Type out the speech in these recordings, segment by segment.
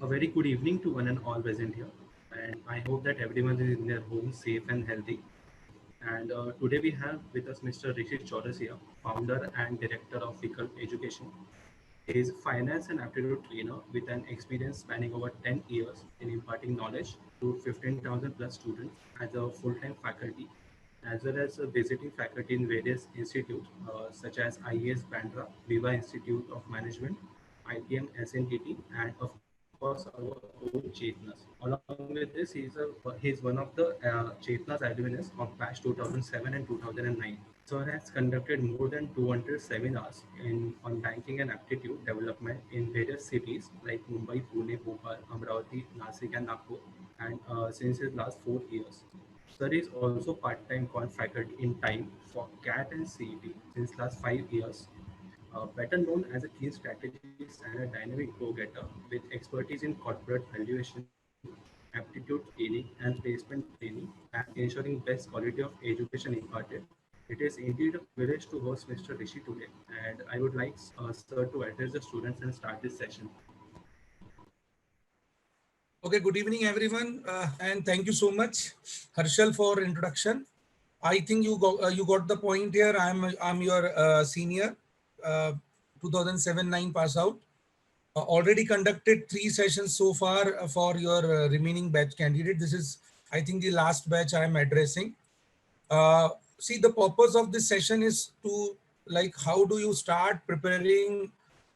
A very good evening to one and all present here, and I hope that everyone is in their home safe and healthy. And today we have with us Mr. Rishi Chaurasia, founder and director of Vikalp Education. He is finance and aptitude trainer with an experience spanning over 10 years in imparting knowledge to 15,000 plus students as a full-time faculty, as well as visiting faculty in various institutes such as IES Bandra, Viva Institute of Management, IPM SNTT, and of course our own Chetnas. Along with this, he is one of the Chetnas alumnus of batch 2007 and 2009. Sir has conducted more than 200 seminars on banking and aptitude development in various cities like Mumbai, Pune, Bhopal, Amravati, Nasik, and Nagpur, and since his last 4 years. Sir is also part-time quant faculty in time for CAT and CET since last 5 years. Better known as a keen strategist and a dynamic go-getter with expertise in corporate valuation, aptitude training, and placement training, and ensuring best quality of education imparted. It is indeed a privilege to host Mr. Rishi today, and I would like Sir to address the students and start this session. Okay, good evening, everyone, and thank you so much, Harshal, for introduction. I think you got the point here. I'm your senior, uh, 2007-9 pass out. Already conducted 3 sessions so far for your remaining batch candidate. This is, I think, the last batch I am addressing. See, the purpose of this session is to how do you start preparing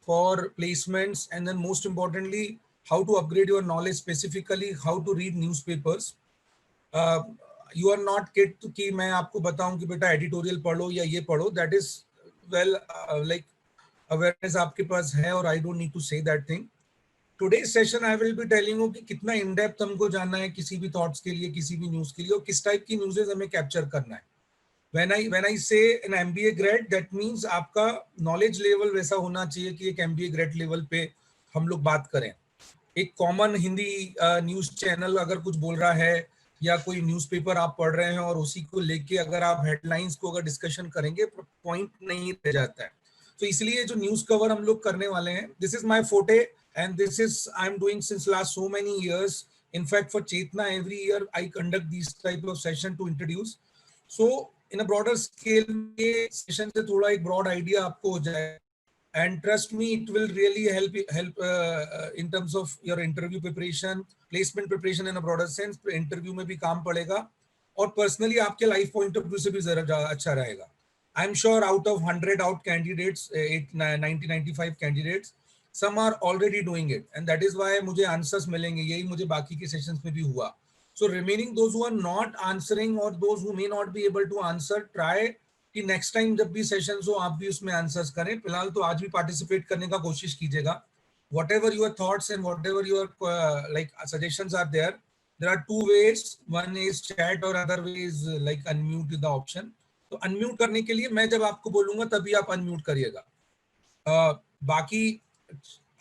for placements, and then most importantly, how to upgrade your knowledge, specifically how to read newspapers. You are not kid to कि मैं आपको बताऊं कि बेटा editorial पढ़ो या ये पढ़ो. That is well like awareness आपके पास है, और I don't need to say that thing. Today's session I will be telling you कि कितना इन डेप्थ हमको जानना है किसी भी थॉट्स के लिए, किसी भी न्यूज के लिए, और किस टाइप की न्यूज़ेस हमें कैप्चर करना है. when I say an MBA grad, that means आपका नॉलेज लेवल वैसा होना चाहिए कि एक MBA ग्रेड लेवल पे हम लोग बात करें. एक कॉमन हिंदी न्यूज चैनल अगर कुछ बोल रहा है, या कोई न्यूज़पेपर आप पढ़ रहे हैं और उसी को लेके अगर आप हेडलाइंस को अगर डिस्कशन करेंगे, पॉइंट नहीं रह जाता है. तो इसलिए जो न्यूज कवर हम लोग करने वाले हैं, दिस इज माय फोटे, and this is I am doing since last so many years. In fact, for Chetna, every year I conduct these type of session to introduce. So in a broader scale, ये session से थोड़ा एक broad idea आपको हो जाए. And trust me, it will really help in terms of your interview preparation, placement preparation in a broader sense. Interview में भी काम पड़ेगा, और personally आपके life point of view से भी जरा अच्छा रहेगा. I'm sure out of 100 out candidates, 90, 95 candidates, some are already doing it, and that is why मुझे answers मिलेंगे. यही मुझे बाकी के sessions में भी हुआ. So remaining those who are not answering, or those who may not be able to answer, try कि नेक्स्ट टाइम जब भी सेशंस हो आप भी उसमें आंसर्स करें. फिलहाल तो आज भी पार्टिसिपेट करने का कोशिश कीजिएगा. whatever your thoughts and whatever your suggestions are there, there are two ways. One is chat और other way is like unmute the option. तो unmute करने के लिए मैं जब आपको बोलूंगा तभी आप unmute करिएगा. बाकी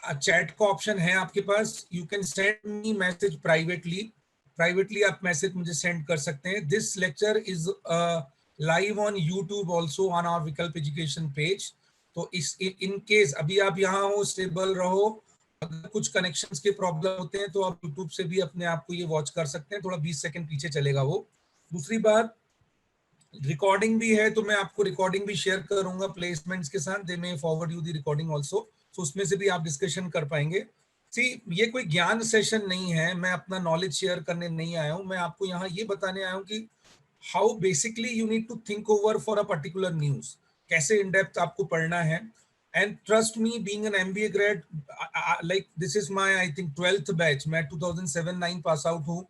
चैट का ऑप्शन है आपके पास. You can send me message privately आप मैसेज मुझे सेंड कर सकते हैं. This lecture is live on YouTube also on our Vikalp education page. तो इस इन केस अभी आप यहाँ हो, स्टेबल रहो. अगर कुछ कनेक्शंस के प्रॉब्लम होते हैं तो आप यूट्यूब से भी अपने आप को ये वॉच कर सकते हैं. थोड़ा 20 सेकंड पीछे चलेगा वो. दूसरी बात, रिकॉर्डिंग भी है, तो मैं आपको रिकॉर्डिंग भी शेयर करूंगा प्लेसमेंट्स के साथ. They may forward you the recording also, तो उसमें से भी आप डिस्कशन कर पाएंगे. सी, ये कोई ज्ञान सेशन नहीं है, मैं अपना नॉलेज शेयर करने नहीं आया हूं. मैं आपको यहाँ ये बताने आया हूँ कि how basically you need to think over for a particular news, कैसे इन डेप्थ आपको पढ़ना है. And trust me, being an MBA grade, like this is my I think 12th batch. मैं 2007-9 पास आउट हूँ,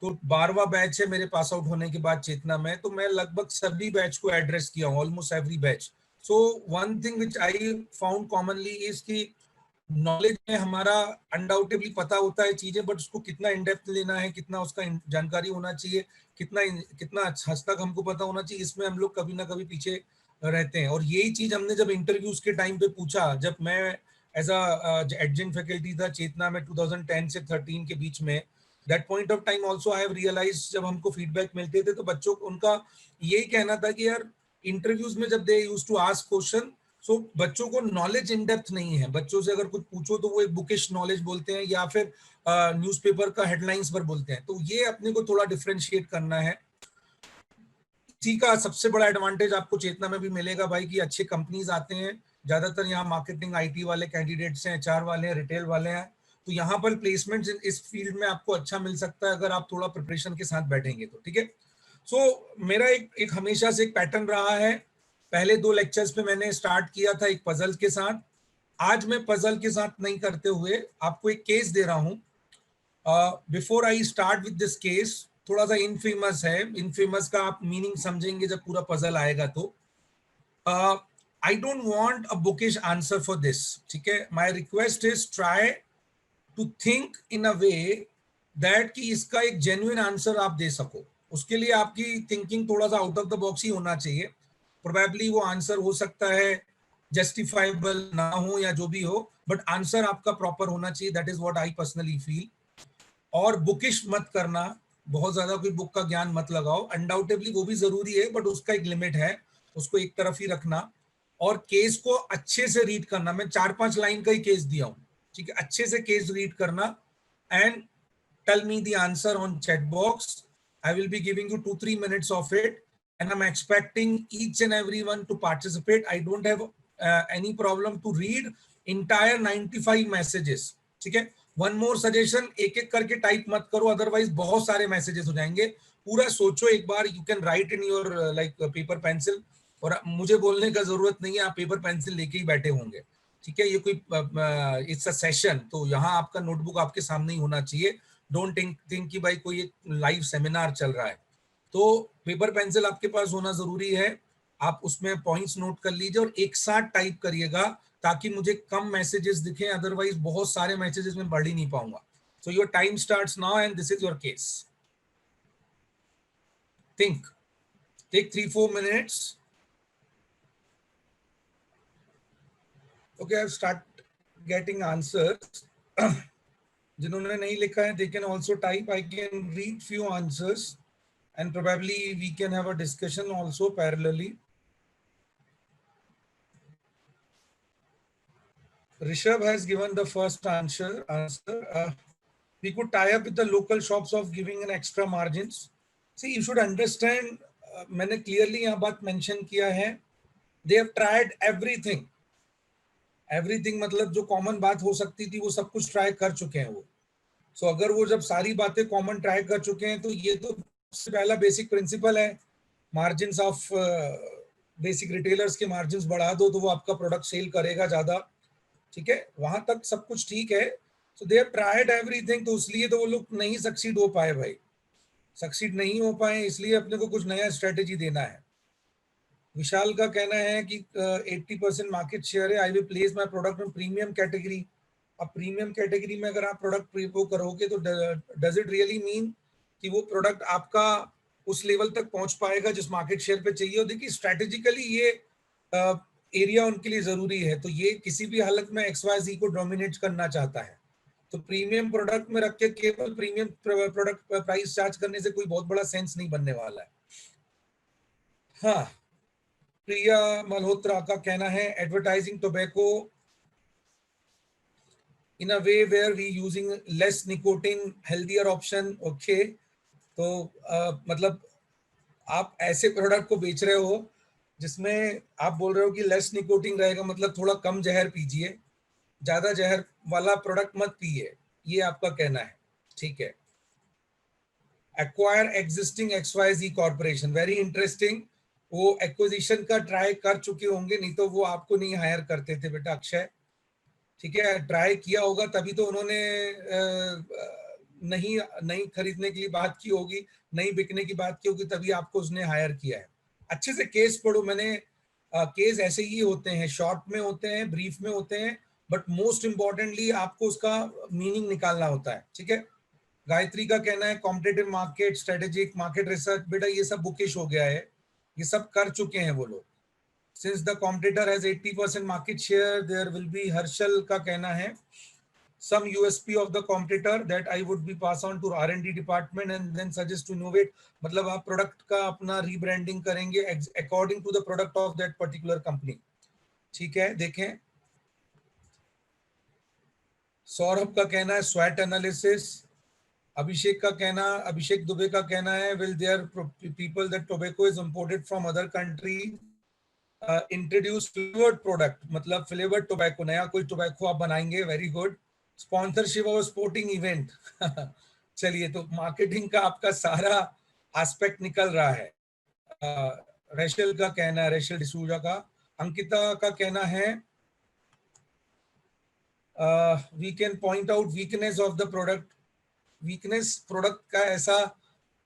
तो 12वां बैच है मेरे pass out होने के बाद चेतना में. तो मैं लगभग सभी बैच को एड्रेस किया हूँ, almost every batch. So one thing which I found commonly is कि नॉलेज में हमारा अनडाउटेबली पता होता है चीजें, बट उसको कितना इन डेप्थ लेना है, कितना उसका जानकारी होना चाहिए, कितना हद तक हमको पता होना चाहिए, इसमें हम लोग कभी ना कभी पीछे रहते हैं. और यही चीज हमने जब इंटरव्यूज के टाइम पे पूछा, जब मैं एज एडजंक्ट फैकल्टी था चेतना में 2010 से 13 के बीच में, that point of time also I have realize, जब हमको फीडबैक मिलते थे तो बच्चों उनका यही कहना था कि यार इंटरव्यूज में जब they used to ask question, so बच्चों को नॉलेज इन डेप्थ नहीं है, बच्चों से अगर कुछ पूछो तो वो एक बुकिश नॉलेज बोलते हैं या फिर न्यूज़पेपर का हेडलाइंस पर बोलते हैं। तो ये अपने को थोड़ा डिफरेंशिएट करना है। इसी का सबसे बड़ा एडवांटेज आपको चेतना में भी मिलेगा भाई कि अच्छे कंपनीज आते हैं, ज्यादातर यहाँ मार्केटिंग आईटी वाले कैंडिडेट्स हैं, एचआर वाले हैं, रिटेल वाले हैं, तो यहाँ पर प्लेसमेंट इस फील्ड में आपको अच्छा मिल सकता है अगर आप थोड़ा प्रिपरेशन के साथ बैठेंगे तो। ठीक है, सो मेरा एक हमेशा से एक पैटर्न रहा है। पहले 2 लेक्चर्स पे मैंने स्टार्ट किया था एक पजल के साथ। आज मैं पजल के साथ नहीं करते हुए आपको एक केस दे रहा हूँ। Before I start with this case, थोड़ा सा इनफेमस है, इनफेमस का आप मीनिंग समझेंगे जब पूरा पजल आएगा तो। I don't want a bookish answer for this, ठीक है। My request is try to think in a way that कि इसका एक जेन्युइन आंसर आप दे सको। उसके लिए आपकी थिंकिंग थोड़ा सा आउट ऑफ द बॉक्स ही होना चाहिए। प्रोबेबली वो आंसर हो सकता है जस्टिफाइबल ना हो या जो भी हो, बट आंसर आपका प्रॉपर होना चाहिए। That is what I personally feel. और बुकिश मत करना, बहुत ज्यादा कोई बुक का ज्ञान मत लगाओ। अनडाउटेबली वो भी जरूरी है, बट उसका एक लिमिट है, उसको एक तरफ ही रखना। और केस को अच्छे से रीड करना। मैं 4-5 लाइन का ही केस दिया हूं, ठीक है। अच्छे से केस रीड करना and tell me the answer on chat box. I will be giving you 2-3 minutes of it and I'm expecting each and everyone to participate. I don't have any problem to read entire 95 messages, ठीक है। One more suggestion, एक एक करके type मत करो, otherwise बहुत सारे messages हो जाएंगे। पूरा सोचो एक बार। You can write in your like paper pencil, और मुझे बोलने का जरूरत नहीं है, आप पेपर पेंसिल लेके ही बैठे होंगे, ठीक है। ये कोई इट्स अ सेशन, तो यहाँ आपका नोटबुक आपके सामने ही होना चाहिए। डोंट थिंक कि भाई कोई एक लाइव सेमिनार चल रहा है। तो पेपर पेंसिल आपके पास होना जरूरी है। आप उसमें पॉइंट्स नोट कर लीजिए और एक साथ टाइप करिएगा ताकि मुझे कम मैसेजेस दिखें, अदरवाइज बहुत सारे मैसेजेस में पढ़ ही नहीं पाऊंगा। So your time starts now and this is your case. Think, take 3-4 minutes. Okay, I've start getting answers. जिन्होंने नहीं लिखा है, they can also type. I can read few answers and probably we can have a discussion also parallelly. Rishabh has given the first answer. We could tie up with the local shops of giving an extra margins. See, you should understand, मैंने clearly यहाँ बात mention किया है, they have tried everything. Everything मतलब जो common बात हो सकती थी वो सब कुछ try कर चुके हैं वो। So अगर वो जब सारी बातें common try कर चुके हैं तो ये तो सबसे पहला basic principle है, margins of basic retailers के margins बढ़ा दो तो वो आपका product sale करेगा ज़्यादा, ठीक है। वहां तक सब कुछ ठीक है। सो दे हैव ट्राइड एवरीथिंग, तो इसलिए तो वो लोग नहीं सक्सीड हो पाए भाई। सक्सीड नहीं हो पाए इसलिए अपने को कुछ नया स्ट्रेटेजी देना है। विशाल का कहना है कि 80% मार्केट शेयर है, I will place my product in premium category. अब प्रीमियम कैटेगरी में अगर आप प्रोडक्ट वो करोगे तो डज इट रियली मीन कि वो प्रोडक्ट आपका उस लेवल तक पहुंच पाएगा जिस मार्केट शेयर पे चाहिए? और देखिए स्ट्रेटेजिकली ये एरिया उनके लिए जरूरी है, तो ये किसी भी हालत में XYZ को डोमिनेट करना चाहता है। तो प्रीमियम प्रोडक्ट में रख के केवल प्रीमियम प्रोडक्ट प्राइस चार्ज करने से कोई बहुत बड़ा सेंस नहीं बनने वाला है। हाँ, प्रिया मल्होत्रा का कहना है advertising tobacco in a way where we using less nicotine healthier option. Okay, तो मतलब आप ऐसे प्रोडक्ट को बेच रहे हो जिसमें आप बोल रहे हो कि लेस निकोटिन रहेगा, मतलब थोड़ा कम जहर पीजिए, ज्यादा जहर वाला प्रोडक्ट मत पिए, ये आपका कहना है, ठीक है। Acquire existing XYZ corporation, very interesting. वो एक्विजिशन का ट्राई कर चुके होंगे, नहीं तो वो आपको नहीं हायर करते थे बेटा अक्षय, ठीक है। ट्राई किया होगा तभी तो उन्होंने नहीं नहीं खरीदने के लिए बात की होगी, नहीं बिकने की बात की होगी, तभी आपको उसने हायर किया है। अच्छे से केस पढ़ो। मैंने केस ऐसे ही होते हैं, शॉर्ट में होते हैं, ब्रीफ में होते हैं, बट मोस्ट इंपॉर्टेंटली आपको उसका मीनिंग निकालना होता है, ठीक है। गायत्री का कहना है competitive market, strategic market research, बेटा ये सब बुकिश हो गया है, ये सब कर चुके हैं वो लोग। Since the competitor has 80% market share, there will be, Harshal का कहना है some USP of the competitor that I would be pass on to R&D department and then suggest to innovate। मतलब आप प्रोडक्ट का अपना रीब्रांडिंग करेंगे according to the product of that particular company। ठीक है, देखें सौरभ का कहना है स्वैट एनालिसिस, अभिषेक दुबे का कहना है will there people that tobacco is imported from other country introduce flavoured product, मतलब फ्लेवर्ड टोबैको, नया कोई टोबैको आप बनाएंगे, वेरी गुड। स्पॉन्सरशिप और स्पोर्टिंग इवेंट चलिए, तो मार्केटिंग का आपका सारा एस्पेक्ट निकल रहा है। रेशल का कहना है, रेशल डिसूजा का, अंकिता का कहना है we can point out weakness of the product, weakness product का ऐसा,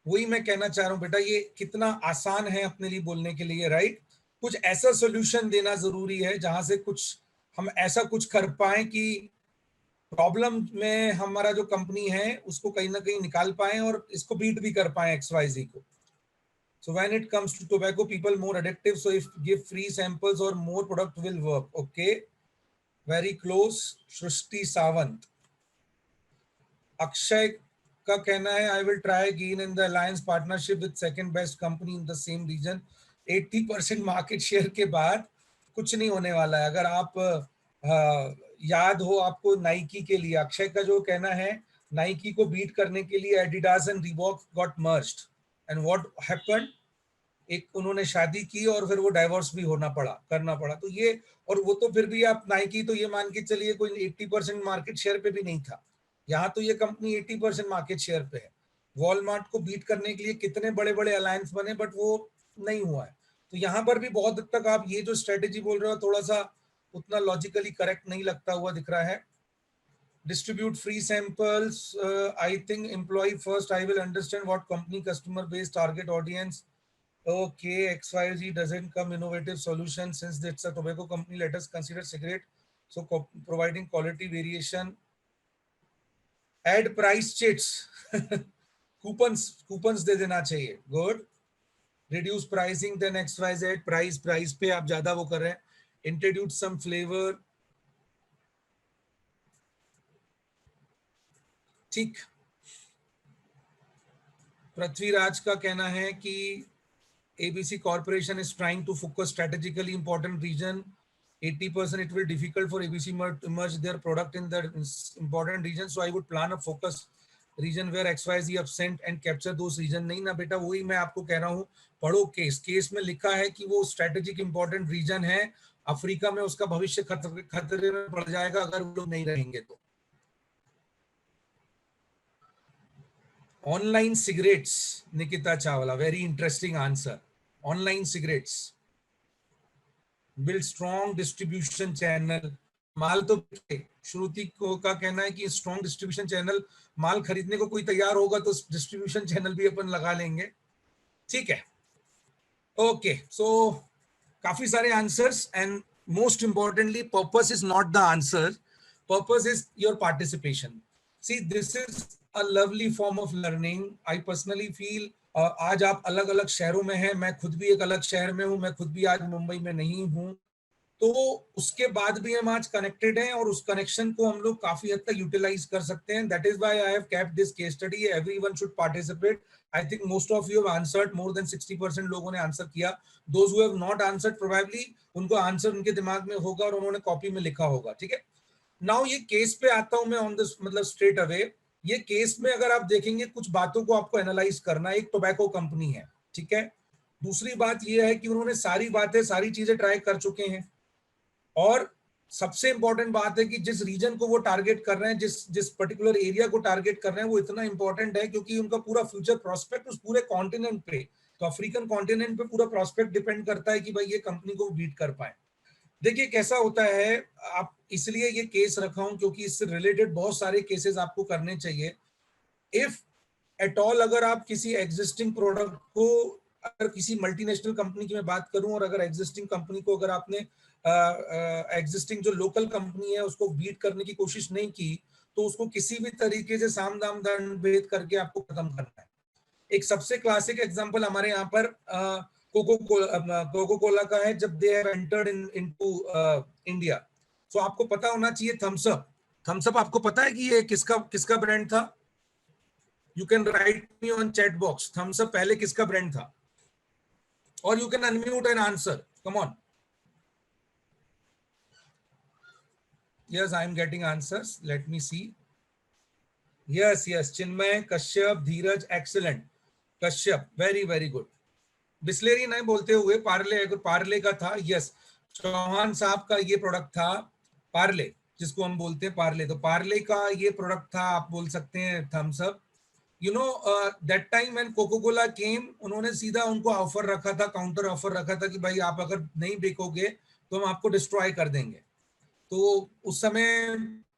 वही मैं कहना चाह रहा हूं बेटा, ये कितना आसान है अपने लिए बोलने के लिए, राइट? कुछ ऐसा सोल्यूशन देना जरूरी है जहां से कुछ हम ऐसा कुछ कर पाए कि प्रॉब्लम में हमारा जो कंपनी है उसको कहीं ना कहीं निकाल पाए और इसको बीट भी कर पाए XYZ को। So when it comes to tobacco, people more addictive. So if give free samples or more product will work. Okay, very close. Shrishti Sawant. Akshay का कहना है I will try again in the alliance partnership with second best company in the same region. 80% market share के बाद कुछ नहीं होने वाला है। अगर आप याद हो आपको नाइकी के लिए, अक्षय का जो कहना है नाइकी को बीट करने के लिए Adidas and Reebok got merged and what happened, एक उन्होंने शादी की और फिर वो डाइवोर्स भी करना पड़ा। तो ये, और वो तो फिर भी आप नाइकी तो ये मान के चलिए कोई 80% मार्केट शेयर पे भी नहीं था, यहाँ तो ये कंपनी 80% मार्केट शेयर पे है। वॉलमार्ट को बीट करने के लिए कितने बड़े बड़े अलायंस बने बट वो नहीं हुआ है। तो यहाँ पर भी बहुत हद तक आप ये जो स्ट्रेटेजी बोल रहे हो थोड़ा सा उतना लॉजिकली करेक्ट नहीं लगता हुआ दिख रहा है। Distribute free samples. I think employee first. I will understand what company, customer base, target audience. Okay, XYZ doesn't come innovative solution since it's a tobacco company. Let us consider cigarette. So providing quality variation. Add price chits. coupons दे देना चाहिए. Good. Reduce pricing then XYZ. Price पे आप ज्यादा वो कर रहे हैं. Introduce some flavor. ठीक। पृथ्वीराज का कहना है कि ABC Corporation is trying to focus strategically important region. 80% it will difficult for ABC to merge their product in the important region. So I would plan a focus region where XYZ absent and capture those region. नहीं ना बेटा, वही मैं आपको कह रहा हूँ, पढ़ो केस में लिखा है कि वो strategic important region है, अफ्रीका में उसका भविष्य खतरे में पड़ जाएगा अगर वो लोग नहीं रहेंगे तो। Online cigarettes, Nikita Chawla, very interesting answer. Online cigarettes, build strong distribution channel, माल तो श्रुति को का कहना है कि स्ट्रॉन्ग डिस्ट्रीब्यूशन चैनल, माल खरीदने को कोई तैयार होगा तो डिस्ट्रीब्यूशन चैनल भी अपन लगा लेंगे, ठीक है। ओके, सो काफी सारे answers and most importantly purpose is not the answer, purpose is your participation. See this is a lovely form of learning. I personally feel आज आप अलग अलग शहरों में हैं, मैं खुद भी एक अलग शहर में हूं, मैं खुद भी आज मुंबई में नहीं हूं, तो उसके बाद भी हम आज कनेक्टेड हैं और उस कनेक्शन को हम लोग काफी हद तक यूटिलाइज कर सकते हैं। That is why I have kept this case study. Everyone should participate. I think most of you have answered, more than 60% लोगों ने आंसर किया। Those who have not answered probably उनको आंसर उनके दिमाग में होगा और उन्होंने कॉपी में लिखा होगा, ठीक है। नाउ ये केस पे आता हूं मैं ऑन दिस, मतलब स्ट्रेट अवे। ये केस में अगर आप देखेंगे कुछ बातों को आपको एनालाइज करना है। एक टोबैको कंपनी है, ठीक है। दूसरी बात ये है कि उन्होंने सारी बातें, सारी चीजें ट्राई कर चुके हैं, और सबसे इंपॉर्टेंट बात है कि जिस रीजन को वो टारगेट कर रहे हैं, जिस पर्टिकुलर एरिया को टारगेट कर रहे हैं, वो इतना इंपॉर्टेंट है क्योंकि उनका पूरा फ्यूचर प्रोस्पेक्ट उस पूरे कॉन्टिनेंट पे, तो अफ्रीकन कॉन्टिनेंट पे पूरा प्रोस्पेक्ट डिपेंड करता है कि भाई ये कंपनी को बीट कर पाए। देखिए कैसा होता है, आप इसलिए ये केस रखा हूं क्योंकि इससे रिलेटेड बहुत सारे केसेस आपको करने चाहिए। इफ एट ऑल अगर आप किसी एग्जिस्टिंग प्रोडक्ट को, अगर किसी मल्टीनेशनल कंपनी की मैं बात करूं, और अगर एग्जिस्टिंग कंपनी को अगर आपने एग्जिस्टिंग जो लोकल कंपनी है उसको बीट करने की कोशिश नहीं की, तो उसको किसी भी तरीके से साम दाम दंड भेद करके आपको खत्म करना है। एक सबसे क्लासिक एग्जांपल हमारे यहाँ पर कोको कोला का है, जब they have entered into India. So आपको पता होना चाहिए थम्स अप आपको पता है कि ये किसका ब्रांड था? You can write me on chat box, Thums Up पहले किसका ब्रांड था? और you can unmute and answer, come on. Yes, I am getting answers. Let me see. Yes, yes. Chinmay, Kashyap, Dheeraj, excellent. Kashyap, very, very good. Bisleri नहीं बोलते हुए पार्ले, अगर पार्ले का था, यस, चौहान साहब का ये प्रोडक्ट था पार्ले, जिसको हम बोलते हैं पार्ले, तो पार्ले का ये प्रोडक्ट था, आप बोल सकते हैं Thums Up. You know that time when coca cola came, उन्होंने सीधा उनको ऑफर रखा था, काउंटर ऑफर रखा था कि भाई आप अगर नहीं बेचोगे तो हम आपको डिस्ट्रॉय कर देंगे। तो उस समय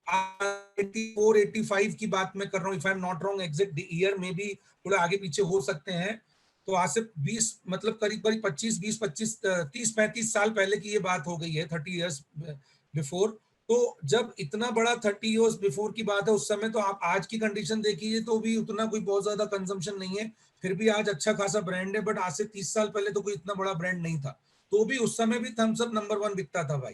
84 85 की बात मैं कर रहा हूँ, if I am not wrong, exact year में भी थोड़ा आगे पीछे हो सकते हैं। तो आज से 20 मतलब करीब करीब 25 30 35 साल पहले की ये बात हो गई है, 30 इयर्स बिफोर। तो जब इतना बड़ा 30 इयर्स बिफोर की बात है, उस समय तो आप आज की कंडीशन देखिए तो भी उतना कोई बहुत ज्यादा कंजम्पशन नहीं है, फिर भी आज अच्छा खासा ब्रांड है। बट आज से 30 साल पहले तो कोई इतना बड़ा ब्रांड नहीं था, तो भी उस समय भी थम्स अप नंबर 1 बिकता था भाई।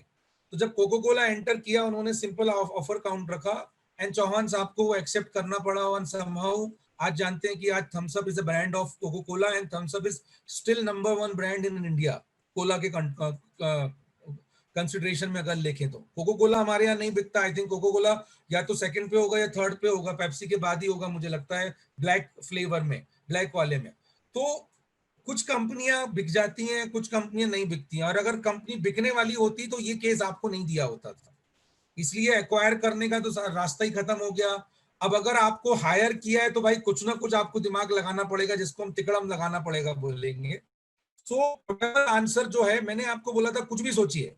तो जब कोको कोला एंटर किया, उन्होंने सिंपल ऑफर काउंट रखा एंड चौहान साहब को वो एक्सेप्ट करना पड़ा। और समहाउ आज जानते हैं कि आज Thums Up is a brand of Coca Cola and Thums Up is still number 1 brand in India. Cola के कंसिडरेशन में अगर देखें तो कोको कोला हमारे यहाँ नहीं बिकता। आई थिंक कोको कोला या तो सेकंड पे होगा या थर्ड पे होगा, पेप्सी के बाद ही होगा मुझे लगता है, ब्लैक फ्लेवर में, ब्लैक वाले में। तो कुछ कंपनियां बिक जाती हैं, कुछ कंपनियां नहीं बिकती हैं, और अगर कंपनी बिकने वाली होती तो ये केस आपको नहीं दिया होता था। इसलिए एक्वायर करने का तो रास्ता ही खत्म हो गया। अब अगर आपको हायर किया है तो भाई कुछ ना कुछ आपको दिमाग लगाना पड़ेगा, जिसको हम तिकड़म लगाना पड़ेगा बोलेंगे। सो आंसर जो है, मैंने आपको बोला था कुछ भी सोचिए,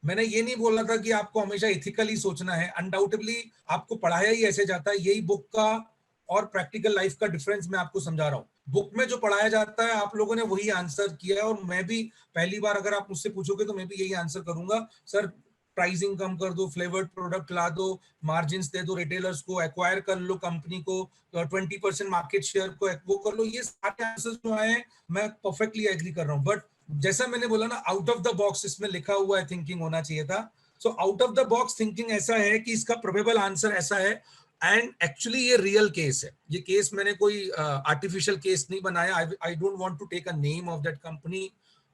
मैंने ये नहीं बोला था कि आपको हमेशा इथिकली सोचना है। अनडाउटेबली आपको पढ़ाया ही ऐसे जाता है, यही बुक का और प्रैक्टिकल लाइफ का डिफरेंस मैं आपको समझा रहा हूँ। बुक में जो पढ़ाया जाता है आप लोगों ने वही आंसर किया है, और मैं भी पहली बार अगर आप मुझसे पूछोगे तो मैं भी यही आंसर करूंगा, सर प्राइसिंग कम कर दो, फ्लेवर्ड प्रोडक्ट ला दो, मार्जिन दे दो रिटेलर्स को, एक्वायर कर लो कंपनी को, 20% मार्केट शेयर को वो कर लो। ये सारे आंसर जो आए मैं परफेक्टली एग्री कर रहा हूँ। बट जैसा मैंने बोला ना, आउट ऑफ द बॉक्स इसमें लिखा हुआ है थिंकिंग होना चाहिए था। So out of the box thinking ऐसा है कि इसका प्रोबेबल आंसर ऐसा है, एंड एक्चुअली ये रियल केस है। ये केस मैंने कोई आर्टिफिशियल केस नहीं बनाया। I don't want to take a name of that company.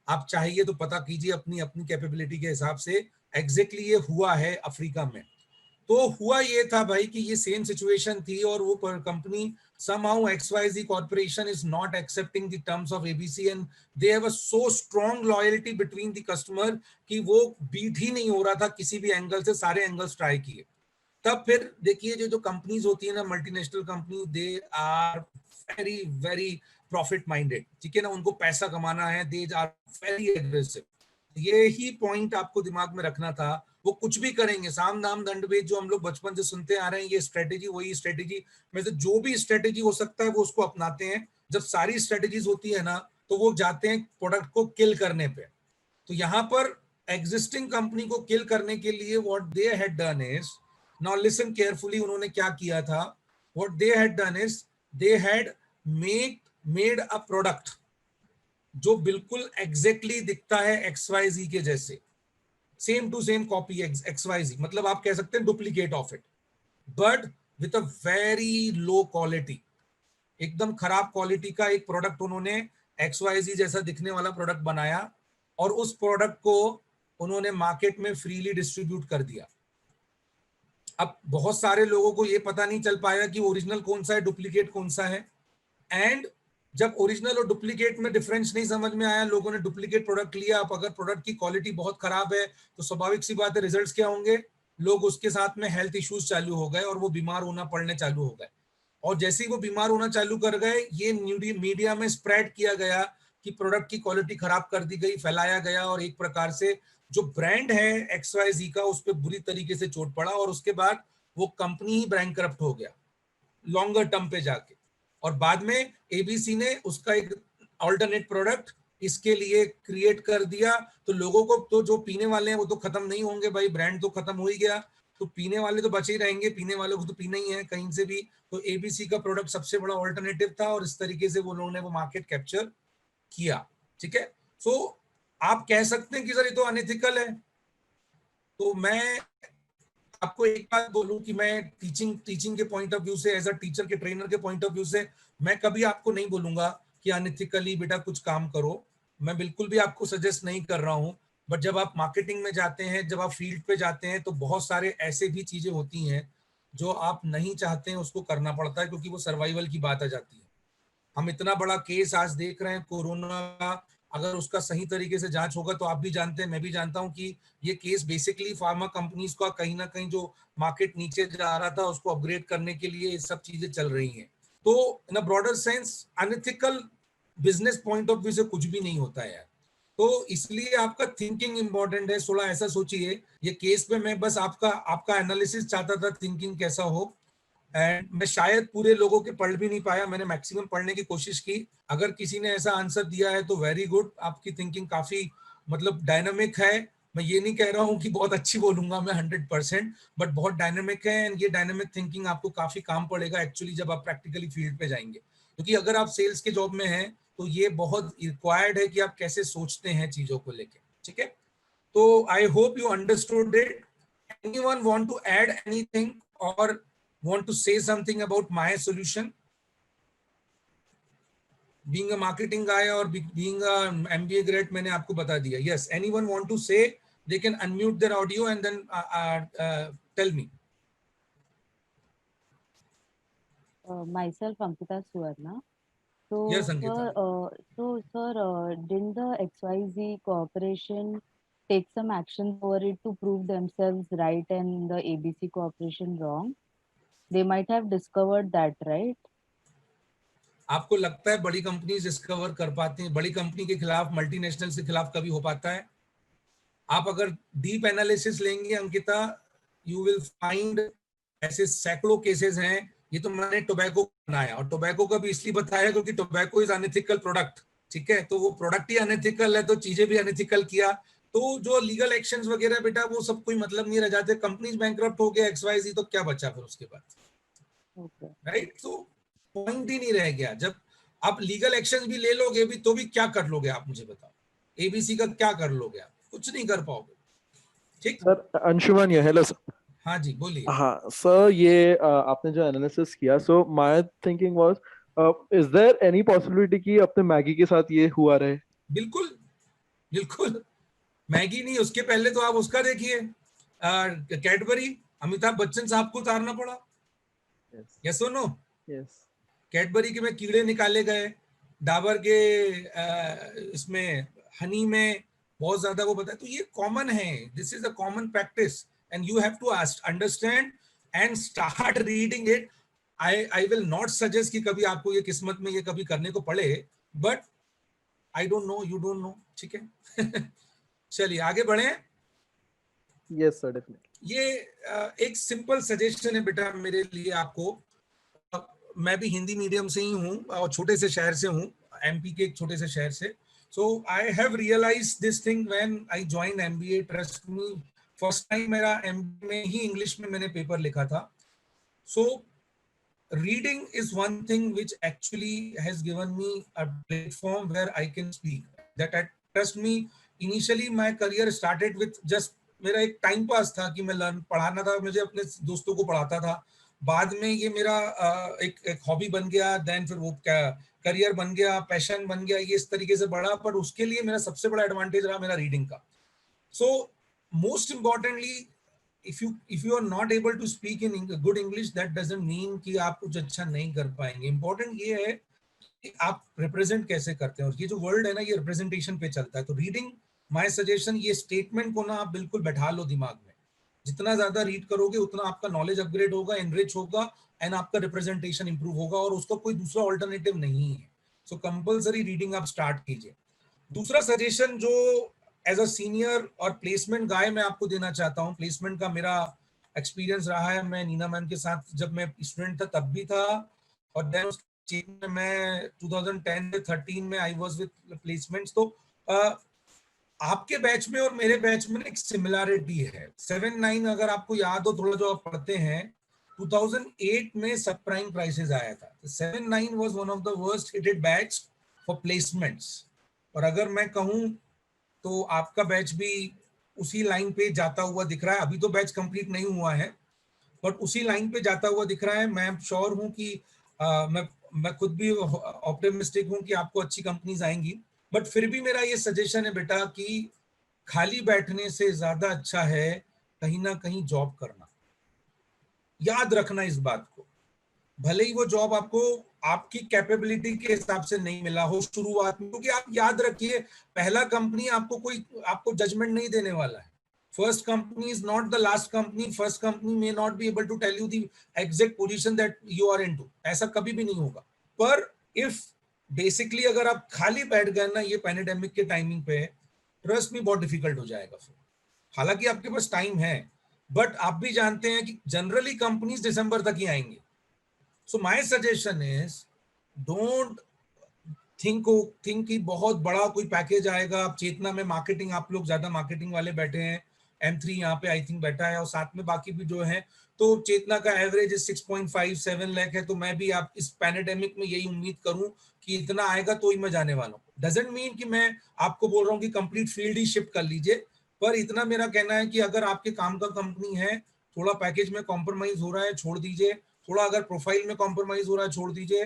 आप चाहिए तो पता कीजिए अपनी अपनी कैपेबिलिटी के हिसाब से, एग्जैक्टली ये हुआ है अफ्रीका में। तो हुआ ये था भाई कि ये सेम सिचुएशन थी, और वो company somehow XYZ corporation is not accepting the terms of ABC and they have a so strong loyalty between the customer कि वो बीट ही नहीं हो रहा था किसी भी एंगल से, सारे एंगल्स ट्राई किए। तब फिर देखिए जो जो कंपनीज होती है ना, multinational company, they are very very profit minded, ठीक है ना, उनको पैसा कमाना है, दे आर वेरी एग्रेसिव। ये ही पॉइंट आपको दिमाग में रखना था। वो कुछ भी करेंगे, साम दाम दंड भेद जो हम लोग बचपन से सुनते आ रहे हैं, ये स्ट्रेटेजी वही स्ट्रेटेजी में से जो भी स्ट्रेटेजी हो सकता है वो उसको अपनाते हैं। जब सारी स्ट्रेटेजीज होती है ना तो वो जाते हैं प्रोडक्ट को किल करने पे। तो यहाँ पर एग्जिस्टिंग कंपनी को किल करने के लिए what they had done is, now listen carefully, उन्होंने क्या किया था, what they had done is they had made a product जो बिल्कुल एग्जैक्टली दिखता है XYZ के जैसे, same to same copy XYZ, मतलब आप कह सकते हैं duplicate of it, but with a very low quality, एकदम खराब क्वालिटी का एक प्रोडक्ट उन्होंने XYZ जैसा दिखने वाला प्रोडक्ट बनाया, और उस प्रोडक्ट को उन्होंने मार्केट में फ्रीली डिस्ट्रीब्यूट कर दिया। अब बहुत सारे लोगों को ये पता नहीं चल पाया कि ओरिजिनल कौन सा है, डुप्लीकेट कौन सा है। एंड जब ओरिजिनल और डुप्लीकेट में डिफरेंस नहीं समझ में आया, लोगों ने डुप्लीकेट प्रोडक्ट लिया। अब अगर प्रोडक्ट की क्वालिटी बहुत खराब है तो स्वाभाविक सी बात है रिजल्ट्स क्या होंगे, लोग उसके साथ में हेल्थ इश्यूज चालू हो गए और वो बीमार होना पड़ने चालू हो गए। और जैसे ही वो बीमार होना चालू कर गए, ये मीडिया में स्प्रेड किया गया कि प्रोडक्ट की क्वालिटी खराब कर दी गई, फैलाया गया, और एक प्रकार से जो ब्रांड है XYZ का उस पर बुरी तरीके से चोट पड़ा, और उसके बाद वो कंपनी ही बैंकरप्ट हो गया लॉन्गर टर्म पे जाके। और बाद में ABC ने उसका एक ऑल्टरनेट प्रोडक्ट इसके लिए क्रिएट कर दिया। तो लोगों को तो जो पीने वाले हैं वो तो खत्म नहीं होंगे भाई, ब्रांड तो खत्म हो ही गया, तो पीने वाले तो बचे ही रहेंगे, पीने वालों को तो पीना ही है कहीं से भी। तो ABC का प्रोडक्ट सबसे बड़ा ऑल्टरनेटिव था, और इस तरीके से वो लोगों ने वो मार्केट कैप्चर किया। ठीक है, सो आप कह सकते हैं कि सर ये तो अनएथिकल है। तो मैं आपको एक बात बोलूं कि मैं टीचिंग के पॉइंट ऑफ व्यू से, एज अ टीचर के ट्रेनर के पॉइंट ऑफ व्यू से, मैं कभी आपको नहीं बोलूंगा कि अनएथिकली बेटा कुछ काम करो। मैं बिल्कुल भी आपको सजेस्ट नहीं कर रहा हूं। बट जब आप मार्केटिंग में जाते हैं, जब आप फील्ड पे जाते हैं, तो बहुत सारे ऐसे भी चीजें होती हैं जो आप नहीं चाहते हैं उसको करना पड़ता है, क्योंकि वो सर्वाइवल की बात आ जाती है। हम इतना बड़ा केस आज देख रहे हैं कोरोना का, अगर उसका सही तरीके से जांच होगा तो आप भी जानते हैं, मैं भी जानता हूं कि ये केस बेसिकली फार्मा कंपनीज का कहीं ना कहीं जो मार्केट नीचे जा रहा था उसको अपग्रेड करने के लिए ये सब चीजें चल रही हैं। तो in a broader sense unethical business point of view से कुछ भी नहीं होता है यार। तो इसलिए आपका थिंकिंग इंपॉर्टेंट है। 16 ऐसा सोचिए, ये केस पे मैं बस आपका आपका एनालिसिस चाहता था, थिंकिंग कैसा हो। एंड मैं शायद पूरे लोगों के पढ़ भी नहीं पाया, मैंने मैक्सिमम पढ़ने की कोशिश की। अगर किसी ने ऐसा आंसर दिया है तो वेरी गुड, आपकी थिंकिंग काफी मतलब डायनामिक है। मैं ये नहीं कह रहा हूँ कि बहुत अच्छी बोलूंगा मैं 100%, बट बहुत डायनामिक है। एंड ये डायनामिक थिंकिंग आपको काफी काम पड़ेगा एक्चुअली जब आप प्रैक्टिकली फील्ड पे जाएंगे, क्योंकि अगर आप सेल्स के जॉब में हैं तो ये बहुत रिक्वायर्ड है कि आप कैसे सोचते हैं चीजों को लेके। ठीक है, तो I hope you understood it. Anyone want to add anything और want to say something about my solution? Being a marketing guy or being a MBA grad, मैंने आपको बता दिया. Yes, anyone want to say, they can unmute their audio and then tell me. Myself, Ankita Suvarna. So, Yes, Ankita. sir, didn't the XYZ Corporation take some action over it to prove themselves right and the ABC Corporation wrong? They might have discovered that, right? आपको लगता है बड़ी company discover कर पाती हैं? बड़ी company के खिलाफ, मल्टीनेशनल के खिलाफ कभी हो पाता है? आप अगर डीप एनालिसिस लेंगे अंकिता, यू विल फाइंड ऐसे सैकड़ों केसेस हैं। ये तो मैंने टोबैको बनाया, और टोबैको का भी इसलिए बताया क्योंकि टोबैको इज अनएथिकल प्रोडक्ट। ठीक है, तो वो प्रोडक्ट ही अनएथिकल है तो चीजें भी अनएथिकल किया, तो जो लीगल एक्शंस वगैरह बेटा वो सब कोई मतलब नहीं रह जाते। कंपनीज बैंकरप्ट हो गया XYZ, तो क्या बचा फिर उसके बाद? Okay. राइट, तो पॉइंट ही नहीं रह गया। जब आप लीगल एक्शन भी ले लोगे भी तो भी क्या कर लोगे आप मुझे बताओ? ABC का क्या कर लोगे आप? कुछ नहीं कर पाओगे। ठीक सर, अंशुमान ये, हेलो सर। हाँ जी, बोलिए। हाँ सर, ये आपने जो एनालिसिस किया, so my thinking was, is there any possibility कि अपने मैगी के साथ ये हुआ रहे? बिल्कुल बिल्कुल, मैगी नहीं, उसके पहले तो आप उसका देखिए, कैडबरी, अमिताभ बच्चन साहब को उतारना पड़ा। यस सुनो, यस। कैडबरी के में कीड़े निकाले गए, डाबर के इसमें हनी में बहुत ज्यादा वो बताया। तो ये कॉमन है, this is a common practice and you have to understand and start reading it. I will not suggest कि कभी आपको ये किस्मत में ये कभी करने को पड़े, but I don't know, you don't know. ठीक है चलिए आगे बढ़े। Yes sir, definitely. ये एक सिंपल सजेशन है बेटा मेरे लिए आपको। मैं भी हिंदी मीडियम से ही हूँ और छोटे से शहर से हूँ, MP के एक छोटे से शहर से। So I have realize this thing when I join MBA, trust me. First time मेरा MBA में ही इंग्लिश में मैंने पेपर लिखा था। सो reading is one thing which actually has given me a platform where I can speak. That trust me, initially my career started with just मेरा एक time pass था कि मैं पढ़ाना था, मुझे अपने दोस्तों को पढ़ाता था। बाद में ये मेरा एक हॉबी बन गया, देन फिर वो करियर बन गया, पैशन बन गया, ये इस तरीके से बढ़ा। पर उसके लिए मेरा सबसे बड़ा एडवांटेज रहा मेरा रीडिंग का। So most importantly, if you are not able to speak in good English, that doesn't mean कि आप कुछ अच्छा नहीं कर पाएंगे। इंपॉर्टेंट ये है कि आप रिप्रेजेंट कैसे करते हैं, और ये जो वर्ल्ड है ना, ये रिप्रेजेंटेशन पे चलता है। तो रीडिंग, माय सजेशन, ये स्टेटमेंट को ना आप बिल्कुल बैठा लो दिमाग में। जितना ज्यादा रीड करोगे उतना आपका नॉलेज अपग्रेड होगा, एनरिच होगा, एंड आपका रिप्रेजेंटेशन इंप्रूव होगा, और उसका कोई दूसरा ऑल्टरनेटिव नहीं है। सो कंपल्सरी रीडिंग आप स्टार्ट कीजिए। दूसरा सजेशन जो एज अ सीनियर और प्लेसमेंट गाय मैं आपको देना चाहता हूँ, प्लेसमेंट का मेरा एक्सपीरियंस रहा है। मैं नीना मैम के साथ जब मैं स्टूडेंट था तब भी था, और देन मैं 2010 से 13 में आई वाज विद प्लेसमेंट्स। तो आपके बैच में और मेरे बैच में एक सिमिलरिटी है। 7-9 अगर आपको याद हो थोड़ा, जो आप पढ़ते हैं, 2008 में सब प्राइम क्राइसिस आया था। 7-9 was one of the worst hitted batch for placements. और अगर मैं कहूं तो आपका बैच भी उसी लाइन पे जाता हुआ दिख रहा है। अभी तो बैच कंप्लीट नहीं हुआ है, बट उसी लाइन पे जाता हुआ दिख रहा है। मैं श्योर हूं कि मैं खुद भी ऑप्टिमिस्टिक हूं कि आपको अच्छी कंपनीज आएंगी। बट फिर भी मेरा ये सजेशन है बेटा कि खाली बैठने से ज्यादा अच्छा है कहीं ना कहीं जॉब करना। याद रखना इस बात को, भले ही वो जॉब आपको आपकी कैपेबिलिटी के हिसाब से नहीं मिला हो शुरुआत में, क्योंकि आप याद रखिए पहला कंपनी आपको जजमेंट नहीं देने वाला है। First company is not the last company, first company may not be able to tell you the exact position that you are into, ऐसा कभी भी नहीं होगा। पर इफ बेसिकली अगर आप खाली बैठ गए ना ये पैंडेमिक के टाइमिंग पे, ट्रस्ट में बहुत डिफिकल्ट हो जाएगा फिर। हालांकि आपके पास टाइम है, बट आप भी जानते हैं कि जनरली कंपनीज दिसंबर तक ही आएंगे। So my suggestion is don't think कि बहुत बड़ा कोई पैकेज आएगा। आप चेतना में मार्केटिंग, आप लोग ज्यादा मार्केटिंग वाले बैठे हैं, M3 यहाँ पे आई थिंक बैठा है और साथ में बाकी भी जो है, तो चेतना का एवरेज 6.57 लाख है। तो मैं भी आप इस पैंडेमिक में यही उम्मीद करूं कि इतना आएगा तो ही मैं जाने वाला हूँ। डजंट मीन कि मैं आपको बोल रहा हूँ कि कंप्लीट फील्ड ही शिफ्ट कर लीजिए, पर इतना मेरा कहना है कि अगर आपके काम का कंपनी है, थोड़ा पैकेज में कॉम्प्रोमाइज हो रहा है छोड़ दीजिए, थोड़ा अगर प्रोफाइल में कॉम्प्रोमाइज हो रहा है छोड़ दीजिए,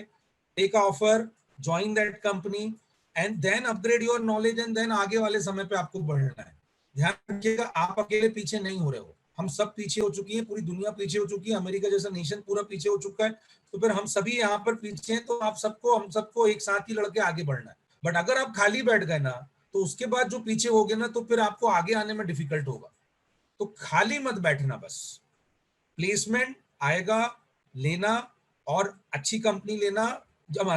take offer, join that company and then upgrade your knowledge and then आगे वाले समय पे आपको बढ़ना है। ध्यान रखिएगा आप अकेले पीछे नहीं हो रहे हो, हम सब पीछे हो चुकी है, पूरी दुनिया पीछे हो चुकी है, अमेरिका जैसा नेशन पूरा पीछे हो चुका है, तो फिर हम सभी यहाँ पर पीछे हैं, तो हम सबको एक साथ ही लड़के आगे बढ़ना है। बट अगर आप खाली बैठ गए ना तो उसके बाद जो पीछे हो गए ना तो फिर आपको आगे आने में डिफिकल्ट होगा। तो खाली मत बैठना, बस प्लेसमेंट आएगा लेना और अच्छी कंपनी लेना। जब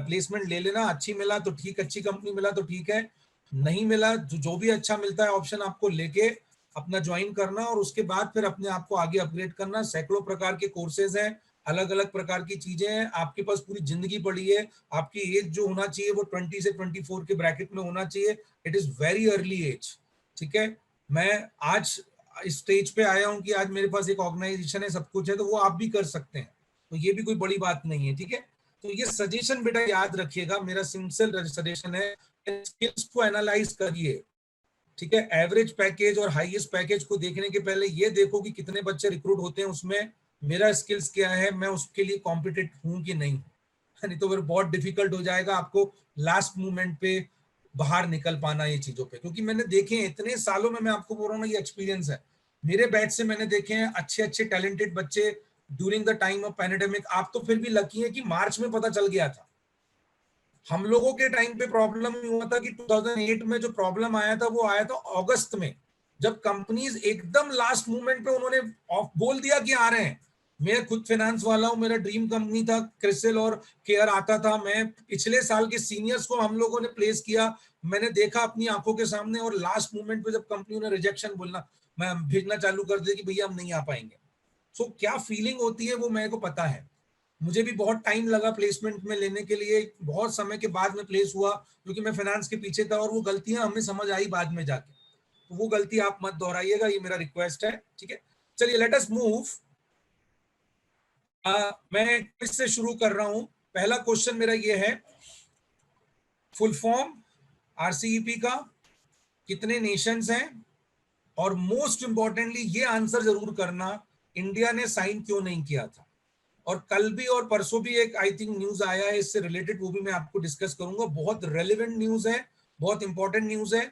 प्लेसमेंट ले लेना, अच्छी मिला तो ठीक, अच्छी कंपनी मिला तो ठीक है, नहीं मिला जो भी अच्छा मिलता है ऑप्शन आपको लेके अपना ज्वाइन करना और उसके बाद फिर अपने आप को आगे अपग्रेड करना। सैकड़ों प्रकार के कोर्सेज हैं, अलग अलग प्रकार की चीजें हैं, आपके पास पूरी जिंदगी पड़ी है। आपकी एज जो होना चाहिए वो 20 से 24 के ब्रैकेट में होना चाहिए। It is very early age, ठीक है। मैं आज इस स्टेज पे आया हूं कि आज मेरे पास एक ऑर्गेनाइजेशन है, सब कुछ है, तो वो आप भी कर सकते हैं, तो ये भी कोई बड़ी बात नहीं है, ठीक है। तो ये सजेशन बेटा याद रखिएगा, मेरा सिंसियर सजेशन है, स्किल्स को एनालाइज करिए, ठीक है। एवरेज पैकेज और हाईएस्ट पैकेज को देखने के पहले ये देखो कि कितने बच्चे रिक्रूट होते हैं उसमें, मेरा स्किल्स क्या है, मैं उसके लिए कॉम्पिटेंट हूं कि नहीं, नहीं तो फिर बहुत डिफिकल्ट हो जाएगा आपको लास्ट मोमेंट पे बाहर निकल पाना ये चीजों पे। क्योंकि मैंने देखे हैं इतने सालों में, मैं आपको बोल रहा हूँ ना, ये एक्सपीरियंस है मेरे बैच से, मैंने देखे हैं अच्छे अच्छे टैलेंटेड बच्चे during the time of pandemic. आप तो फिर भी लकी है कि मार्च में पता चल गया था, हम लोगों के टाइम पे प्रॉब्लम हुआ था कि 2008 में जो प्रॉब्लम आया था वो आया था अगस्त में, जब कंपनीज एकदम लास्ट मोमेंट पे उन्होंने बोल दिया कि आ रहे हैं। मैं खुद फाइनेंस वाला हूं, मेरा ड्रीम कंपनी था क्रिसिल और केयर आता था, मैं पिछले साल के सीनियर्स को हम लोगों ने प्लेस किया, मैंने देखा अपनी आंखों के सामने, और लास्ट मोमेंट पे जब कंपनी ने रिजेक्शन बोलना, मैं भेजना चालू कर दिया कि भैया हम नहीं आ पाएंगे। सो क्या फीलिंग होती है वो मेरे को पता है, मुझे भी बहुत टाइम लगा प्लेसमेंट में लेने के लिए, बहुत समय के बाद में प्लेस हुआ, क्योंकि मैं फाइनेंस के पीछे था और वो गलतियां हमें समझ आई बाद में जाके, तो वो गलती आप मत दोहराइएगा, ये मेरा रिक्वेस्ट है, ठीक है। चलिए लेट अस मूव। मैं इससे शुरू कर रहा हूं। पहला क्वेश्चन मेरा ये है, फुल फॉर्म आरसीईपी का कितने नेशंस हैं, और मोस्ट इंपॉर्टेंटली ये आंसर जरूर करना, इंडिया ने साइन क्यों नहीं किया था। और कल भी और परसों भी एक आई थिंक न्यूज आया है इससे रिलेटेड, वो भी मैं आपको डिस्कस करूंगा, बहुत रेलेवेंट न्यूज है, बहुत इंपॉर्टेंट न्यूज है।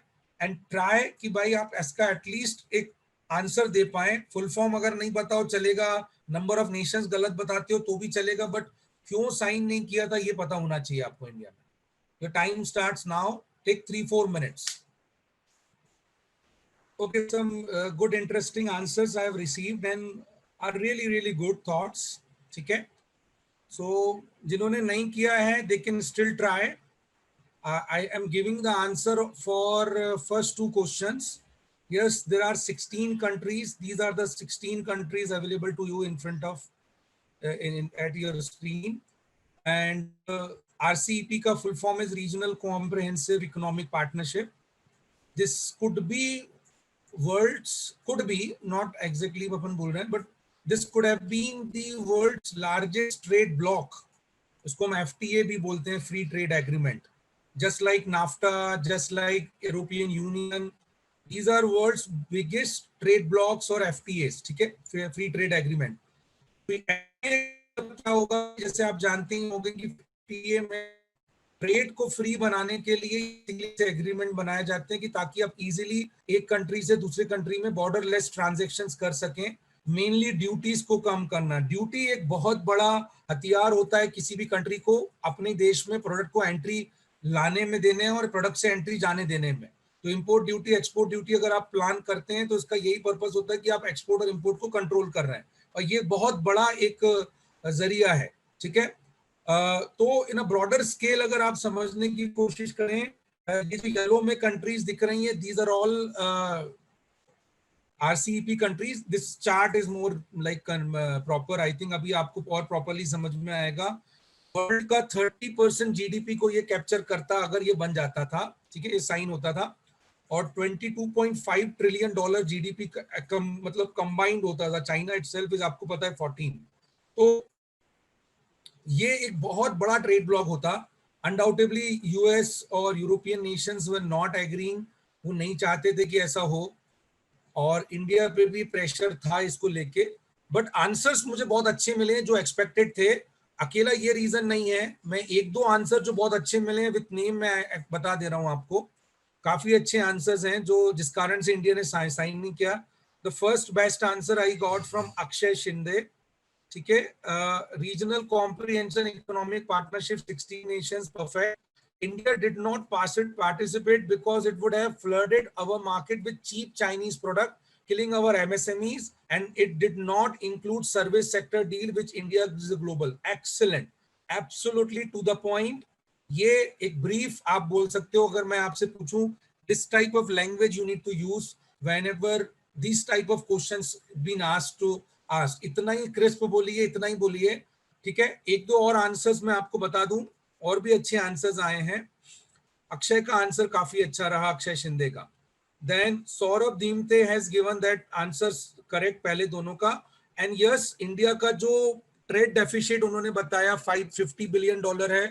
एंड ट्राई कि भाई आप इसका एटलीस्ट एक आंसर दे पाए। फुल फॉर्म अगर नहीं बताओ चलेगा, नंबर ऑफ नेशंस गलत बताते हो तो भी चलेगा, बट क्यों साइन नहीं किया था ये पता होना चाहिए आपको इंडिया में। Your time starts now, take 3-4 minutes. Okay, some good interesting answers I have received and are really good thoughts, ठीक है। So जिन्होंने नहीं किया है they can still try. I am giving the answer for first two questions. Yes, there are 16 countries. These are the 16 countries available to you in front of at your screen. And RCEP का full form is Regional Comprehensive Economic Partnership. This could be world's, could be not exactly अपन बोल रहे हैं, but this could have been the world's largest trade bloc. इसको हम FTA भी बोलते हैं, free trade agreement, just like NAFTA, just like European Union. These are world's biggest trade blocs और FTAs, ठीक है, free trade agreement. तो क्या होगा, जैसे आप जानते ही होंगे कि FTA में ट्रेड को फ्री बनाने के लिए एग्रीमेंट बनाए जाते हैं कि ताकि आप इजीली एक कंट्री से दूसरे कंट्री में बॉर्डरलेस ट्रांजैक्शंस कर सकें। मेनली ड्यूटीज को कम करना, ड्यूटी एक बहुत बड़ा हथियार होता है किसी भी कंट्री को अपने देश में प्रोडक्ट को एंट्री लाने में देने और प्रोडक्ट से एंट्री जाने देने में। तो इंपोर्ट ड्यूटी, एक्सपोर्ट ड्यूटी अगर आप प्लान करते हैं तो इसका यही पर्पस होता है कि आप एक्सपोर्ट और इंपोर्ट को कंट्रोल कर रहे हैं, और ये बहुत बड़ा एक जरिया है। ठीक है, तो इन अ ब्रॉडर स्केल अगर आप समझने की कोशिश करें, ये जो येलो में कंट्रीज दिख रही हैं, these are all RCEP countries. This chart is more like proper. I think अभी आपको और प्रॉपरली समझ में आएगा। वर्ल्ड का 30% GDP को ये कैप्चर करता अगर ये बन जाता था, ठीक है, ये साइन होता था, और $22.5 ट्रिलियन GDP मतलब कंबाइंड होता था। चाइना इटसेल्फ इज आपको पता है 14। तो ये एक बहुत बड़ा ट्रेड ब्लॉक होता। अनडाउटेबली US और European Nations were not agreeing, वो नहीं चाहते थे कि ऐसा हो, और इंडिया पे भी प्रेशर था इसको लेके। बट आंसर्स मुझे बहुत अच्छे मिले जो एक्सपेक्टेड थे। अकेला ये रीजन नहीं है, मैं एक दो आंसर जो बहुत अच्छे मिले हैं विद नेम मैं बता दे रहा हूं आपको। काफी अच्छे आंसर्स हैं जो जिस कारण से इंडिया ने साइन नहीं किया। The first best answer I got from Akshay Shinde, ठीक है, regional comprehension economic partnership 16 Nations perfect. India did not participate because it would have flooded our market with cheap Chinese product, killing our MSMEs, and it did not include service sector deal which India is global. Excellent, absolutely to the point. ये एक brief आप बोल सकते हो। अगर मैं आपसे पूछूं, this type of language you need to use whenever these type of questions been asked to ask. इतना ही क्रिस्प बोलिए, इतना ही बोलिए, ठीक है। एक दो और आंसर्स मैं आपको बता दूं, और भी अच्छे आंसर्स आए हैं। अक्षय का आंसर काफी अच्छा रहा, अक्षय शिंदे का। Then Saurabh Dhimte has given that answers correct पहले दोनों का। एंड यस, इंडिया का जो ट्रेड डेफिसिट उन्होंने बताया $550 बिलियन है,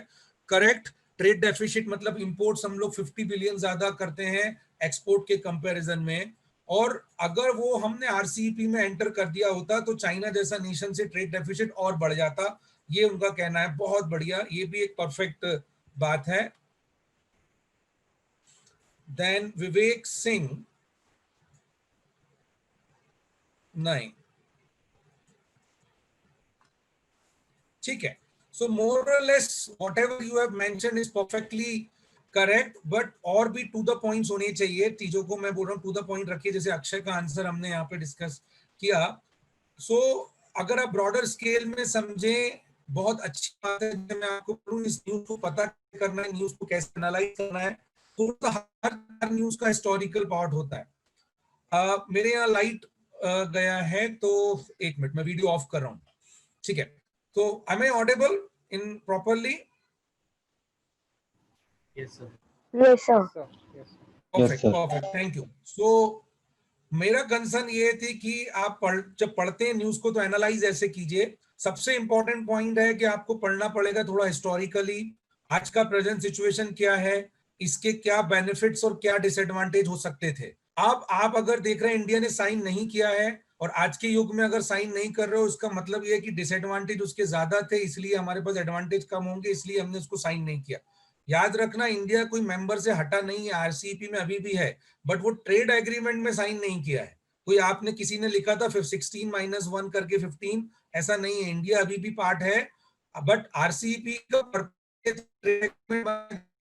करेक्ट। ट्रेड डेफिसिट मतलब इंपोर्ट्स हम लोग 50 बिलियन ज्यादा करते हैं एक्सपोर्ट के कंपैरिजन में, और अगर वो हमने RCEP में एंटर कर दिया होता तो चाइना जैसा नेशन से ट्रेड डेफिसिट और बढ़ जाता। ये उनका कहना है। बहुत बढ़िया, ये भी एक परफेक्ट बात है। देन विवेक सिंह, नहीं, ठीक है। सो मोर और less whatever you have mentioned is perfectly correct, but और भी टू द पॉइंट्स होने चाहिए। चीजों को मैं बोल रहा हूँ टू द पॉइंट रखिए, जैसे अक्षय का आंसर हमने यहाँ पे डिस्कस किया। सो अगर आप ब्रॉडर स्केल में समझें, बहुत अच्छी बात है। जब मैं आपको बोलूं इस न्यूज को पता करना है, न्यूज को कैसे एनालाइज करना है, तो हर न्यूज का हिस्टोरिकल पार्ट होता है। मेरे यहाँ लाइट गया है, तो एक मिनट, मैं वीडियो ऑफ कर रहा हूँ, ठीक है। तो am I audible in properly? Yes, sir. Yes, sir. Perfect, perfect, thank you. So मेरा कंसर्न ये थी कि आप जब पढ़ते हैं न्यूज को तो एनालाइज ऐसे कीजिए। सबसे इंपॉर्टेंट पॉइंट है कि आपको पढ़ना पड़ेगा थोड़ा हिस्टोरिकली, आज का प्रेजेंट सिचुएशन क्या है, इसके क्या बेनिफिट्स और क्या डिसएडवांटेज हो सकते थे। आप अगर देख रहे हैं इंडिया ने साइन नहीं किया है, और आज के युग में अगर साइन नहीं कर रहे हो, उसका मतलब ये है कि डिसएडवांटेज उसके ज्यादा थे, इसलिए हमारे पास एडवांटेज कम होंगे, इसलिए हमने उसको साइन नहीं किया। याद रखना, इंडिया कोई मेंबर से हटा नहीं है, RCEP में अभी भी है, बट वो ट्रेड एग्रीमेंट में साइन नहीं किया है। कोई आपने किसी ने लिखा था 16-1 करके 15, ऐसा नहीं है। इंडिया अभी भी पार्ट है, बट RCEP का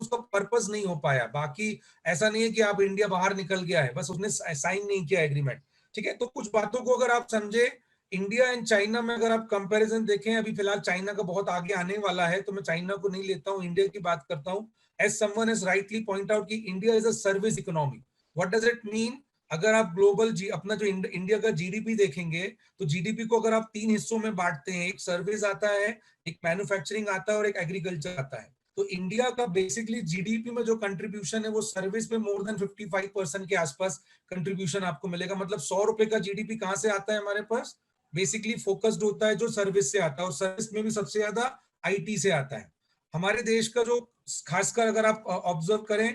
उसका पर्पस नहीं हो पाया। बाकी ऐसा नहीं है कि आप इंडिया बाहर निकल गया है, बस उसने साइन नहीं किया एग्रीमेंट, ठीक है। तो कुछ बातों को अगर आप समझे, इंडिया एंड चाइना में अगर आप कंपैरिजन देखें, अभी फिलहाल चाइना का बहुत आगे आने वाला है, तो मैं चाइना को नहीं लेता हूं, इंडिया की बात करता हूं। As someone has rightly point out कि India is a service economy. What does it mean? अगर आप ग्लोबल अपना जो इंडिया का GDP देखेंगे, तो GDP को अगर आप 3 हिस्सों में बांटते हैं, एक सर्विस आता है, एक मैन्युफैक्चरिंग आता है, और एक एग्रीकल्चर आता है। तो इंडिया का बेसिकली GDP में जो कंट्रीब्यूशन है वो सर्विस में मोर देन 55% के आसपास कंट्रीब्यूशन आपको मिलेगा। मतलब 100 रुपए का GDP कहां से आता है हमारे पास? बेसिकली फोकस्ड होता है जो सर्विस से आता है, और सर्विस में भी सबसे ज्यादा IT से आता है। हमारे देश का जो खासकर अगर आप ऑब्जर्व करें,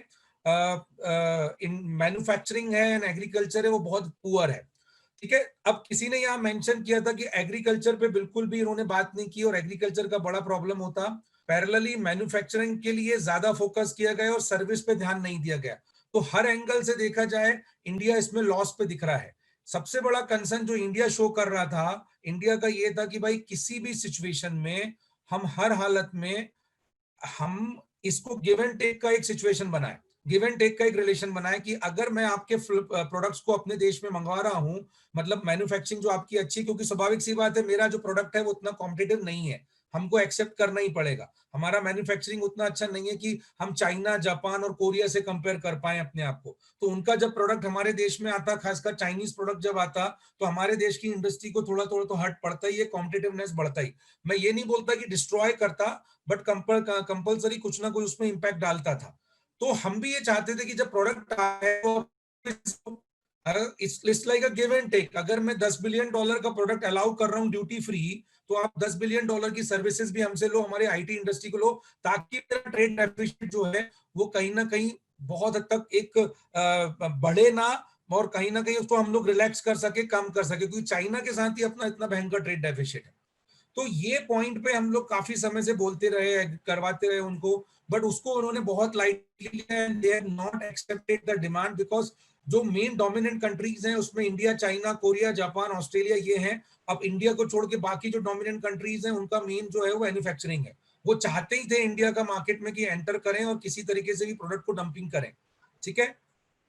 इन मैन्युफैक्चरिंग है एंड एग्रीकल्चर है, वो बहुत पुअर है, ठीक है। अब किसी ने यहाँ मेंशन किया था कि एग्रीकल्चर पे बिल्कुल भी इन्होंने बात नहीं की, और एग्रीकल्चर का बड़ा प्रॉब्लम होता। पैरेलली मैन्युफैक्चरिंग के लिए ज्यादा फोकस किया गया और सर्विस पे ध्यान नहीं दिया गया। तो हर एंगल से देखा जाए इंडिया इसमें लॉस पे दिख रहा है। सबसे बड़ा कंसर्न जो इंडिया शो कर रहा था, इंडिया का ये था कि भाई किसी भी सिचुएशन में हम हर हालत में हम इसको गिव एंड टेक का एक सिचुएशन बनाए, गिव एंड टेक का एक रिलेशन बनाए कि अगर मैं आपके प्रोडक्ट्स को अपने देश में मंगवा रहा हूं, मतलब मैन्युफैक्चरिंग जो आपकी अच्छी, क्योंकि स्वाभाविक सी बात है मेरा जो प्रोडक्ट है वो उतना कॉम्पिटिटिव नहीं है, हमको एक्सेप्ट करना ही पड़ेगा। हमारा मैन्युफैक्चरिंग उतना अच्छा नहीं है कि हम चाइना, जापान और कोरिया से कंपेयर कर पाए अपने आप को। तो उनका जब प्रोडक्ट हमारे देश में आता, खासकर चाइनीज प्रोडक्ट जब आता, तो हमारे देश की इंडस्ट्री को थोड़ा थोड़ा तो हट पड़ता ही है, कॉम्पिटिटिवनेस बढ़ता ही। मैं ये नहीं बोलता कि डिस्ट्रॉय करता, बट कंपल्सरी कुछ ना कुछ उसमें इंपैक्ट डालता था। तो हम भी ये चाहते थे कि जब प्रोडक्ट आए तो it's like a give and take. अगर मैं $10 बिलियन का प्रोडक्ट अलाउ कर रहा हूँ ड्यूटी फ्री, तो आप $10 बिलियन की सर्विसेज भी हमसे लो, हमारे आईटी इंडस्ट्री को लो, ताकि मेरा ट्रेड डेफिसिट जो है वो कहीं ना कहीं बहुत हद तक एक बढ़े ना, और कहीं ना कहीं उसको हम लोग रिलैक्स कर सके, कम कर सके, क्योंकि चाइना के साथ ही अपना इतना भयंकर ट्रेड डेफिसिट है। तो ये पॉइंट पे हम लोग काफी समय से बोलते रहे, करवाते रहे उनको, बट उसको उन्होंने बहुत लाइटली लिया and they have not accepted the demand, because जो मेन डोमिनेंट कंट्रीज हैं उसमें India, China, Korea, Japan, Australia ये हैं। अब इंडिया को छोड़ के बाकी जो डोमिनेंट कंट्रीज हैं उनका मेन जो है वो मैन्युफैक्चरिंग है। वो चाहते ही थे इंडिया का मार्केट में कि एंटर करें और किसी तरीके से भी प्रोडक्ट को डंपिंग करें। ठीक है।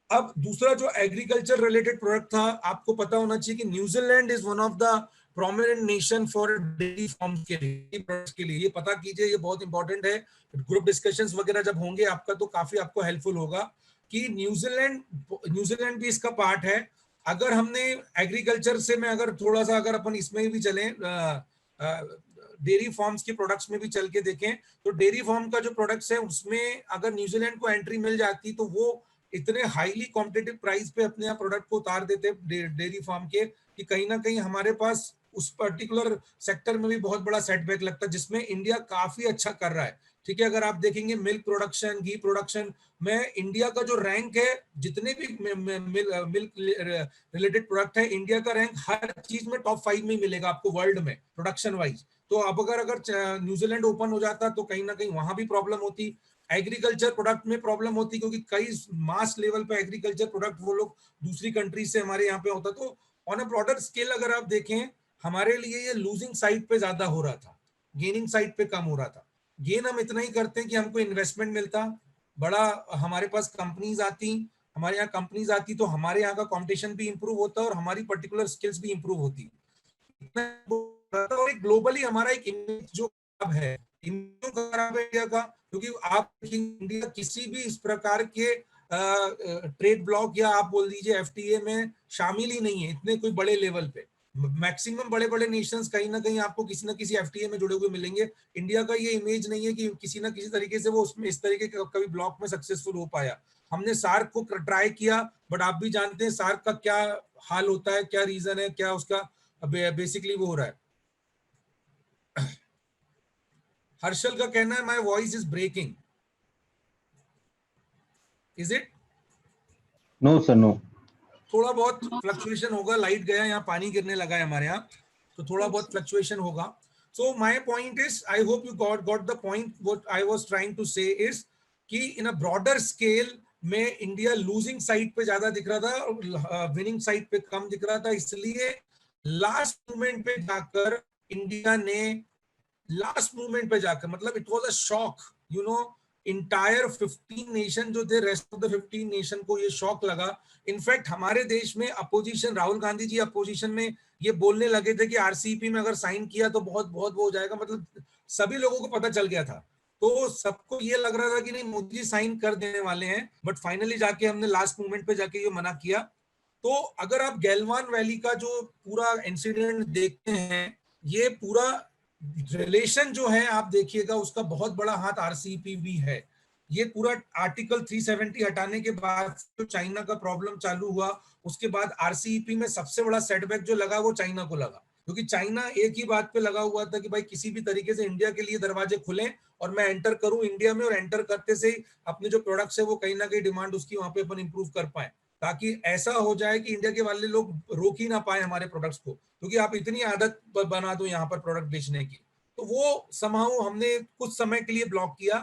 अब दूसरा जो एग्रीकल्चर रिलेटेड प्रोडक्ट था, आपको पता होना चाहिए कि New Zealand is one of the prominent nation for dairy farms के लिए। ये पता कीजिए, ये बहुत इंपॉर्टेंट है। ग्रुप डिस्कशंस वगैरह जब होंगे आपका तो काफी आपको हेल्पफुल होगा कि न्यूजीलैंड भी इसका पार्ट है। अगर हमने एग्रीकल्चर से में अगर थोड़ा सा अगर अपन इसमें भी चलें, डेयरी फार्म्स के प्रोडक्ट्स में भी चल के देखें, तो डेयरी फार्म का जो प्रोडक्ट्स है उसमें अगर न्यूजीलैंड को एंट्री मिल जाती तो वो इतने हाईली कॉम्पिटिटिव प्राइस पे अपने आप प्रोडक्ट को उतार देते डेयरी फार्म के, कि कहीं ना कहीं हमारे पास उस पर्टिकुलर सेक्टर में भी बहुत बड़ा सेटबैक लगता है, जिसमें इंडिया काफी अच्छा कर रहा है। ठीक है, अगर आप देखेंगे मिल्क प्रोडक्शन, घी प्रोडक्शन में इंडिया का जो रैंक है, जितने भी मिल्क रिलेटेड प्रोडक्ट है, इंडिया का रैंक हर चीज में टॉप 5 में मिलेगा आपको वर्ल्ड में प्रोडक्शन वाइज। तो अब अगर न्यूजीलैंड ओपन हो जाता तो कहीं ना कहीं वहां भी प्रॉब्लम होती, एग्रीकल्चर प्रोडक्ट में प्रॉब्लम होती, क्योंकि कई मास लेवल पे एग्रीकल्चर प्रोडक्ट वो लोग दूसरी कंट्री से हमारे यहाँ पे होता। तो ऑन अ ब्रॉडर स्केल अगर आप देखें, हमारे लिए ये लूजिंग साइड पे ज्यादा हो रहा था, गेनिंग साइड पे कम हो रहा था। गेन हम इतना ही करते हैं कि हमको इन्वेस्टमेंट मिलता बड़ा, हमारे पास कंपनीज आती, हमारे यहाँ कंपनीज आती तो हमारे यहाँ का कंपटीशन भी इंप्रूव होता और हमारी पर्टिकुलर स्किल्स भी इंप्रूव होती। ग्लोबली हमारा एक इमेज जो खराब है, इमेज खराब है इंडिया का, क्योंकि आप इंडिया किसी भी इस प्रकार के ट्रेड ब्लॉक या आप बोल दीजिए एफटीए में शामिल ही नहीं है इतने कोई बड़े लेवल पे। मैक्सिमम बड़े बड़े नेशंस कहीं ना कहीं आपको किसी ना किसी एफटीए में जुड़े हुए मिलेंगे। इंडिया का ये इमेज नहीं है कि किसी ना किसी तरीके से वो उसमें इस तरीके का कभी ब्लॉक में सक्सेसफुल हो पाया। हमने सार्क को ट्राई किया, बट आप भी जानते हैं सार्क का क्या हाल होता है, क्या रीजन है, क्या उसका बेसिकली वो हो रहा है। हर्षल का कहना है my voice is breaking, is it? No sir, no. थोड़ा बहुत फ्लक्चुएशन होगा, लाइट गया, यहाँ पानी गिरने लगा है हमारे यहाँ, तो थोड़ा बहुत फ्लक्चुएशन होगा। So my point is, I hope you got the point. What I was trying to say is कि इन अ ब्रॉडर स्केल में इंडिया लूजिंग साइड पे ज्यादा दिख रहा था और विनिंग साइड पे कम दिख रहा था। इसलिए लास्ट मोमेंट पे जाकर इंडिया ने, लास्ट मूवमेंट पे जाकर, मतलब it was a shock, you know, entire 15 nation जो थे, रेस्ट ऑफ द 15 नेशन को ये शॉक लगा। इनफैक्ट हमारे देश में अपोजिशन, राहुल गांधी जी अपोजिशन में ये बोलने लगे थे कि आरसीईपी में अगर साइन किया तो बहुत बहुत वो हो जाएगा, मतलब सभी लोगों को पता चल गया था। तो सबको ये लग रहा था कि नहीं मोदी जी साइन कर देने वाले हैं, बट फाइनली जाके हमने लास्ट मूवमेंट पे जाके ये मना किया। तो अगर आप गैलवान वैली का जो पूरा इंसिडेंट देखते हैं, ये पूरा रिलेशन जो है आप देखिएगा, उसका बहुत बड़ा हाथ आरसीईपी भी है। ये पूरा आर्टिकल 370 हटाने के बाद जो चाइना का प्रॉब्लम चालू हुआ, उसके बाद आरसीईपी में सबसे बड़ा सेटबैक जो लगा वो चाइना को लगा, क्योंकि चाइना एक ही बात पे लगा हुआ था कि भाई किसी भी तरीके से इंडिया के लिए दरवाजे खुले और मैं एंटर करूं इंडिया में, और एंटर करते से ही अपने जो प्रोडक्ट्स है वो कहीं ना कहीं डिमांड उसकी वहां पे अपन इंप्रूव कर पाए, ताकि ऐसा हो जाए कि इंडिया के वाले लोग रोक ही ना पाए हमारे प्रोडक्ट्स को, क्योंकि आप इतनी आदत बना दो यहाँ पर प्रोडक्ट बेचने की। तो वो समाउ हमने कुछ समय के लिए ब्लॉक किया।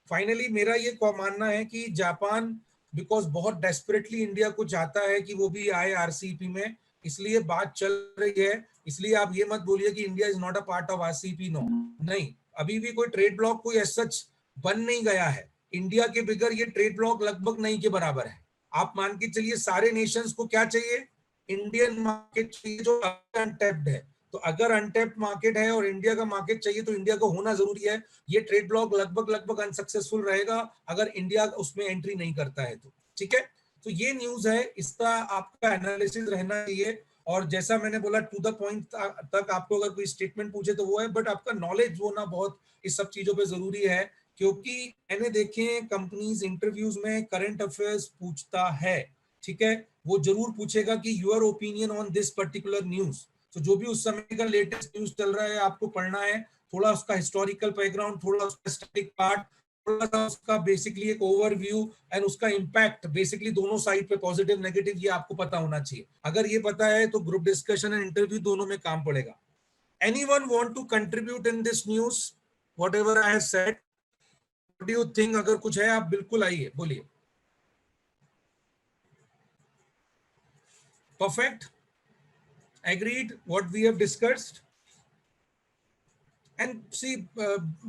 फाइनली मेरा ये मानना है कि जापान बिकॉज बहुत डेस्परेटली इंडिया को चाहता है कि वो भी आए आरसीईपी में, इसलिए बात चल रही है। इसलिए आप ये मत बोलिए कि India is not a part of RCEP, no, नहीं, अभी भी कोई ट्रेड ब्लॉक कोई सच बन नहीं गया है। इंडिया के बिगर ये ट्रेड ब्लॉक लगभग नहीं के बराबर है। आप मान के चलिए सारे नेशंस को क्या चाहिए, इंडियन मार्केट चाहिए जो अनटैप्ड है। तो अगर अनटैप्ड मार्केट है और इंडिया का मार्केट चाहिए तो इंडिया को होना जरूरी है। ये ट्रेड ब्लॉक लगभग अनसक्सेसफुल रहेगा अगर इंडिया उसमें एंट्री नहीं करता है तो, ठीक है। तो ये न्यूज है, इसका आपका एनालिसिस रहना चाहिए। और जैसा मैंने बोला टू द पॉइंट तक आपको अगर कोई स्टेटमेंट पूछे तो वो है, बट आपका नॉलेज होना बहुत इस सब चीजों पे जरूरी है। क्योंकि मैंने देखे कंपनीज इंटरव्यूज में करंट अफेयर्स पूछता है, ठीक है, वो जरूर पूछेगा कि your opinion on this particular news. तो जो भी उस समय का लेटेस्ट न्यूज चल रहा है आपको पढ़ना है, थोड़ा उसका हिस्टोरिकल बैकग्राउंड, थोड़ा उसका स्टैटिक पार्ट, थोड़ा सा उसका बेसिकली एक ओवरव्यू एंड उसका इंपैक्ट बेसिकली दोनों साइड पे पॉजिटिव नेगेटिव ये आपको पता होना चाहिए। अगर ये पता है तो ग्रुप डिस्कशन एंड इंटरव्यू दोनों में काम पड़ेगा। Anyone want to contribute in this news whatever I have said? What do you think? अगर कुछ है आप बिल्कुल आइए, बोलिए। Perfect. Agreed what we have discussed. And see,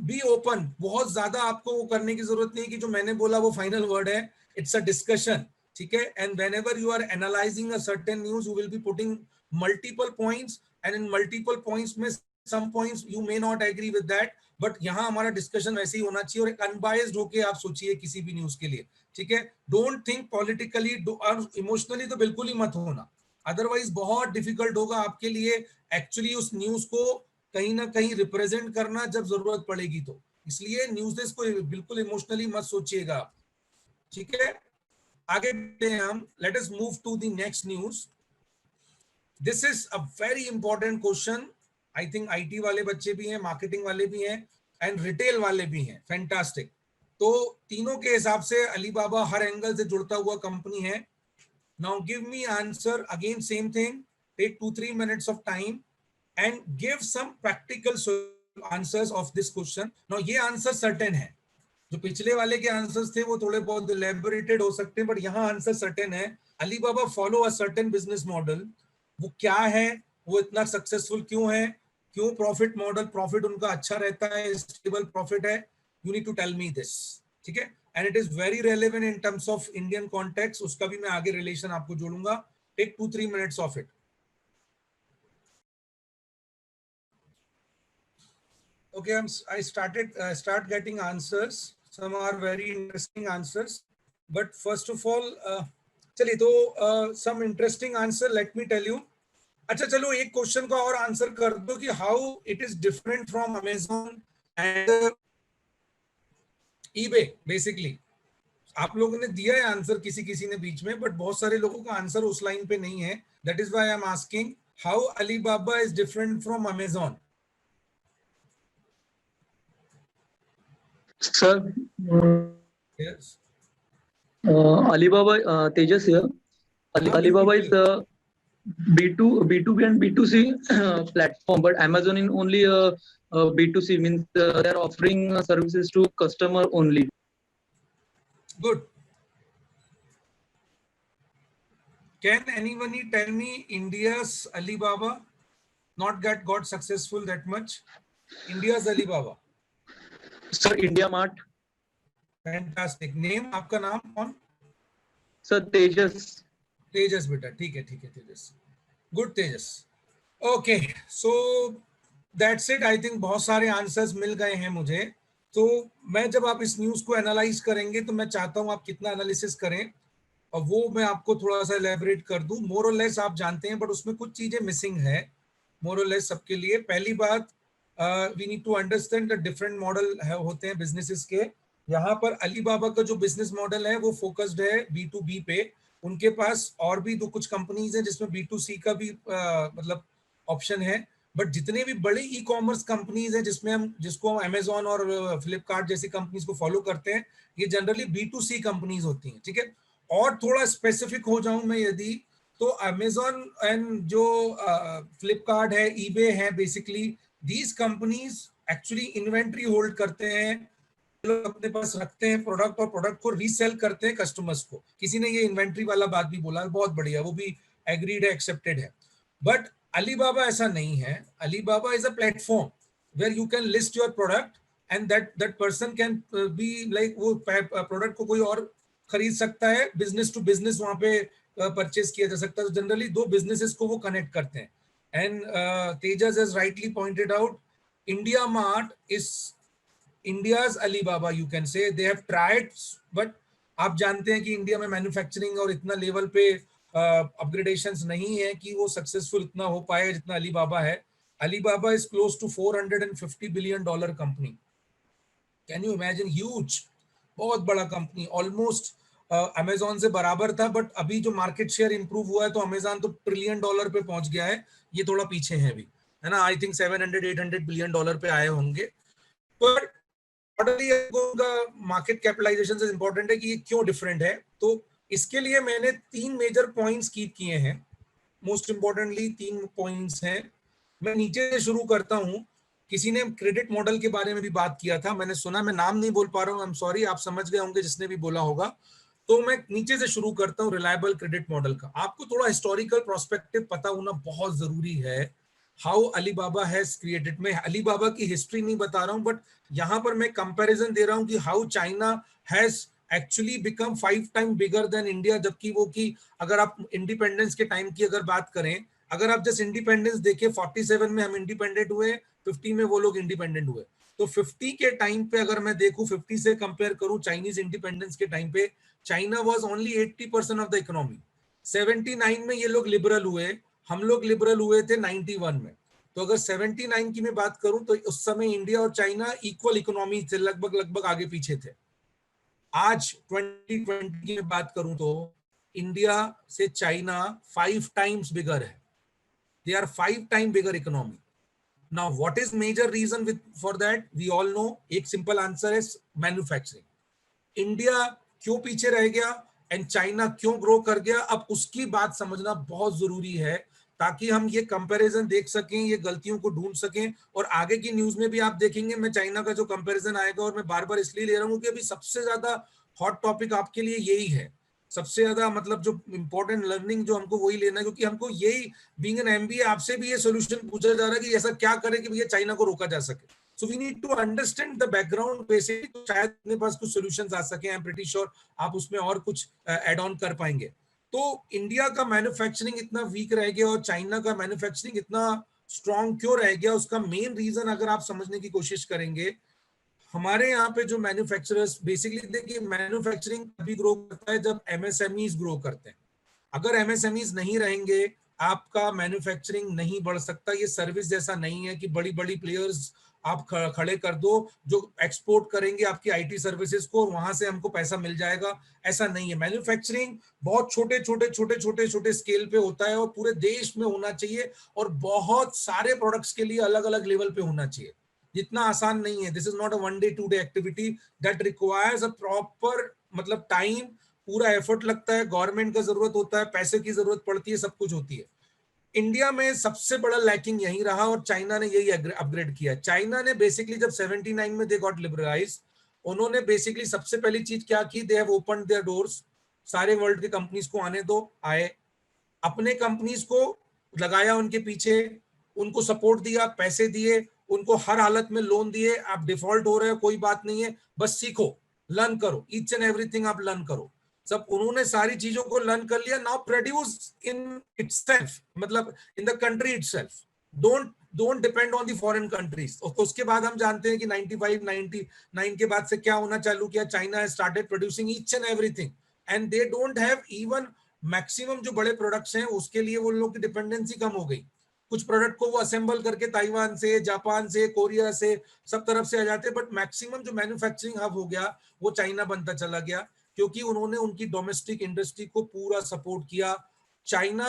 be open. बहुत ज्यादा आपको वो करने की जरूरत नहीं कि जो मैंने बोला वो फाइनल वर्ड है। It's a discussion, ठीक है। And whenever you are analyzing a certain news, you will be putting multiple points, and in multiple points में some points you may not agree with that, but यहाँ हमारा discussion वैसे ही होना चाहिए और एक अनबायस्ड होके आप सोचिए किसी भी न्यूज के लिए, ठीक है। डोंट थिंक पॉलिटिकली और इमोशनली तो बिल्कुल ही मत होना, अदरवाइज बहुत डिफिकल्ट होगा आपके लिए एक्चुअली उस न्यूज को कहीं ना कहीं रिप्रेजेंट करना जब जरूरत पड़ेगी तो। इसलिए न्यूज़ को बिल्कुल इमोशनली मत सोचिएगा, ठीक है। आगे बढ़ते हैं हम। Let us move to the next news. This is a very important question. I think IT वाले बच्चे भी हैं, मार्केटिंग वाले भी हैं एंड रिटेल वाले भी हैं। फैंटास्टिक। तो तीनों के हिसाब से अलीबाबा हर एंगल से जुड़ता हुआ कंपनी है। Now give me answer again, same thing, take 2-3 minutes of time and give some practical answers of this question. Now ये आंसर सर्टेन है, जो पिछले वाले के आंसर्स थे वो थोड़े बहुत elaborated हो सकते हैं, बट यहाँ आंसर सर्टेन है। Alibaba follow a certain business model. वो क्या है, वो इतना सक्सेसफुल क्यों है, क्यों प्रॉफिट मॉडल, प्रॉफिट उनका अच्छा रहता है, स्टेबल प्रॉफिट है, you need to tell me this, ठीक है। And it is very relevant in terms of Indian context, उसका भी मैं आगे रिलेशन आपको जोड़ूंगा। Take 2-3 minutes of it. Okay, I start getting answers. Some are very interesting answers, but first of all, चलिए तो some interesting answer. Let me tell you. अच्छा चलो एक क्वेश्चन का और आंसर कर दो कि how it is different from Amazon and eBay. Basically आप लोगों ने दिया है आंसर किसी किसी ने बीच में, बट बहुत सारे लोगों का आंसर उस लाइन पे नहीं है। That is why I am asking how Alibaba is different from Amazon. Sir, yes Alibaba, Tejas here. Alibaba is B2B and B2C platform, but Amazon in only B2C, means they're offering services to customer only. Good. Can anyone tell me India's Alibaba not got successful that much? India's Alibaba. Sir, India Mart. Fantastic. Name, आपका नाम कौन? Sir, Tejas. तेजस बेटा, ठीक है Tejas. Good Tejas. Okay so that's it. I think बहुत सारे answers मिल गए हैं मुझे। तो मैं जब आप इस न्यूज को एनालाइज करेंगे तो मैं चाहता हूं आप कितना एनालिसिस करें और वो मैं आपको थोड़ा सा एलैबोरेट कर दूं। मोर और लेस आप जानते हैं, बट उसमें कुछ चीजें मिसिंग है मोर और लेस सबके लिए। पहली बात, we need to understand the different model होते हैं बिजनेसेस के। यहाँ पर अलीबाबा का जो बिजनेस मॉडल है वो फोकस्ड है B2B पे। उनके पास और भी दो कुछ कंपनीज हैं जिसमें B2C का भी मतलब ऑप्शन है, बट जितने भी बड़े ई कॉमर्स कंपनीज हैं जिसको हम अमेजॉन और फ्लिपकार्ट जैसी कंपनीज को फॉलो करते हैं, ये जनरली B2C कंपनीज होती हैं, ठीक है। और थोड़ा स्पेसिफिक हो जाऊं मैं यदि, तो अमेजॉन एंड जो फ्लिपकार्ट है, ईबे है, basically these companies actually inventory hold करते हैं, लोग अपने पास रखते हैं प्रोडक्ट और प्रोडक्ट को रीसेल करते हैं कस्टमर्स को। किसी ने ये इन्वेंट्री वाला बात भी बोला, बहुत बढ़िया, वो भी एग्रीड है, एक्सेप्टेड है। बट अलीबाबा ऐसा नहीं है। Alibaba is a platform where you can list your product and that person can be like, वो प्रोडक्ट को कोई और खरीद सकता है, बिजनेस टू बिजनेस वहां पे परचेज किया जा सकता है। तो जनरली दो बिजनेसेस को वो कनेक्ट करते हैं। And Tejas has rightly pointed out, India mart is India's Alibaba, you can say. They have tried, but आप जानते हैं कि इंडिया में मैन्युफैक्चरिंग और इतना लेवल पे अपग्रेडेशंस नहीं है कि वो सक्सेसफुल इतना हो पाए जितना अलीबाबा है। Alibaba is close to $450 billion company. Can you imagine? Huge, बहुत बड़ा कंपनी, ऑलमोस्ट अमेजोन से बराबर था, बट अभी जो मार्केट शेयर इंप्रूव हुआ है तो अमेजोन तो $1 ट्रिलियन पे पहुंच गया है, ये थोड़ा पीछे है अभी, है ना। आई थिंक $700-800 बिलियन पे आए होंगे। पर मार्केट कैपिटलाइजेशन से इंपॉर्टेंट है कि ये क्यों डिफरेंट है। तो इसके लिए मैंने 3 मेजर पॉइंट्स कीप किए हैं। मोस्ट इंपॉर्टेंटली 3 पॉइंट्स हैं। मैं नीचे से शुरू करता हूं। किसी ने क्रेडिट मॉडल के बारे में भी बात किया था, मैंने सुना, मैं नाम नहीं बोल पा रहा हूं, आई एम सॉरी, आप समझ गए होंगे जिसने भी बोला होगा। तो मैं नीचे से शुरू करता हूं रिलायबल क्रेडिट मॉडल का। आपको थोड़ा हिस्टोरिकल प्रोस्पेक्टिव पता होना बहुत जरूरी है। हाउ अलीबाबा हैज क्रिएटेड, मैं अलीबाबा की हिस्ट्री नहीं बता रहा हूं, बट यहां पर मैं कंपैरिजन दे रहा हूं कि how China has actually become 5 time bigger than India. जबकि वो कि अगर आप इंडिपेंडेंस के टाइम की अगर बात करें, अगर आप जस्ट इंडिपेंडेंस देखें, 47 में हम इंडिपेंडेंट हुए, 50 में वो लोग इंडिपेंडेंट हुए, तो 50 के टाइम पे अगर मैं देखूं, 50 से कंपेयर करूं चाइनीज इंडिपेंडेंस के टाइम पे, China was only 80% of the economy. 79 में ये लोग लिबरल हुए, हम लोग लिबरल हुए थे 91 में। तो अगर 79 की मैं बात करूं तो उस समय इंडिया और चाइना इक्वल इकोनॉमी थे, लगभग आगे पीछे थे। आज 2020 की मैं बात करूं तो इंडिया से चाइना 5 टाइम्स बिगर है। They are 5 time bigger economy. Now what is major reason with for that? We all know, एक सिंपल आंसर है मैन्युफैक्चरिंग। इंडिया क्यों पीछे रह गया एंड चाइना क्यों ग्रो कर गया, अब उसकी बात समझना बहुत जरूरी है, ताकि हम ये कंपैरिजन देख सकें, ये गलतियों को ढूंढ सकें। और आगे की न्यूज में भी आप देखेंगे, मैं चाइना का जो कंपैरिजन आएगा, और मैं बार बार इसलिए ले रहा हूं कि अभी सबसे ज्यादा हॉट टॉपिक आपके लिए यही है। सबसे ज्यादा मतलब जो इंपॉर्टेंट लर्निंग जो हमको वही लेना है, क्योंकि हमको यही, बीइंग एन एमबीए, आपसे भी ये सोल्यूशन पूछा जा रहा है कि ऐसा क्या करें कि भैया चाइना को रोका जा सके। So we need to understand the background basically, तो शायद अपने पास कुछ सॉल्यूशंस आ सके। आई एम प्रीटी श्योर आप उसमें और कुछ ऐड ऑन कर पाएंगे। तो इंडिया का मैन्युफैक्चरिंग इतना वीक रह गया और चाइना का मैन्युफैक्चरिंग इतना स्ट्रॉन्ग क्यों रह गया, उसका मेन रीजन अगर आप समझने की कोशिश करेंगे, हमारे यहाँ पे जो मैन्युफैक्चरर्स, बेसिकली देखिए, मैन्युफैक्चरिंग तभी ग्रो करता है जब एमएसएमईज ग्रो करते हैं। अगर एमएसएमईज नहीं रहेंगे, आपका मैन्युफैक्चरिंग नहीं बढ़ सकता। ये सर्विस जैसा नहीं है कि बड़ी बड़ी प्लेयर्स आप खड़े कर दो जो एक्सपोर्ट करेंगे आपकी आईटी सर्विसेज को, और वहां से हमको पैसा मिल जाएगा, ऐसा नहीं है। मैन्युफैक्चरिंग बहुत छोटे स्केल पे होता है और पूरे देश में होना चाहिए, और बहुत सारे प्रोडक्ट्स के लिए अलग अलग लेवल पे होना चाहिए। जितना आसान नहीं है। This is not a 1 day 2 day activity, that requires a proper, मतलब टाइम, पूरा एफर्ट लगता है, गवर्नमेंट का जरूरत होता है, पैसे की जरूरत पड़ती है, सब कुछ होती है। इंडिया में सबसे बड़ा लैकिंग यही रहा और चाइना ने यही अपग्रेड किया। चाइना ने बेसिकली जब 79 में दे गॉट लिबरलाइज, उन्होंने बेसिकली सबसे पहली चीज क्या की, they have opened their doors, सारे वर्ल्ड के कंपनीज को आने दो, आए, अपने कंपनीज को लगाया उनके पीछे, उनको सपोर्ट दिया, पैसे दिए, उनको हर हालत में लोन दिए। आप डिफॉल्ट हो रहे हो कोई बात नहीं है, बस सीखो, लर्न करो, ईच एंड एवरीथिंग आप लर्न करो। सब उन्होंने सारी चीजों को लर्न कर लिया। नाउ प्रोड्यूस इन इटसेल्फ, मतलब in the country itself, don't depend on the foreign countries. उसके बाद हम जानते हैं कि 95 99 के बाद से क्या होना चालू किया, China has started producing each and everything, and they don't have even maximum जो बड़े प्रोडक्ट्स हैं उसके लिए वो लोग की डिपेंडेंसी कम हो गई। कुछ प्रोडक्ट को वो असेंबल करके ताइवान से, जापान से, कोरिया से, सब तरफ से आ जाते हैं, बट मैक्सिमम जो मैन्युफैक्चरिंग हब हो गया वो चाइना बनता चला गया, क्योंकि उन्होंने उनकी डोमेस्टिक इंडस्ट्री को पूरा सपोर्ट किया। चाइना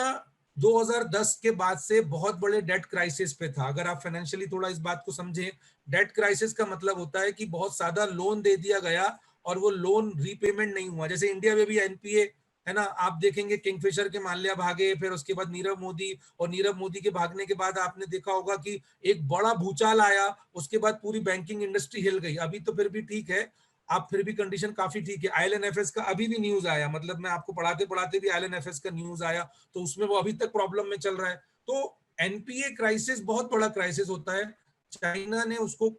2010 के बाद से बहुत बड़े डेट क्राइसिस पे था। अगर आप फाइनेंशियली थोड़ा इस बात को समझें, डेट क्राइसिस का मतलब होता है कि बहुत ज्यादा लोन दे दिया गया और वो लोन रीपेमेंट नहीं हुआ। जैसे इंडिया में भी एनपीए है ना। आप देखेंगे किंगफिशर के माल्या भागे, फिर उसके बाद नीरव मोदी, और नीरव मोदी के भागने के बाद आपने देखा होगा कि एक बड़ा भूचाल आया, उसके बाद पूरी बैंकिंग इंडस्ट्री हिल गई। अभी तो फिर भी ठीक है, आप फिर भी कंडीशन काफी ठीक है। IL&FS का अभी भी न्यूज आया, मतलब मैं आपको पढ़ाते पढ़ाते भी IL&FS का न्यूज आया, तो उसमें वो अभी तक प्रॉब्लम में चल रहा है। तो एनपीए क्राइसिस बहुत बड़ा क्राइसिस होता है, चाइना ने उसको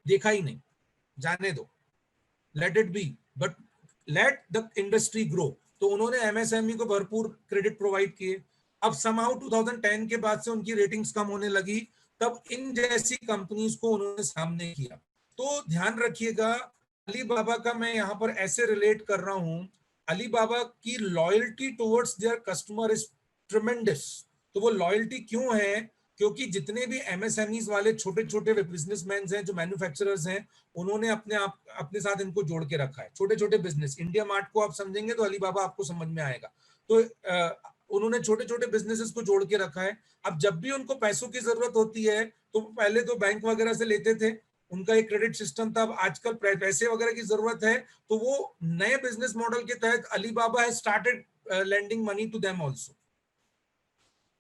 देखा ही नहीं, जाने दो, let it be, but let the industry grow. तो उन्होंने एमएसएमई को भरपूर क्रेडिट प्रोवाइड किए। अब समाउ 2010 के बाद से उनकी रेटिंग्स कम होने लगी, तब इन जैसी कंपनीज को उन्होंने सामने किया। तो ध्यान रखिएगा, अलीबाबा का मैं यहाँ पर ऐसे रिलेट कर रहा हूं, अलीबाबा की loyalty towards their customer is tremendous. तो वो लॉयल्टी क्यों है? क्योंकि जितने भी एमएसएमईज वाले छोटे छोटे बिजनेसमैन हैं, जो मैन्युफैक्चरर्स हैं, उन्होंने अपने साथ इनको जोड़ के रखा है। छोटे छोटे बिजनेस, इंडिया मार्ट को आप समझेंगे तो अलीबाबा आपको समझ में आएगा। तो उन्होंने छोटे छोटे बिजनेसेस को जोड़ के रखा है। अब जब भी उनको पैसों की जरूरत होती है, तो पहले तो बैंक वगैरह से लेते थे, उनका एक क्रेडिट सिस्टम था। अब आजकल पैसे वगैरह की जरूरत है, तो वो नए बिजनेस मॉडल के तहत Alibaba has started lending money to them also.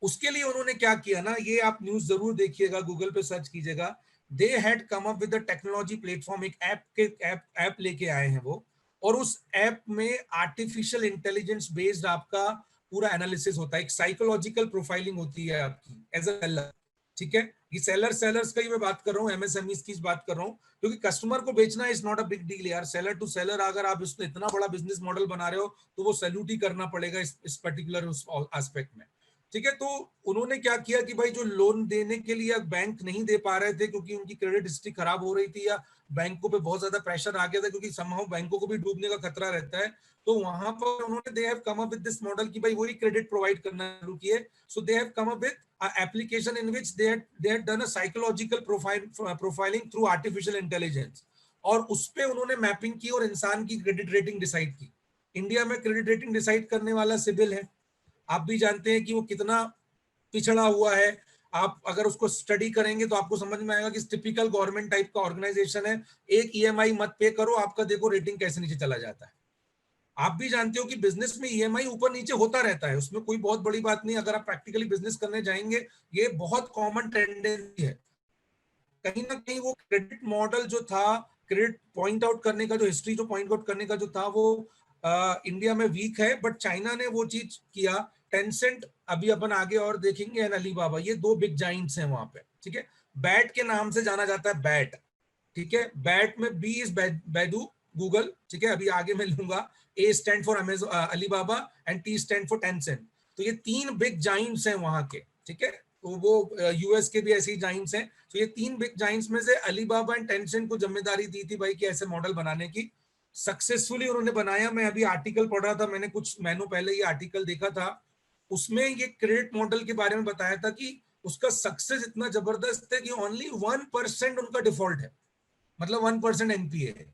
उसके लिए उन्होंने क्या किया ना, ये आप न्यूज जरूर देखिएगा, गूगल पे सर्च कीजिएगा। They had come up with the technology platform, एक ऐप लेके आए हैं वो, और उस ऐप में आर्टिफिशियल इंटेलिजेंस बेस्ड आपका पूरा एनालिसिस होता है, एक साइकोलॉजिकल प्रोफाइलिंग होती है आपकी एज अ सेलर। ठीक है, ये सेलर्स का ही मैं बात कर रहा हूँ, एमएसएमईज की बात कर रहा हूँ, क्योंकि कस्टमर को बेचना is not a big deal यार। सेलर टू सेलर अगर आप इसमें इतना बड़ा बिजनेस मॉडल बना रहे हो, तो वो सैल्यूट ही करना पड़ेगा इस पर्टिकुलर एस्पेक्ट में। ठीक है, तो उन्होंने क्या किया कि भाई जो लोन देने के लिए बैंक नहीं दे पा रहे थे, क्योंकि उनकी क्रेडिट हिस्ट्री खराब हो रही थी, या बैंकों पे बहुत ज्यादा प्रेशर आ गया था, क्योंकि समहाउ बैंकों को भी डूबने का खतरा रहता है। तो वहां पर उन्होंने they have come up with this model कि भाई वही क्रेडिट प्रोवाइड करना शुरू किए। So they have come up with a application in which they had done a psychological profiling through artificial intelligence, और उस पे उन्होंने मैपिंग की और इंसान की क्रेडिट रेटिंग डिसाइड की। इंडिया में क्रेडिट रेटिंग डिसाइड करने वाला सिबिल है, आप भी जानते हैं कि वो कितना पिछड़ा हुआ है। आप अगर उसको स्टडी करेंगे तो आपको समझ में आएगा कि टिपिकल गवर्नमेंट टाइप का ऑर्गेनाइजेशन है। एक ईएमआई मत पे करो, आपका देखो रेटिंग कैसे नीचे चला जाता है। आप भी जानते हो कि बिजनेस में ईएमआई ऊपर नीचे होता रहता है, उसमें कोई बहुत बड़ी बात नहीं। अगर आप प्रैक्टिकली बिजनेस करने जाएंगे, ये बहुत कॉमन टेंडेंसी है। कहीं ना कहीं वो क्रेडिट मॉडल जो था, क्रेडिट पॉइंट आउट करने का जो हिस्ट्री जो पॉइंट आउट करने का जो था, वो इंडिया में वीक है, बट चाइना ने वो चीज किया। टेंसेंट अभी अपन आगे और देखेंगे, एंड अलीबाबा, ये दो बिग जाइंट्स हैं वहां पे। ठीक है, बैट के नाम से जाना जाता है, बैट। ठीक है, बैट में बी इज बैडू, गूगल। ठीक है, अभी आगे मैं लूंगा। A stand for Amazon, Alibaba, and T stand for Tencent. तो ये तीन बिग जाइंट्स हैं वहां के। ठीक है, तो वो यूएस के भी ऐसे ही जाइंट्स हैं। तो ये तीन बिग जाइंट्स में से अलीबाबा एंड टेंसेंट को जिम्मेदारी दी थी भाई कि ऐसे मॉडल बनाने की। सक्सेसफुली उन्होंने बनाया। मैं अभी आर्टिकल पढ़ रहा था, मैंने कुछ महीनों पहले ये आर्टिकल देखा था, उसमें ये क्रेडिट मॉडल के बारे में बताया था कि उसका सक्सेस इतना जबरदस्त है कि ओनली 1% उनका डिफॉल्ट है, मतलब 1% एनपीए है,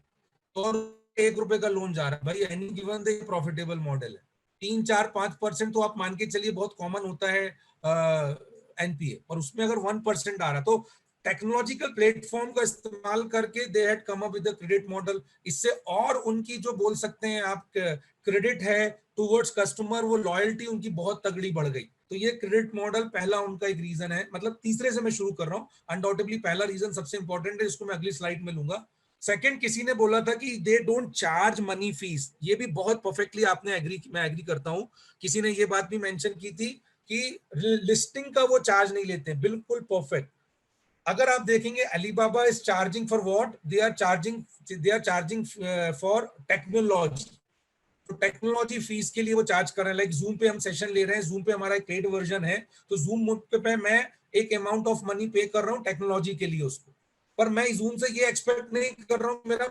और ₹1 का लोन जा रहा है। भाई any given the profitable model है। 3, 4, 5% तो आप मान के चलिए बहुत कॉमन होता है एनपीए, और उसमें अगर 1% आ रहा, तो टेक्नोलॉजिकल प्लेटफॉर्म का इस्तेमाल करके they had come up with the credit model. इससे और उनकी जो बोल सकते हैं आप क्रेडिट है टुवर्ड्स कस्टमर, वो लॉयल्टी उनकी बहुत तगड़ी बढ़ गई। तो ये क्रेडिट मॉडल पहला उनका एक रीजन है, मतलब तीसरे से मैं शुरू कर रहा हूँ। अनडाउटेबली पहला रीजन सबसे इंपॉर्टेंट है, इसको मैं अगली स्लाइड में लूंगा। सेकंड, किसी ने बोला था कि they don't charge money fees, ये भी बहुत परफेक्टली आपने मैं एग्री करता हूं। किसी ने ये बात भी मेंशन की थी कि लिस्टिंग का वो चार्ज नहीं लेते, बिल्कुल परफेक्ट। अगर आप देखेंगे Alibaba is charging for what, they are charging for technology. तो टेक्नोलॉजी फीस के लिए वो चार्ज कर रहे हैं। लाइक जूम पे हम सेशन ले रहे हैं, जूम पे हमारा एक पेड वर्जन है, तो जूम पे मैं एक अमाउंट ऑफ मनी पे कर रहा हूँ टेक्नोलॉजी के लिए उसको, पर मैं जूम से ये एक्सपेक्ट नहीं कर रहा हूँ मेरा।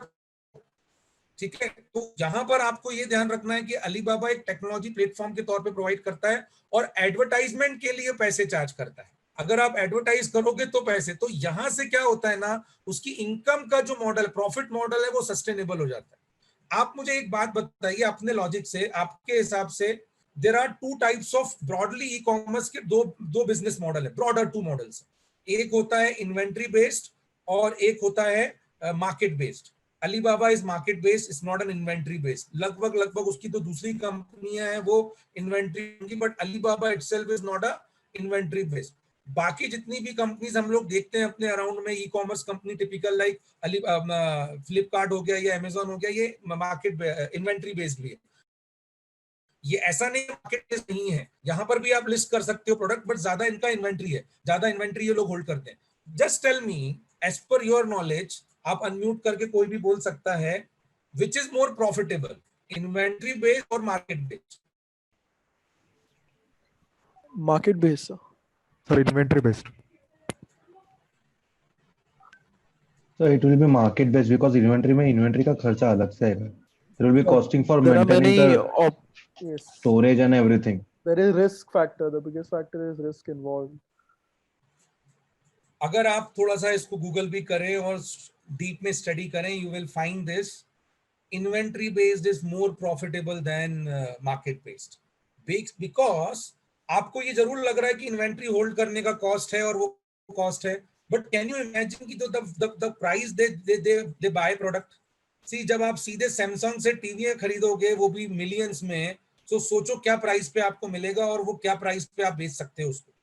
ठीक है, तो यहां पर आपको ये ध्यान रखना है कि अलीबाबा एक टेक्नोलॉजी प्लेटफॉर्म के तौर पे प्रोवाइड करता है, और एडवर्टाइजमेंट के लिए पैसे चार्ज करता है। अगर आप एडवर्टाइज करोगे तो पैसे, तो यहां से क्या होता है ना, उसकी इनकम का जो मॉडल, प्रॉफिट मॉडल है, वो सस्टेनेबल हो जाता है। आप मुझे एक बात बताइए अपने लॉजिक से, आपके हिसाब से there are two types of broadly ecommerce के दो बिजनेस मॉडल है, ब्रॉडर टू मॉडल्स। एक होता है इन्वेंट्री बेस्ड और एक होता है market based. Alibaba is market based, it's not an inventory based. लगभग उसकी तो दूसरी कंपनियां हैं वो inventory, but Alibaba itself is not a inventory based. बाकी जितनी भी कंपनीज हम लोग देखते हैं अपने अराउंड में, e commerce company typical like Flipkart हो गया या अमेजोन हो गया, ये मार्केट इन्वेंट्री बेस्ड भी है. ये ऐसा नहीं मार्केट बेस्ड नहीं है, यहाँ पर भी आप लिस्ट कर सकते हो प्रोडक्ट, बट ज्यादा इनका इन्वेंट्री है, ज्यादा इन्वेंट्री ये लोग होल्ड करते हैं. Just tell me as per your knowledge, आप अनम्यूट करके कोई भी बोल सकता है, which is more profitable, inventory based और market based? Market based, sir. Sir, inventory based. So it will be market based because inventory का खर्चा अलग से आएगा. There will be costing for There are maintaining many the yes. storage and everything. There is risk factor. The biggest factor is risk involved. अगर आप थोड़ा सा इसको गूगल भी करें और डीप में स्टडी करें, you will find this, inventory based is more profitable than market based, because आपको ये जरूर लग रहा है कि इन्वेंट्री होल्ड करने का कॉस्ट है और वो कॉस्ट है, बट कैन यू इमेजिन कि the price they buy product. See, जब आप सीधे सैमसंग से टीवी खरीदोगे वो भी मिलियंस में, तो सोचो क्या प्राइस पे आपको मिलेगा और वो क्या प्राइस पे आप बेच सकते हो उसको,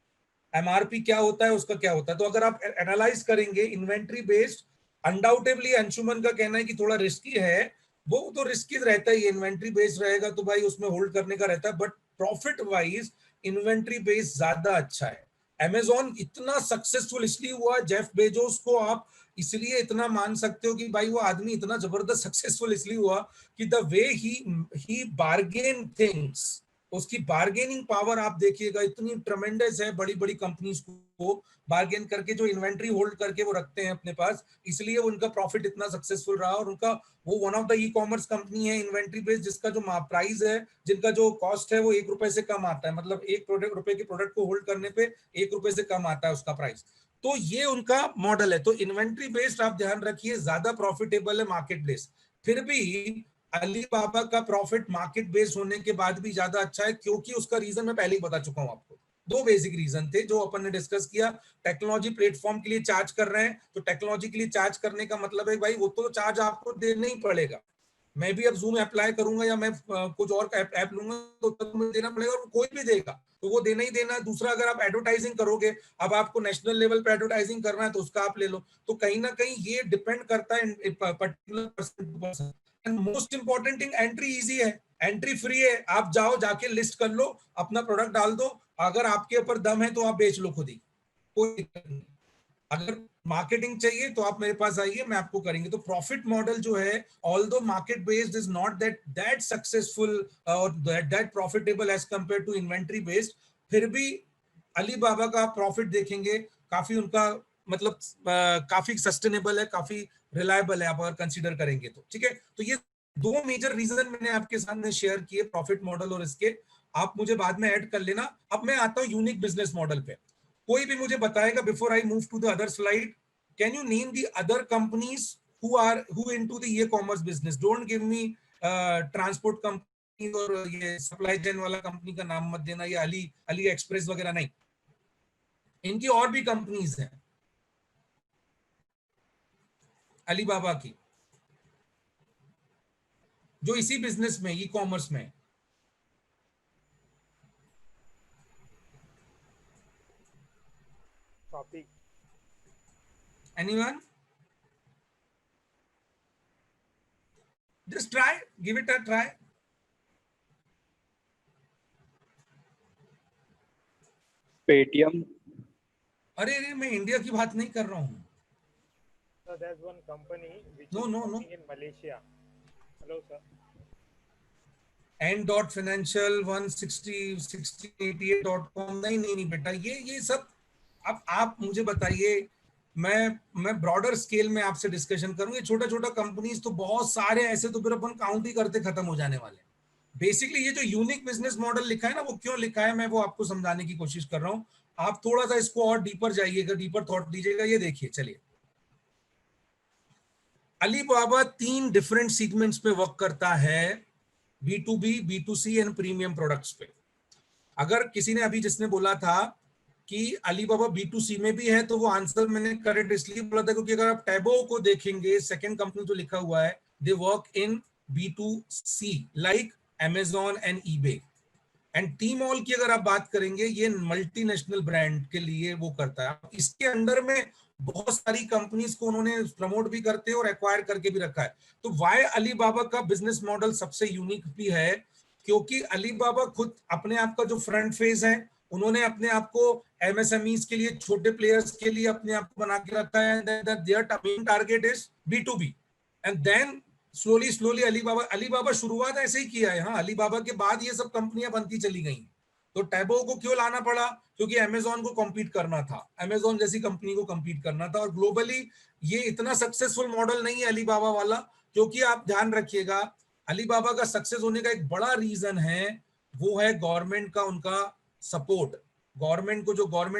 एमआरपी क्या होता है, उसका क्या होता है. तो अगर आप एनालाइज करेंगे इन्वेंट्री बेस्ड, अनडाउटेबली अंशुमन का कहना है कि थोड़ा रिस्की है, वो तो रिस्की रहता ही, इन्वेंट्री बेस्ड रहेगा तो भाई उसमें होल्ड करने का रहता है, but profit wise inventory based ज्यादा अच्छा है. अमेजॉन इतना सक्सेसफुल इसलिए हुआ, जेफ बेजोस को आप इसलिए इतना मान सकते हो कि भाई वो आदमी इतना जबरदस्त सक्सेसफुल इसलिए हुआ कि the way he bargain things, उसकी बार्गेनिंग पावर आप देखिएगा इतनी ट्रमेंडस है. बड़ी बड़ी कंपनीज को बार्गेन करके जो इन्वेंट्री होल्ड करके वो रखते हैं अपने पास, इसलिए उनका प्रॉफिट इतना सक्सेसफुल रहा. और उनका वो one of the e commerce company है इन्वेंट्री बेस्ड, जिसका जो प्राइस है, जिनका जो कॉस्ट है वो ₹1 से कम आता है, मतलब ₹1 के प्रोडक्ट को होल्ड करने पे ₹1 से कम आता है उसका प्राइस. तो ये उनका मॉडल है. तो इन्वेंट्री बेस्ड आप ध्यान रखिए ज्यादा प्रॉफिटेबल है मार्केट बेस्ड. फिर भी अलीबाबा का प्रॉफिट मार्केट बेस्ड होने के बाद भी ज्यादा अच्छा है, क्योंकि उसका रीजन मैं पहले ही बता चुका हूं आपको. दो बेसिक रीजन थे जो अपन ने डिस्कस किया. टेक्नोलॉजी प्लेटफॉर्म के लिए चार्ज कर रहे हैं, तो टेक्नोलॉजी के लिए चार्ज करने का मतलब है भाई वो तो चार्ज आपको देना ही पड़ेगा. मैं भी अब जूम अप्लाई करूंगा या मैं कुछ और ऐप लूंगा तो मुझे देना पड़ेगा, और कोई भी देगा तो वो देना ही देना. दूसरा, अगर आप एडवर्टाइजिंग करोगे, अब आपको नेशनल लेवल पे एडवर्टाइजिंग करना है तो उसका आप ले लो. तो कहीं ना कहीं ये डिपेंड करता है particular person. And most important thing, entry easy है, एंट्री फ्री है. आप जाओ, जाके लिस्ट कर लो, अपना प्रोडक्ट डाल दो, अगर आपके ऊपर दम है तो आप बेच लो खुद ही, कोई दिक्कत नहीं. अगर मार्केटिंग चाहिए तो आप मेरे पास आइए, मैं आपको करेंगे. तो प्रॉफिट मॉडल जो है, although market based is not that successful और that profitable as compare to inventory based, फिर भी अलीबाबा का प्रॉफिट देखेंगे काफी उनका मतलब काफी सस्टेनेबल है, काफी रिलायबल है आप अगर कंसीडर करेंगे तो. ठीक है, तो ये दो मेजर रीजन मैंने आपके सामने शेयर किए, प्रॉफिट मॉडल और इसके. आप मुझे बाद में ऐड कर लेना. अब मैं आता हूं यूनिक बिजनेस मॉडल पे. कोई भी मुझे बताएगा, before I move to the other slide, can you name the other companies who into the ecommerce business? Don't give me transport company और ये सप्लाई चेन वाला कंपनी का नाम मत देना, ये अली एक्सप्रेस वगैरह नहीं. इनकी और भी कंपनीज हैं अलीबाबा की जो इसी बिजनेस में, ई कॉमर्स में. Anyone? Just try, give it a try. Paytm. अरे मैं इंडिया की बात नहीं कर रहा हूँ. So there's one company which No, is no, no. working in Malaysia. Hello, sir. N.Financial 16088.com. नहीं बेटा, ये सब अब आप मुझे बताइए. मैं ब्रॉडर स्केल में आपसे डिस्कशन करूंगा. छोटा छोटा कंपनीज तो बहुत सारे ऐसे तो फिर अपन काउंट ही करते खत्म हो जाने वाले. बेसिकली ये जो यूनिक बिजनेस मॉडल लिखा है ना, वो क्यों लिखा है मैं वो आपको समझाने की कोशिश कर रहा हूं. आप थोड़ा सा इसको और डीपर जाइएगा, डीपर थॉट दीजिएगा. ये देखिए, चलिए, अलीबाबा 3 डिफरेंट सीगमेंट्स पे वर्क करता है, B2B, B2C and premium products पे. अगर किसी ने अभी जिसने बोला था कि अलीबाबा B2C में भी है, तो वो आंसर मैंने करेक्ट इसलिए बोला था क्योंकि अगर आप टैबो को देखेंगे, सेकंड कंपनी जो लिखा हुआ है, they work in B2C like Amazon and eBay। And Tmall की अगर आप बात करेंगे, ये मल्टीनेशनल ब्रांड के लिए वो करता है। इसके अंडर में बहुत सारी कंपनीज को उन्होंने प्रमोट भी करते हैं और एक्वायर करके भी रखा है। तो वाई अलीबाबा का बिजनेस मॉडल सबसे यूनिक भी है, क्योंकि अलीबाबा खुद अपने आप का जो फ्रंट फेज है, उन्होंने अपने आप को एमएसएमईज के लिए, छोटे प्लेयर्स के लिए अपने आप को बना के रखा है। Their main target is B2B and then slowly Alibaba शुरुआत ऐसे ही किया है। हाँ, अलीबाबा के बाद ये सब कंपनियां बनती चली गई। तो टैबो को क्यों लाना पड़ा? क्योंकि अमेजोन को कॉम्पीट करना था, अमेजोन जैसी कंपनी को कॉम्पीट करना था। और ग्लोबली ये इतना सक्सेसफुल मॉडल नहीं है अलीबाबा वाला, क्योंकि आप ध्यान रखिएगा, अलीबाबा का सक्सेस होने का एक बड़ा रीजन है, वो है गवर्नमेंट का उनका सपोर्ट। गवर्नमेंट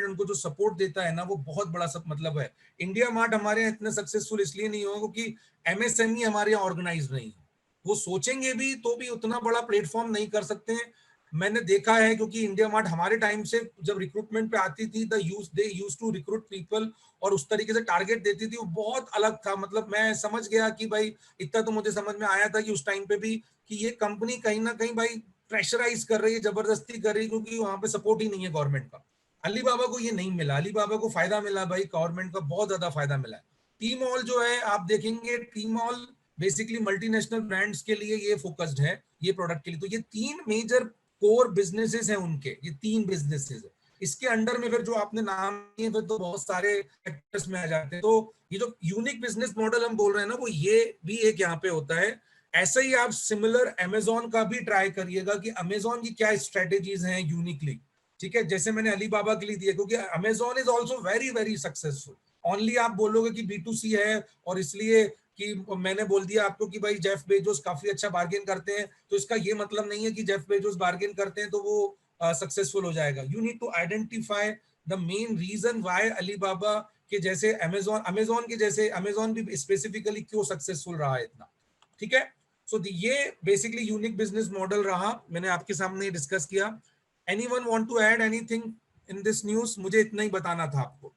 उनको जो सपोर्ट देता है ना, वो बहुत बड़ा सब मतलब है। इंडिया मार्ट हमारे यहाँ इतने सक्सेसफुल इसलिए नहीं होगा क्योंकि एमएसएमई हमारे यहाँ ऑर्गेनाइज नहीं है। वो सोचेंगे भी तो भी उतना बड़ा प्लेटफॉर्म नहीं कर सकते हैं। मैंने देखा है, क्योंकि इंडिया मार्ट हमारे टाइम से जब रिक्रूटमेंट पे आती थी, they used to recruit people, और उस तरीके से टारगेट देती थी, वो बहुत अलग था। मतलब मैं समझ गया कि भाई, इतना तो मुझे समझ में आया था कि उस टाइम पे भी कि ये कंपनी कहीं ना कहीं भाई प्रेशराइज कर रही है, जबरदस्ती कर रही है, क्योंकि वहां पे सपोर्ट ही नहीं है गवर्नमेंट का। अलीबाबा को ये नहीं मिला, अलीबाबा को फायदा मिला भाई, गवर्नमेंट का बहुत ज्यादा फायदा मिला। टी मॉल जो है, आप देखेंगे, T mall basically multinational brands के लिए ये फोकस्ड है, ये प्रोडक्ट के लिए। तो ये तीन मेजर कोर बिजनेसेस हैं उनके, ये तीन बिजनेसेस है। इसके अंडर में फिर जो आपने नाम लिए, फिर तो बहुत सारे सेक्टर्स में आ जाते हैं। तो ये जो यूनिक बिजनेस मॉडल हम बोल रहे हैं ना, वो ये भी एक यहाँ पे होता है। ऐसा ही आप सिमिलर अमेजोन का भी ट्राई करिएगा कि अमेजोन की क्या स्ट्रेटेजीज हैं यूनिकली, ठीक है, जैसे मैंने अलीबाबा के लिए दिया, क्योंकि Amazon is also very very successful. Only आप बोलोगे कि B2C है और इसलिए कि मैंने बोल दिया आपको कि भाई जेफ बेजोस काफी अच्छा बार्गेन करते हैं, तो इसका ये मतलब नहीं है कि जेफ बेजोस बार्गेन करते हैं तो वो सक्सेसफुल हो जाएगा। You need to identify the main reason why Alibaba के जैसे अमेजोन के जैसे अमेजोन भी स्पेसिफिकली क्यों सक्सेसफुल रहा है इतना, ठीक है। सो ये बेसिकली यूनिक बिजनेस मॉडल रहा, मैंने आपके सामने डिस्कस किया। Anyone want to add anything in this news? मुझे इतना ही बताना था आपको।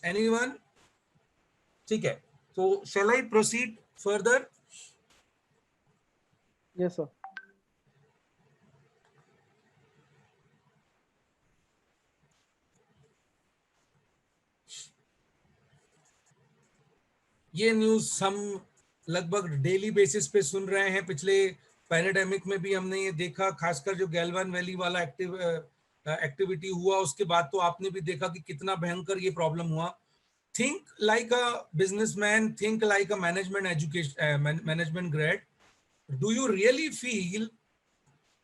एनीवन? ठीक है, तो shall I proceed further? Yes, sir. ये न्यूज हम लगभग डेली बेसिस पे सुन रहे हैं। पिछले पैंडेमिक में भी हमने ये देखा, खासकर जो गैल्वन वैली वाला एक्टिविटी हुआ, उसके बाद तो आपने भी देखा कि कितना भयंकर ये प्रॉब्लम हुआ। Think like a businessman, think like a management grade. Do you really feel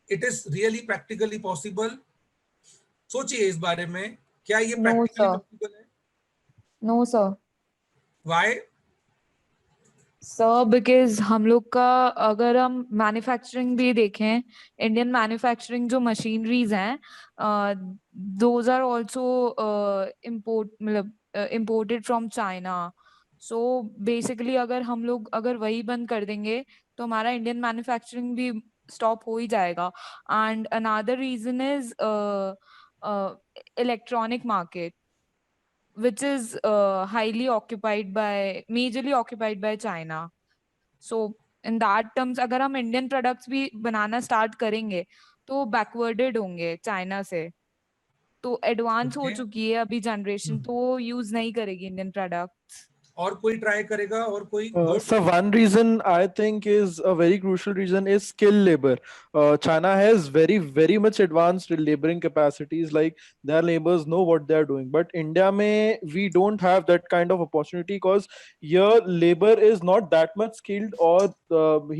it is really practically possible? सोचिए इस बारे में, क्या ये No, प्रैक्टिकली sir. पॉसिबल है? No, sir. Why? Sir because हम लोग का, अगर हम मैन्युफैक्चरिंग भी देखें, इंडियन मैन्युफैक्चरिंग जो मशीनरीज हैं, दोज आर आल्सो इम्पोर्ट, मतलब imported from China. So basically अगर हम लोग अगर वही बंद कर देंगे तो हमारा इंडियन मैन्युफैक्चरिंग भी स्टॉप हो ही जाएगा। And another reason is electronic market, which is majorly occupied by China. So in that terms, अगर हम इंडियन प्रोडक्ट्स भी बनाना स्टार्ट करेंगे तो बैकवर्डेड होंगे चाइना से। तो एडवांस हो ओके, चुकी है अभी जनरेशन, तो यूज नहीं करेगी इंडियन प्रोडक्ट्स। और कोई ट्राई करेगा? और कोई? Good. So one reason I think is a very crucial reason is skilled labor. China has very much advanced laboring capacities. Like their laborers know what they are doing, but India may we don't have that kind of opportunity because your labor is not that much skilled, or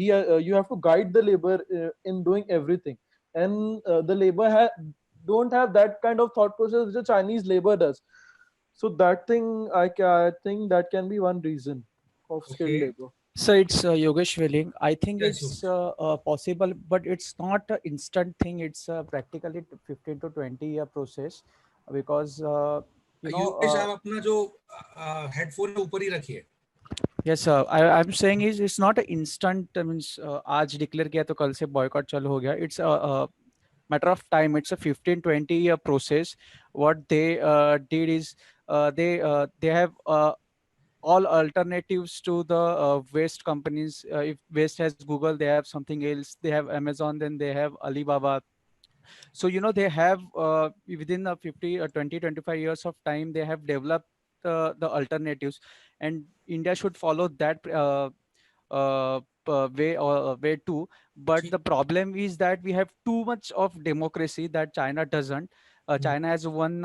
you have to guide the labor in doing everything, and the labor don't have that kind of thought process which the Chinese labor does. So that thing I think that can be one reason of skilled okay, labor. So it's Yogesh Welling. I think yes it's possible, but it's not an instant thing. It's practically 15 to 20-year process because Yogesh, आप अपना जो headphone ऊपर ही रखिए। Yes, I'm saying is it's not an instant means आज declare किया तो कल से boycott चालू हो गया. It's a matter of time. It's a 15-20 year process. What they did is they have all alternatives to the waste companies. If waste has Google, they have something else. They have Amazon, then they have Alibaba. So they have within the 50 or 20 25 years of time they have developed the alternatives, and India should follow that way too. But the problem is that we have too much of democracy that China doesn't. China has one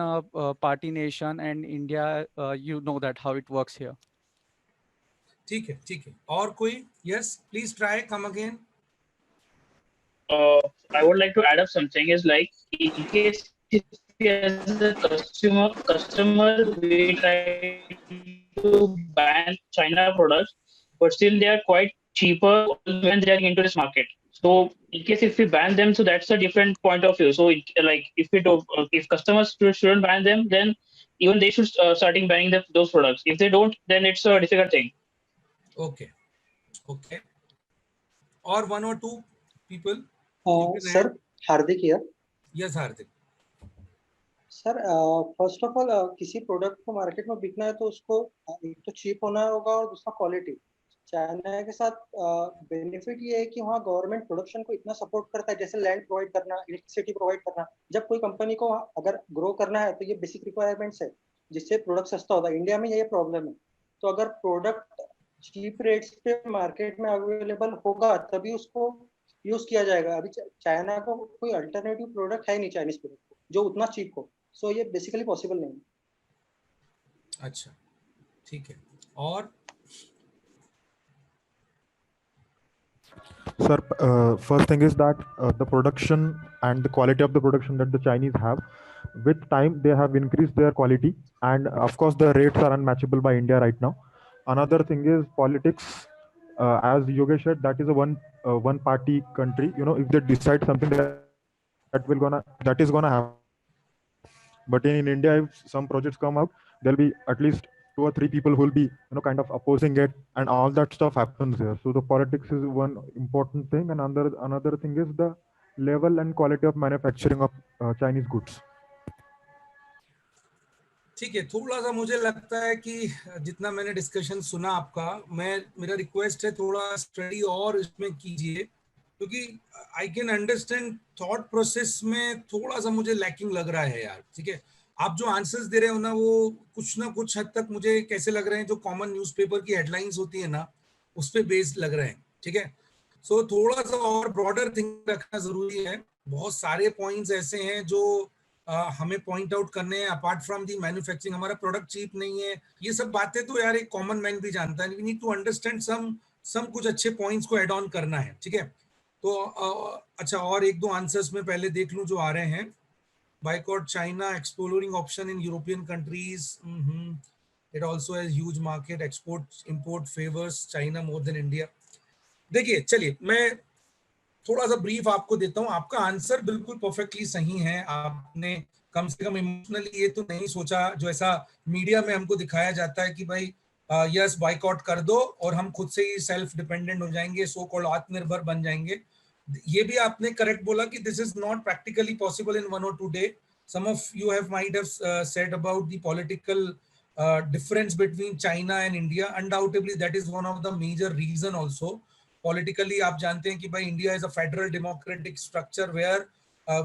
party nation, and India, you know that how it works here. ठीक है और कोई? Yes, please try, come again. I would like to add up something is like in case if as a customer we try to ban China products, but still they are quite cheaper when they are into this market. So in case if we ban them, so that's a different point of view. So like if we do, if customers shouldn't ban them, then even they should starting banning those products. If they don't, then it's a difficult thing. Okay. Or one or two people. Sir, Hardik here. Yes, Hardik. Sir first of all किसी product को market में बिकना है तो उसको एक तो cheap होना होगा और दूसरा क्वालिटी. चाइना के साथ बेनिफिट ये है कि वहाँ गवर्नमेंट प्रोडक्शन को इतना सपोर्ट करता है, जैसे लैंड प्रोवाइड करना, इलेक्ट्रिसिटी प्रोवाइड करना. जब कोई कंपनी को अगर ग्रो करना है तो ये बेसिक रिक्वायरमेंट्स है जिससे प्रोडक्ट सस्ता होता है. इंडिया में ये प्रॉब्लम है. तो अगर प्रोडक्ट चीप रेट्स पे मार्केट में अवेलेबल होगा तभी उसको यूज किया जाएगा. अभी चाइना को कोई अल्टरनेटिव प्रोडक्ट है नहीं चाइनीज प्रोडक्ट को जो उतना चीप हो. सो ये बेसिकली पॉसिबल नहीं. अच्छा, ठीक है. और Sir, first thing is that the production and the quality of the production that the Chinese have, with time they have increased their quality, and of course the rates are unmatchable by India right now. Another thing is politics. As Yogesh said, that is a one party country. If they decide something that is gonna happen. But in India, if some projects come out, there'll be at least 2 or 3 people who will be kind of opposing it, and all that stuff happens here. So the politics is one important thing, and another thing is the level and quality of manufacturing of Chinese goods. ठीक है. थोड़ा सा मुझे लगता है कि जितना मैंने डिस्कशन सुना आपका, मेरा रिक्वेस्ट है थोड़ा स्टडी और इसमें कीजिए, क्योंकि I can understand thought process में थोड़ा सा मुझे लैकिंग लग रहा है यार. ठीक है, आप जो आंसर्स दे रहे हो ना वो कुछ ना कुछ हद तक मुझे कैसे लग रहे हैं जो कॉमन न्यूज़पेपर की हेडलाइंस होती है ना उस पे बेस्ड लग रहे हैं. ठीक है, सो थोड़ा सा और ब्रॉडर थिंक रखना जरूरी है. बहुत सारे पॉइंट्स ऐसे हैं जो हमें पॉइंट आउट करने हैं. अपार्ट फ्रॉम दी मैन्युफैक्चरिंग, हमारा प्रोडक्ट चीप नहीं है, ये सब बातें तो यार एक कॉमन मैन भी जानता है. We need to understand some कुछ अच्छे पॉइंट्स को एड ऑन करना है. ठीक है, तो अच्छा और एक दो आंसर्स में पहले देख लूं जो आ रहे हैं. Boycott China, exploring option in European countries. It also has huge market. Import favors China more than India. देखिए, चलिए मैं थोड़ा सा ब्रीफ आपको देता हूँ. आपका आंसर बिल्कुल परफेक्टली सही है. आपने कम से कम इमोशनली ये तो नहीं सोचा जो ऐसा मीडिया में हमको दिखाया जाता है कि भाई यस बाइकआउट कर दो और हम खुद से ही सेल्फ डिपेंडेंट हो जाएंगे, सो कॉल्ड आत्मनिर्भर बन जाएंगे. ये भी आपने करेक्ट बोला कि this is not practically possible in 1 or 2 days. Some of you might have said about the political difference between China and India. Undoubtedly, that is one of the major reason also. Politically, आप जानते हैं कि भाई India is a federal democratic structure where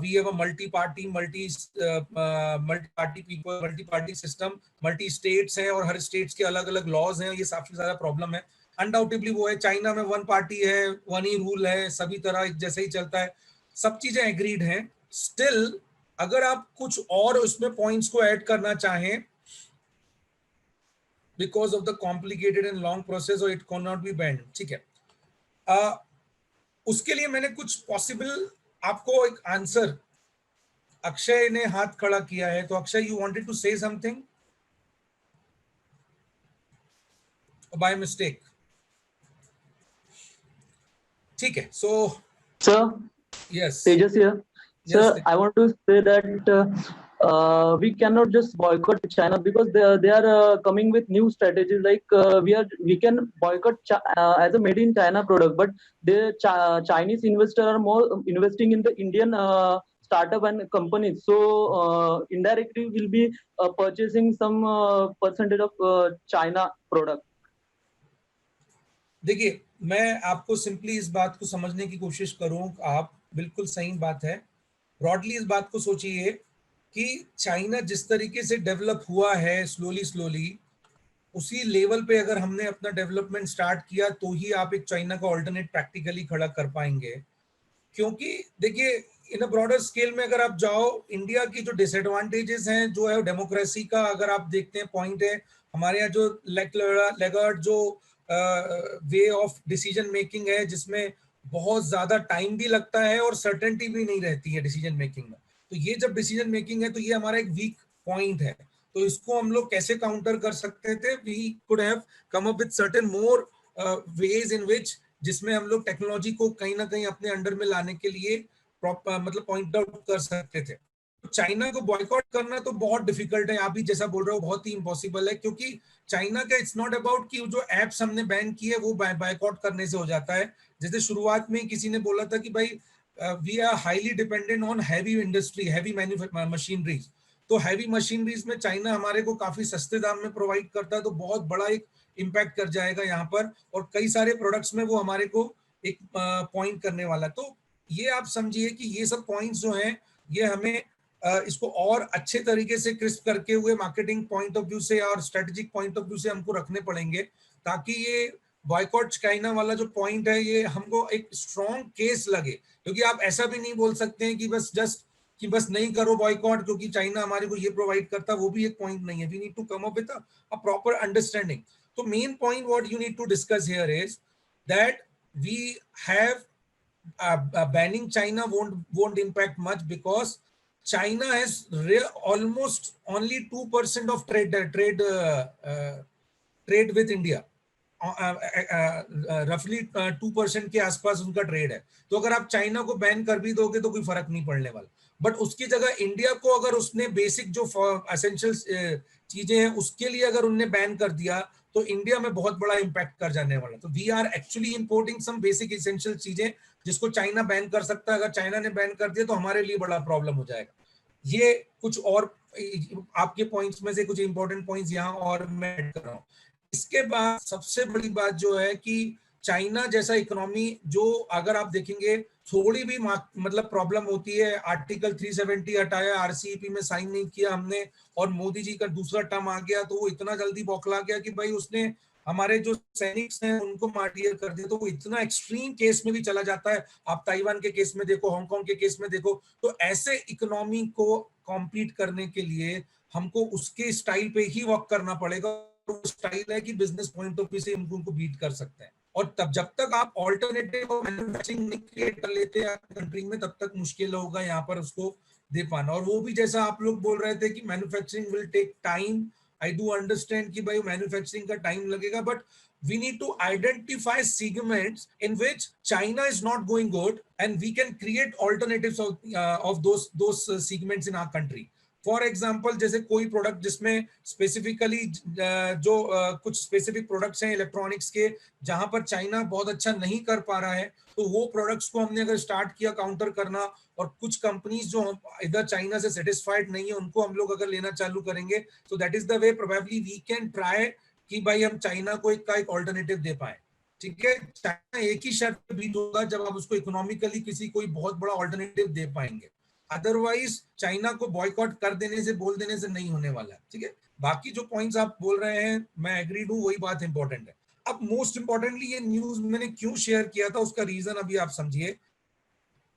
we have a multi-party people, multi-party system, multi-states हैं और हर states के अलग-अलग laws हैं. ये काफी ज़्यादा problem है. अनडाउटेबली वो है. चाइना में 1 पार्टी है, 1 ही रूल है, सभी तरह एक जैसे ही चलता है, सब चीजें एग्रीड हैं. स्टिल अगर आप कुछ और उसमें पॉइंट्स को ऐड करना चाहें because of the complicated and long process और it can not be banned. ठीक है, उसके लिए मैंने कुछ पॉसिबल आपको एक आंसर. अक्षय ने हाथ खड़ा किया है, तो Akshay you wanted to say something by mistake. ठीक है, सो Sir, yes, Tejas here. yes, Sir, I want to say that we cannot just boycott China because they are coming with new strategies like we can boycott as a made in China product, but the Chinese investors are more investing in the Indian startup and companies. So indirectly will be purchasing some percentage of China product. देखिए, मैं आपको simply इस बात को समझने की कोशिश करूं, आप बिल्कुल सही बात है। ब्रॉडली इस बात को सोचिए कि चाइना जिस तरीके से डेवलप हुआ है स्लोली, उसी लेवल पे अगर हमने अपना डेवलपमेंट स्टार्ट किया तो ही आप एक चाइना का ऑल्टरनेट प्रैक्टिकली खड़ा कर पाएंगे। क्योंकि देखिए, इन अ ब्रॉडर स्केल में अगर आप जाओ, इंडिया की जो डिसएडवांटेजेस हैं जो है डेमोक्रेसी का, अगर आप देखते हैं पॉइंट है, हमारे यहाँ जो लेगार्ड जो वे ऑफ डिसीजन मेकिंग है, जिसमें बहुत ज्यादा टाइम भी लगता है और सर्टेनिटी भी नहीं रहती है डिसीजन मेकिंग में। तो ये जब डिसीजन मेकिंग है तो ये हमारा एक वीक पॉइंट है। तो इसको हम लोग कैसे काउंटर कर सकते थे? We could have come up with certain more ways in which, जिसमें हम लोग टेक्नोलॉजी को कहीं ना कहीं अपने अंडर में लाने के लिए मतलब पॉइंट आउट कर सकते थे। चाइना को बॉयकॉट करना तो बहुत डिफिकल्ट है, आप भी जैसा बोल रहे हो बहुत ही इम्पॉसिबल है, क्योंकि चाइना का इट्स नॉट अबाउट कि जो एप्स हमने बैन किए वो बॉयकॉट करने से हो जाता है। जैसे शुरुआत में किसी ने बोला था कि भाई we are highly dependent on heavy industry, heavy machineries. तो हैवी मशीनरीज में चाइना हमारे को काफी सस्ते दाम में प्रोवाइड करता है, तो बहुत बड़ा एक इम्पैक्ट कर जाएगा यहाँ पर, और कई सारे प्रोडक्ट्स में वो हमारे को एक पॉइंट करने वाला। तो ये आप समझिए कि ये सब पॉइंट्स जो हैं ये हमें इसको और अच्छे तरीके से क्रिस्प करके हुए मार्केटिंग पॉइंट ऑफ व्यू से और स्ट्रेटेजिक पॉइंट ऑफ व्यू से हमको रखने पड़ेंगे, ताकि ये बॉयकॉट चाइना वाला जो पॉइंट है ये हमको एक स्ट्रॉन्ग केस लगे। क्योंकि आप ऐसा भी नहीं बोल सकते हैं कि बस नहीं करो बॉयकॉट क्योंकि चाइना हमारे को ये प्रोवाइड करता, वो भी एक पॉइंट नहीं है। We need to come up with a proper understanding. तो main point what you need to discuss here is that we have banning China won't impact much, because China has almost only 2% of trade with India. रफली 2% के आसपास उनका trade है। तो अगर आप China को बैन कर भी दोगे तो कोई फर्क नहीं पड़ने वाला, बट उसकी जगह इंडिया को अगर उसने बेसिक जो एसेंशियल चीजें हैं उसके लिए अगर उनने बैन कर दिया तो इंडिया में बहुत बड़ा इंपैक्ट कर जाने वाला। तो we are actually importing some basic essential चीजें जिसको चाइना बैन कर सकता है। अगर चाइना ने बैन कर दिया तो हमारे लिए बड़ा प्रॉब्लम हो जाएगा। ये कुछ और आपके पॉइंट्स में से कुछ इंपॉर्टेंट पॉइंट्स यहाँ और मैं ऐड कर रहा हूँ। इसके बाद सबसे बड़ी बात जो है कि चाइना जैसा इकोनॉमी जो अगर आप देखेंगे थोड़ी भी मतलब प्रॉब्लम होती है, आर्टिकल 370 हटाया, आरसीईपी में साइन नहीं किया हमने, और मोदी जी का दूसरा टर्म आ गया तो वो इतना जल्दी बौखला गया कि भाई उसने हमारे जो सैनिक हैं उनको मार्टियर कर दिया। तो वो इतना एक्सट्रीम केस में भी चला जाता है। आप ताइवान के केस में देखो, हांगकांग के केस में देखो। तो ऐसे इकोनॉमी को कॉम्पीट करने के लिए हमको उसके स्टाइल पे ही वर्क करना पड़ेगा। वो स्टाइल है कि बिजनेस पॉइंट ऑफ व्यू से उनको बीट कर सकते हैं। और तब जब तक आप ऑल्टरनेटिव मैन्युफैक्चरिंग नहीं क्रिएट कर लेते हैं कंट्री में, तब तक मुश्किल होगा यहाँ पर उसको दे पाना। और वो भी जैसा आप लोग बोल रहे थे कि manufacturing will take time, I do understand कि भाई मैन्युफैक्चरिंग का टाइम लगेगा, but we need to identify segments in which China is not going good and we can create alternatives of those segments in our country. For example जैसे कोई product जिसमें specifically जो कुछ specific products हैं electronics के जहां पर China बहुत अच्छा नहीं कर पा रहा है, तो वो प्रोडक्ट्स को हमने अगर स्टार्ट किया काउंटर करना, और कुछ कंपनीज जो इधर चाइना से सेटिस्फाइड नहीं है उनको हम लोग अगर लेना चालू करेंगे, तो that is the way probably we can try कि भाई हम चाइना को एक ऑल्टरनेटिव दे पाए। ठीक है, चाइना एक ही शर्त पे बीट होगा जब आप उसको इकोनॉमिकली किसी कोई बहुत बड़ा ऑल्टरनेटिव दे पाएंगे, अदरवाइज चाइना को बॉयकॉट कर देने से, बोल देने से नहीं होने वाला है। ठीक है, बाकी जो पॉइंट्स आप बोल रहे हैं मैं एग्रीड हूं, वही बात इंपॉर्टेंट है। अब मोस्ट इंपॉर्टेंटली ये न्यूज मैंने क्यों शेयर किया था उसका रीजन अभी आप समझिए।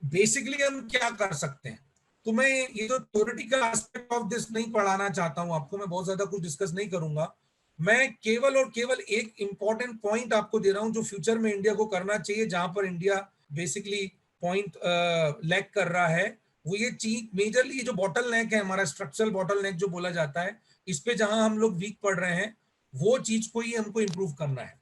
बेसिकली हम क्या कर सकते हैं, तो मैं ये जो थ्योरेटिकल एस्पेक्ट ऑफ दिस नहीं पढ़ाना चाहता हूं आपको, मैं बहुत ज्यादा कुछ डिस्कस नहीं करूंगा। मैं केवल और केवल एक इंपॉर्टेंट पॉइंट आपको दे रहा हूं जो फ्यूचर में इंडिया को करना चाहिए, जहां पर इंडिया बेसिकली पॉइंट लैक कर रहा है। वो ये चीज मेजरली जो बॉटल नेक है हमारा, स्ट्रक्चरल बॉटल नेक जो बोला जाता है, इस पे जहां हम लोग वीक पड़ रहे हैं, वो चीज को ही हमको इंप्रूव करना है।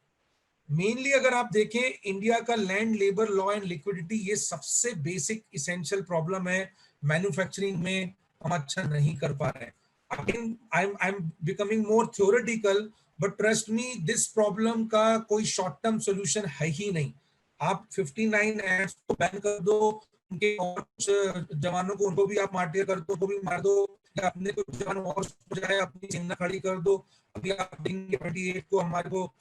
मेनली अगर आप देखें इंडिया का land, labour, law and liquidity, ये सबसे बेसिक इसेंशियल प्रॉब्लम है मैन्युफैक्चरिंग में, हम अच्छा नहीं कर पा रहे हैं. Again, I'm becoming more theoretical, but trust me, this problem का कोई short term solution है ही नहीं. आप 59 एक्ट्स को बैन कर दो, उनके और कुछ जवानों को उनको भी आप मार्टियर कर दो, उनको भी मार दो, या अपने कुछ जवान और हो जाए, अपनी सेना खड़ी कर दो. अभी आप देखेंगे 28 को हमारे को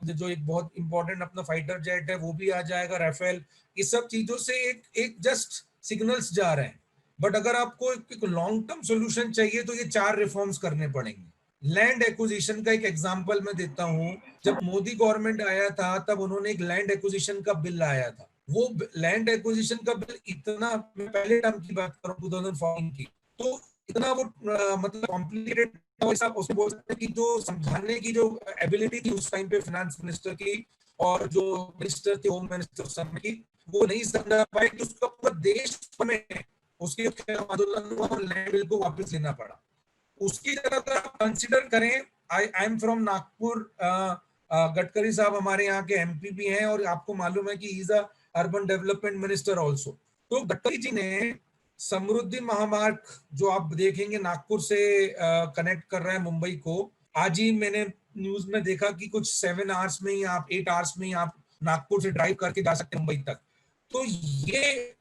जो एक बहुत इंपॉर्टेंट अपना फाइटर जेट है वो भी आ जाएगा, राफेल. इस सब चीजों से एक जस्ट सिग्नल्स जा रहे हैं. बट अगर आपको एक लॉन्ग टर्म सोल्यूशन चाहिए तो ये 4 रिफॉर्म्स करने पड़ेंगे. लैंड एक्विजिशन का एक एग्जांपल मैं देता हूं. जब मोदी गवर्नमेंट आया था तब उन्होंने एक लैंड एक्विजिशन का बिल लाया था. वो लैंड एक्विजिशन का बिल इतना, मैं पहले टर्म की बात करूं 2014 की, तो इतना वो मतलब कॉम्प्लिकेटेड, उसमें बोल सकते हैं कि जो समझाने की जो एबिलिटी थी उस टाइम पे फाइनेंस मिनिस्टर की और जो मिनिस्टर थे होम मिनिस्टर उस समय की, वो नहीं समझा पाए कि उसका पूरा देश में उसके लैंड बिल को वापस लेना पड़ा. उसकी जगह अगर आप कंसिडर करें, I am from Nagpur, Gadkari साहब हमारे यहाँ के एमपी भी हैं और आपको मालूम है कि he is a urban development minister also. तो गडकरी जी ने समृद्धि महामार्ग जो आप देखेंगे नागपुर से कनेक्ट कर रहा है मुंबई को, आज ही मैंने न्यूज में देखा कि कुछ 7 आवर्स में ही आप 8 आवर्स में ही आप नागपुर से ड्राइव करके जा सकते हैं मुंबई तक. तो ये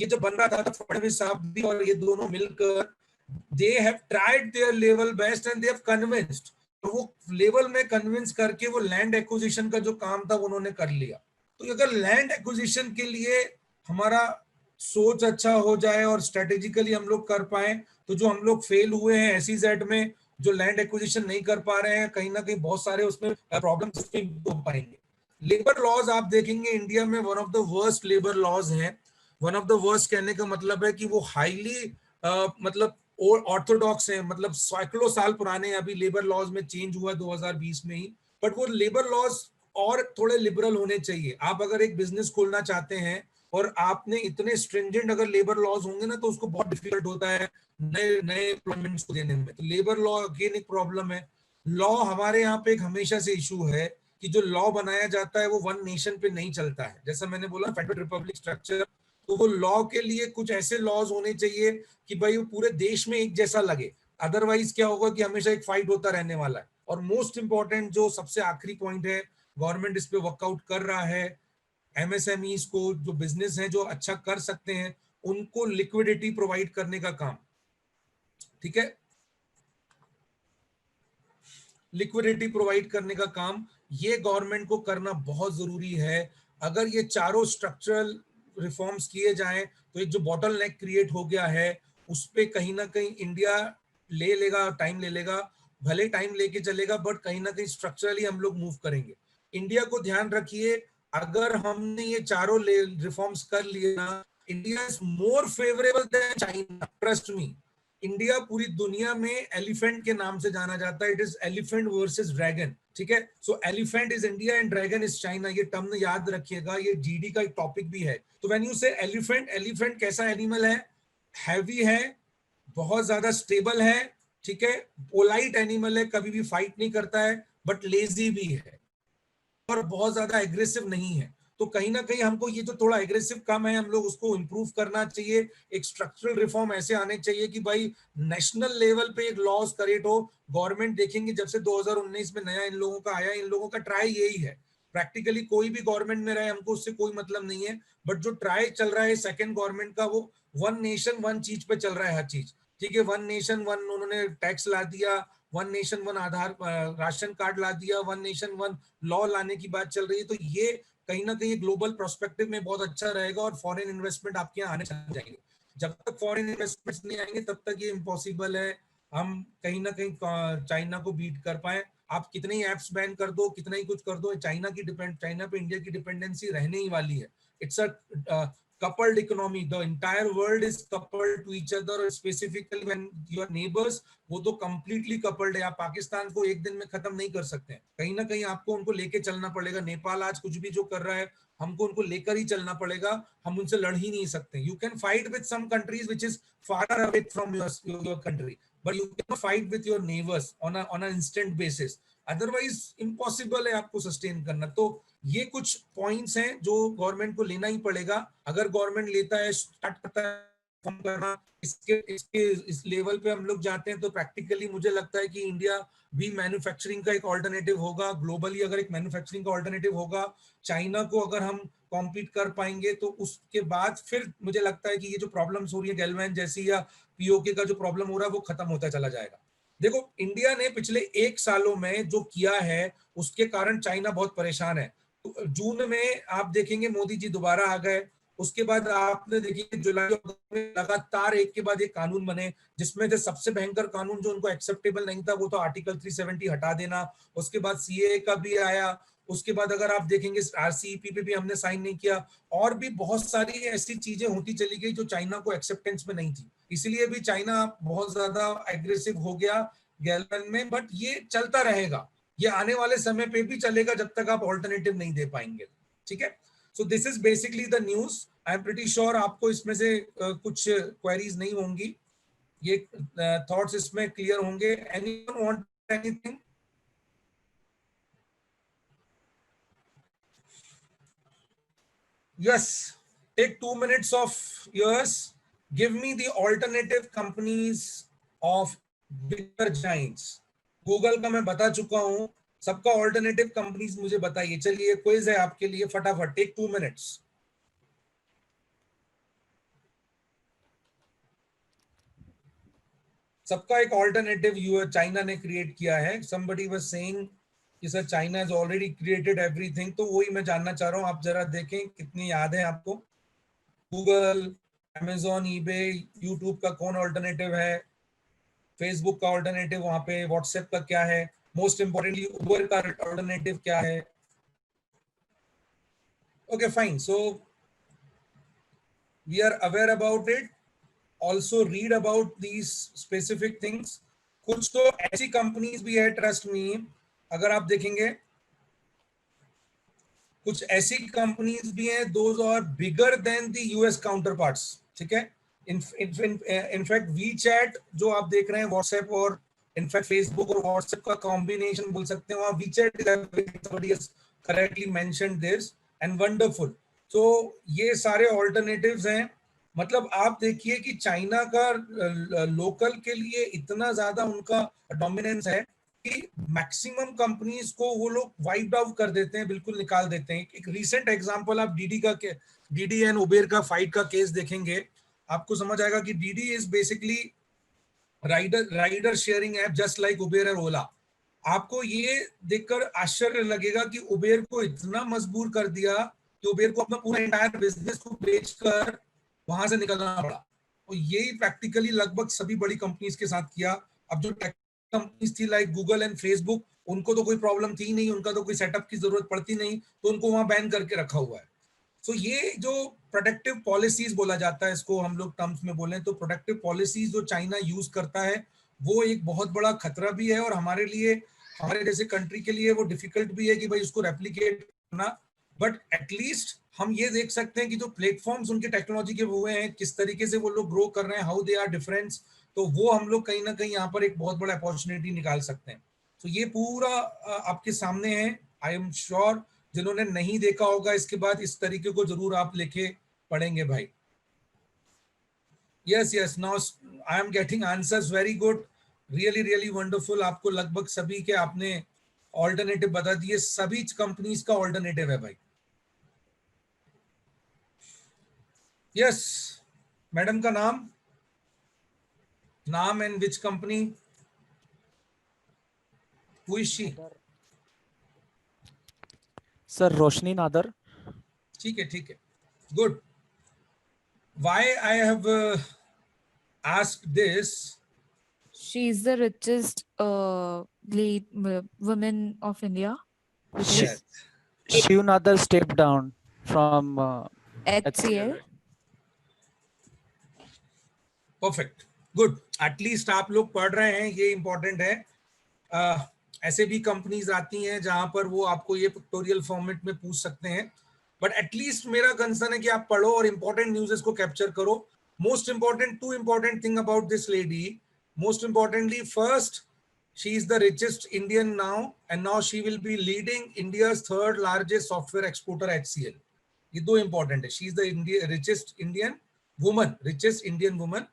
जब बन रहा था तो फडणवीस साहब भी और ये दोनों मिलकर they have tried their level best and they have convinced. तो वो लेवल में कन्विंस करके वो लैंड एक्विजिशन का जो काम था उन्होंने कर लिया. तो अगर लैंड एक्विजिशन के लिए हमारा सोच अच्छा हो जाए और स्ट्रेटेजिकली हम लोग कर पाए, तो जो हम लोग फेल हुए हैं SEZ में, जो लैंड एक्विजिशन नहीं कर पा रहे हैं, कहीं ना कहीं बहुत सारे उसमें प्रॉब्लम्स हो पाएंगे. लेबर लॉज आप देखेंगे इंडिया में one of the worst labour laws हैं. वन ऑफ द वर्स्ट कहने का मतलब है कि वो हाईली मतलब ऑर्थोडॉक्स है, मतलब सैकड़ों साल पुराने अभी लेबर लॉज में चेंज हुआ 2020 में ही. बट वो लेबर लॉज और थोड़े लिबरल होने चाहिए. आप अगर एक बिजनेस खोलना चाहते हैं और आपने इतने स्ट्रिंजेंट अगर लेबर लॉज होंगे ना, तो उसको बहुत डिफिकल्ट होता है नए एम्प्लॉयमेंट्स को देने में. तो लेबर लॉ अगेन एक प्रॉब्लम है. लॉ हमारे यहाँ पे एक हमेशा से इशू है कि जो लॉ बनाया जाता है वो वन नेशन पे नहीं चलता है. जैसा मैंने बोला फेडरल रिपब्लिक स्ट्रक्चर, तो वो लॉ के लिए कुछ ऐसे लॉज होने चाहिए कि भाई वो पूरे देश में एक जैसा लगे. अदरवाइज क्या होगा कि हमेशा एक फाइट होता रहने वाला है. और मोस्ट इंपॉर्टेंट जो सबसे आखिरी पॉइंट है, गवर्नमेंट इस पे वर्कआउट कर रहा है. MSMEs को, जो बिजनेस है जो अच्छा कर सकते हैं, उनको लिक्विडिटी प्रोवाइड करने का काम. ठीक है, लिक्विडिटी प्रोवाइड करने का काम ये गवर्नमेंट को करना बहुत जरूरी है. अगर ये चारों स्ट्रक्चरल रिफॉर्म्स किए जाएं तो एक जो बॉटल नेक क्रिएट हो गया है उस पे कहीं ना कहीं इंडिया ले लेगा, टाइम ले लेगा, भले टाइम लेके चलेगा, बट कहीं ना कहीं स्ट्रक्चरली हम लोग मूव करेंगे. इंडिया को ध्यान रखिए, अगर हमने ये चारों रिफॉर्म्स कर लिए ना, India is more favourable than China. Trust me, India पूरी दुनिया में एलिफेंट के नाम से जाना जाता है. It is elephant versus dragon. ठीक है, so elephant is India and dragon is China. ये टर्म याद रखिएगा, ये GD का एक टॉपिक भी है. तो व्हेन यू से एलिफेंट, एलिफेंट कैसा एनिमल है? हैवी है, बहुत ज्यादा स्टेबल है. ठीक है, पोलाइट एनिमल है, कभी भी फाइट नहीं करता है, बट लेजी भी है और बहुत ज्यादा एग्रेसिव नहीं है. तो कहीं ना कहीं हमको ये जो थोड़ा एग्रेसिव कम है, हम लोग उसको इंप्रूव करना चाहिए. एक स्ट्रक्चरल रिफॉर्म ऐसे आने चाहिए कि भाई नेशनल लेवल पे एक लॉज क्रिएट हो. गवर्नमेंट देखेंगे जब से 2019 में नया इन लोगों का आया, इन लोगों का ट्राई यही है. प्रैक्टिकली कोई भी गवर्नमेंट में रहे, हमको उससे कोई मतलब नहीं है, बट जो ट्राई चल रहा है सेकंड गवर्नमेंट का, वो वन नेशन वन चीज पे चल रहा है हर चीज. ठीक है, वन नेशन वन, उन्होंने टैक्स ला दिया, वन नेशन वन आधार राशन कार्ड ला दिया, वन नेशन वन लॉ लाने की बात चल रही है. तो ये कहीं ना कहीं ग्लोबल पर्सपेक्टिव में बहुत अच्छा रहेगा और फॉरेन इन्वेस्टमेंट आपके यहाँ आने चल जाएंगे. जब तक फॉरेन इन्वेस्टमेंट्स नहीं आएंगे तब तक ये इम्पॉसिबल है हम कहीं ना कहीं चाइना को बीट कर पाए. आप कितने ही एप्स बैन कर दो, कितना ही कुछ कर दो, चाइना पे इंडिया की डिपेंडेंसी रहने ही वाली है. It's a coupled economy. The entire world is coupled to each other, specifically when your neighbors, वो तो completely coupled है. आप पाकिस्तान को एक दिन में खत्म नहीं कर सकते हैं. कहीं ना कहीं आपको उनको लेके चलना पड़ेगा. नेपाल आज कुछ भी जो कर रहा है, हमको उनको लेकर ही चलना पड़ेगा. हम उनसे लड़ ही नहीं सकते. You can fight with some countries which is far away from your country, but you cannot fight with your neighbors on an instant basis. Otherwise impossible है आपको सस्टेन करना. तो ये कुछ पॉइंट्स हैं जो गवर्नमेंट को लेना ही पड़ेगा. अगर गवर्नमेंट लेता है, स्टार्ट करता है परफॉर्म करना, इस लेवल पे हम लोग जाते हैं तो प्रैक्टिकली मुझे लगता है कि इंडिया भी मैन्युफैक्चरिंग का एक ऑल्टरनेटिव होगा, ग्लोबली अगर एक मैन्युफैक्चरिंग का ऑल्टरनेटिव होगा, चाइना को अगर हम कॉम्पीट कर पाएंगे तो उसके बाद फिर मुझे लगता है कि ये जो प्रॉब्लम्स हो रही है गैल्वेन जैसी या पीओके का जो प्रॉब्लम हो रहा है वो खत्म होता चला जाएगा। देखो इंडिया ने पिछले 1 सालों में जो किया है उसके कारण चाइना बहुत परेशान है। तो जून में आप देखेंगे मोदी जी दोबारा आ गए, उसके बाद आपने देखिए जुलाई में लगातार एक के बाद एक कानून बने, जिसमें जो सबसे भयंकर कानून जो उनको एक्सेप्टेबल नहीं था वो तो आर्टिकल 370 हटा देना, उसके बाद सीए का भी आया, उसके बाद अगर आप देखेंगे आरसीईपी पे भी हमने साइन नहीं किया, और भी बहुत सारी ऐसी चीजें होती चली गई जो चाइना को एक्सेप्टेंस में नहीं थी, इसलिए भी चाइना बहुत ज्यादा एग्रेसिव हो गया गैल्वेन में। बट ये चलता रहेगा, ये आने वाले समय पे भी चलेगा जब तक आप ऑल्टरनेटिव नहीं दे पाएंगे, ठीक है। So this is basically the news. I am pretty sure आपको इसमें से कुछ क्वेरीज नहीं होंगी, ये थॉट्स इसमें क्लियर होंगे। Anyone want anything? Yes, take 2 minutes of yours. Give me the alternative companies of bigger giants. Google का मैं बता चुका हूं, सबका ऑल्टरनेटिव कंपनीज मुझे बताइए। चलिए क्विज है आपके लिए, फटाफट, टेक 2 मिनट्स। सबका एक ऑल्टरनेटिव चाइना ने क्रिएट किया है। somebody was saying कि sir China has already created everything, तो वही मैं जानना चाह रहा हूं, आप जरा देखें कितनी याद है आपको। गूगल, अमेजॉन, ईबे, यूट्यूब का कौन ऑल्टरनेटिव है, फेसबुक का ऑल्टरनेटिव वहां पे, व्हाट्सएप का क्या है, मोस्ट इंपॉर्टेंटली उबर का ऑल्टरनेटिव क्या है। Okay fine, so we are aware about it, also read about these specific things. कुछ तो ऐसी कंपनीज भी है, ट्रस्ट मी, अगर आप देखेंगे कुछ ऐसी कंपनीज भी हैं those are bigger than the US counterparts, ठीक है। इनफैक्ट वी चैट जो आप देख रहे हैं, व्हाट्सएप और इनफैक्ट फेसबुक और व्हाट्सएप का कॉम्बिनेशन बोल सकते हैं, वहां WeChat correctly mentioned this and wonderful. तो ये सारे ऑल्टरनेटिव्स हैं। मतलब आप देखिए कि चाइना का लोकल के लिए इतना ज्यादा उनका डोमिनेंस है कि मैक्सिमम कंपनीज को वो लोग वाइप आउट कर देते हैं, बिल्कुल निकाल देते हैं। एक रीसेंट एग्जांपल आप डीडी एंड उबेर का फाइट का केस देखेंगे, आपको समझ आएगा कि DD is basically rider sharing app just like Uber और ओला। आपको ये देखकर आश्चर्य लगेगा कि उबेर को इतना मजबूर कर दिया कि उबेर को अपना पूरा एंटायर बिजनेस को बेचकर वहां से निकलना पड़ा। तो यही प्रैक्टिकली लगभग सभी बड़ी कंपनीज के साथ किया। अब जो कंपनीज थी लाइक गूगल एंड फेसबुक, उनको तो कोई प्रॉब्लम थी नहीं, उनका तो कोई सेटअप की जरूरत पड़ती नहीं, तो उनको वहां बैन करके रखा हुआ है। तो ये जो प्रोटेक्टिव पॉलिसीज बोला जाता है, इसको हम लोग टर्म्स में बोलें तो प्रोटेक्टिव पॉलिसीज जो चाइना यूज करता है वो एक बहुत बड़ा खतरा भी है, और हमारे लिए, हमारे जैसे कंट्री के लिए वो डिफिकल्ट भी है कि भाई उसको रेप्लिकेट करना। बट एटलीस्ट हम ये देख सकते हैं कि जो प्लेटफॉर्म्स उनके टेक्नोलॉजी के हुए हैं, किस तरीके से वो लोग ग्रो कर रहे हैं, हाउ दे आर डिफरेंस, तो वो हम लोग कहीं ना कहीं यहाँ पर एक बहुत बड़ा अपॉर्चुनिटी निकाल सकते हैं। तो ये पूरा आपके सामने है। आई एम श्योर जिन्होंने नहीं देखा होगा इसके बाद इस तरीके को जरूर आप लेके पढ़ेंगे भाई। Yes yes, now I am getting answers, very good, really really wonderful. आपको लगभग सभी के आपने ऑल्टरनेटिव बता दिए, सभी कंपनीज का ऑल्टरनेटिव है भाई। यस, मैडम का नाम and which company, who is she? Sir Roshni Nadar. ठीक है, good. Why I have asked this, She is the richest woman of India. yes, Shiv Nadar stepped down from HCL. Perfect, good. At least आप लोग पढ़ रहे हैं, ये इंपॉर्टेंट है। ऐसे भी कंपनीज आती हैं जहां पर वो आपको ये पिक्टोरियल फॉर्मेट में पूछ सकते हैं, बट एटलीस्ट मेरा कंसर्न है कि आप पढ़ो और इंपॉर्टेंट न्यूज़ को कैप्चर करो। Most important, two important thing about this lady, most importantly, first, she is the richest Indian now, and now she will be leading India's third largest software exporter, HCL. ये दो important है। She is the richest Indian, woman, richest Indian woman,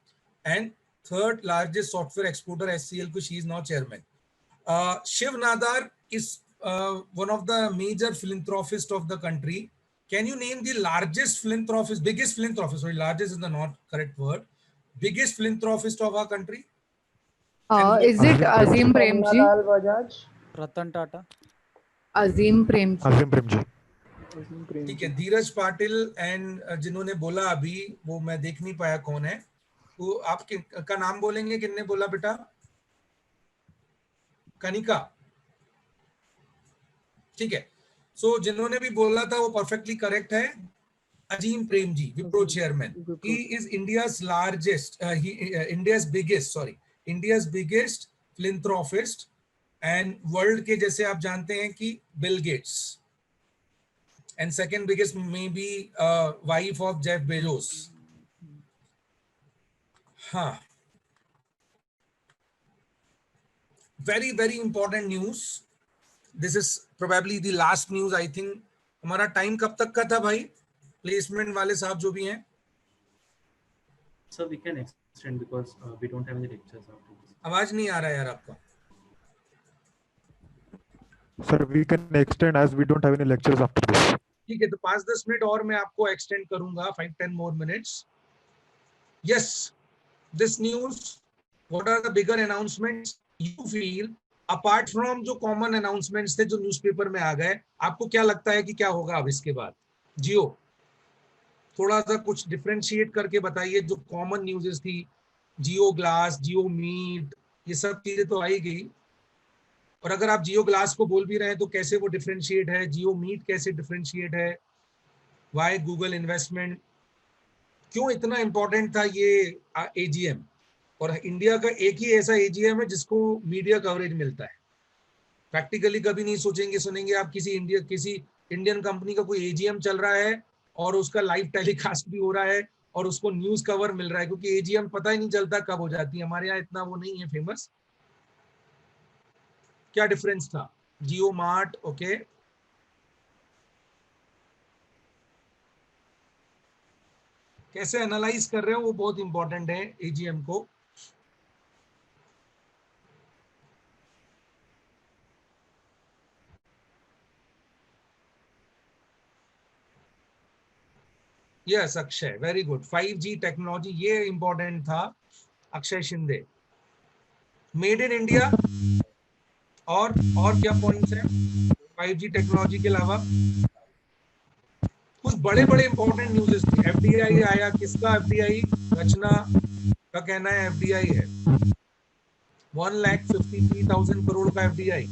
and third largest software exporter SCL को she is now chairman. Shiv Nadar is one of the major philanthropists of the country. Can you name the largest philanthropist, biggest philanthropist? Sorry, largest is the not correct word. Biggest philanthropist of our country? Is it Azim Premji? Lal Bajaj. Ratan Tata. Azim Premji. Azim Premji. ठीक है, धीरज Patil and जिन्होंने बोला अभी, वो मैं देख नहीं पाया कौन है, तो आप का नाम बोलेंगे, किन्ने बोला बेटा? कनिका, ठीक है। सो जिन्होंने भी बोला था वो परफेक्टली करेक्ट है। Azim Premji, Wipro chairman, he is India's largest, India's biggest philanthropist and world के, जैसे आप जानते हैं कि Bill Gates, and second biggest maybe wife of Jeff Bezos. हाँ, very important news. This is probably the last news I think. हमारा time कब तक का था भाई, प्लेसमेंट वाले साहब जो भी हैं? Sir, we can extend because we don't have any lectures after this. आवाज नहीं आ रहा यार आपका। Sir, we can extend as we don't have any lectures after this. ठीक है, तो 5-10 मिनट और मैं आपको एक्सटेंड करूंगा, 5-10 more minutes. Yes, this news, what are the bigger announcements you feel apart from जो कॉमन अनाउंसमेंट्स थे जो न्यूज़पेपर में आ गए, आपको क्या लगता है कि क्या होगा अब इसके बाद? जियो, थोड़ा सा कुछ डिफरेंशिएट करके बताइए। जो कॉमन न्यूज़ थी, जियो ग्लास, जियो मीट, ये सब चीजें तो आई गई, और अगर आप जियो ग्लास को बोल भी रहे हैं तो कैसे वो डिफरेंशिएट है, जियो मीट कैसे डिफरेंशिएट है, वाई गूगल इन्वेस्टमेंट, क्यों इतना इंपॉर्टेंट था ये एजीएम, और इंडिया का एक ही ऐसा एजीएम है जिसको मीडिया कवरेज मिलता है। प्रैक्टिकली कभी नहीं सोचेंगे सुनेंगे आप किसी इंडियन कंपनी का कोई एजीएम चल रहा है और उसका लाइव टेलीकास्ट भी हो रहा है और उसको न्यूज कवर मिल रहा है, क्योंकि एजीएम पता ही नहीं चलता कब हो जाती है। हमारे यहाँ इतना वो नहीं है फेमस। क्या डिफरेंस था? जियो मार्ट, ओके, कैसे एनालाइज कर रहे हो वो बहुत इंपॉर्टेंट है एजीएम को। Yes Akshay, very good. 5G technology, ये इंपॉर्टेंट था, Akshay Shinde. Made in India, और क्या पॉइंट्स हैं 5G टेक्नोलॉजी के अलावा? कुछ बड़े इंपॉर्टेंट न्यूज़ थे। एफडीआई आया, किसका एफडीआई? रचना का कहना है एफडीआई है 1,53,000 करोड़ का एफडीआई।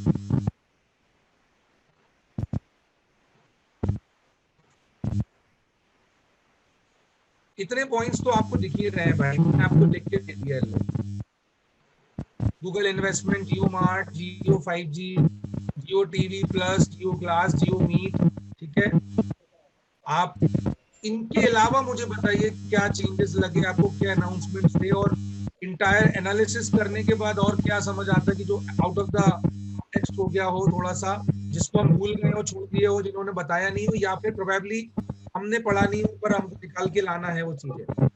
इतने पॉइंट्स तो आपको दिख ही रहे हैं भाई, मैंने आपको लिख के दे दिया है। गूगल इन्वेस्टमेंट, जियो मार्ट, जियो 5G, जियो टीवी प्लस, जियो ग्लास, जियो मीट, ठीक है। आप इनके अलावा मुझे बताइए क्या चेंजेस लगे आपको, क्या अनाउंसमेंट्स थे, और इंटायर एनालिसिस करने के बाद और क्या समझ आता है कि जो आउट ऑफ द टेक्स्ट हो गया हो, थोड़ा सा जिसको हम भूल गए हो, छोड़ दिए हो, जिन्होंने बताया नहीं हो, या फिर प्रोबेबली हमने पढ़ा नहीं हो पर हमको निकाल के लाना है वो चीजें,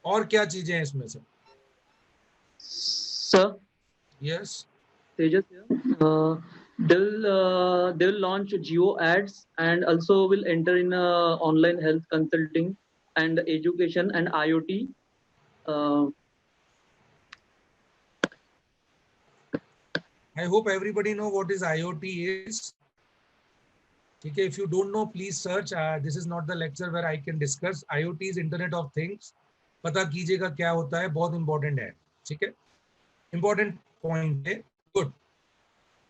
और क्या चीजें हैं इसमें से? Sir, yes, Tejas here. They'll launch Geo Ads and also will enter in online health consulting and education and IoT. I hope everybody know what is IoT is. Okay, if you don't know, please search. This is not the lecture where I can discuss. IoT is Internet of Things. पता कीजिएगा क्या होता है, बहुत important है, ठीक है, important point है। Good.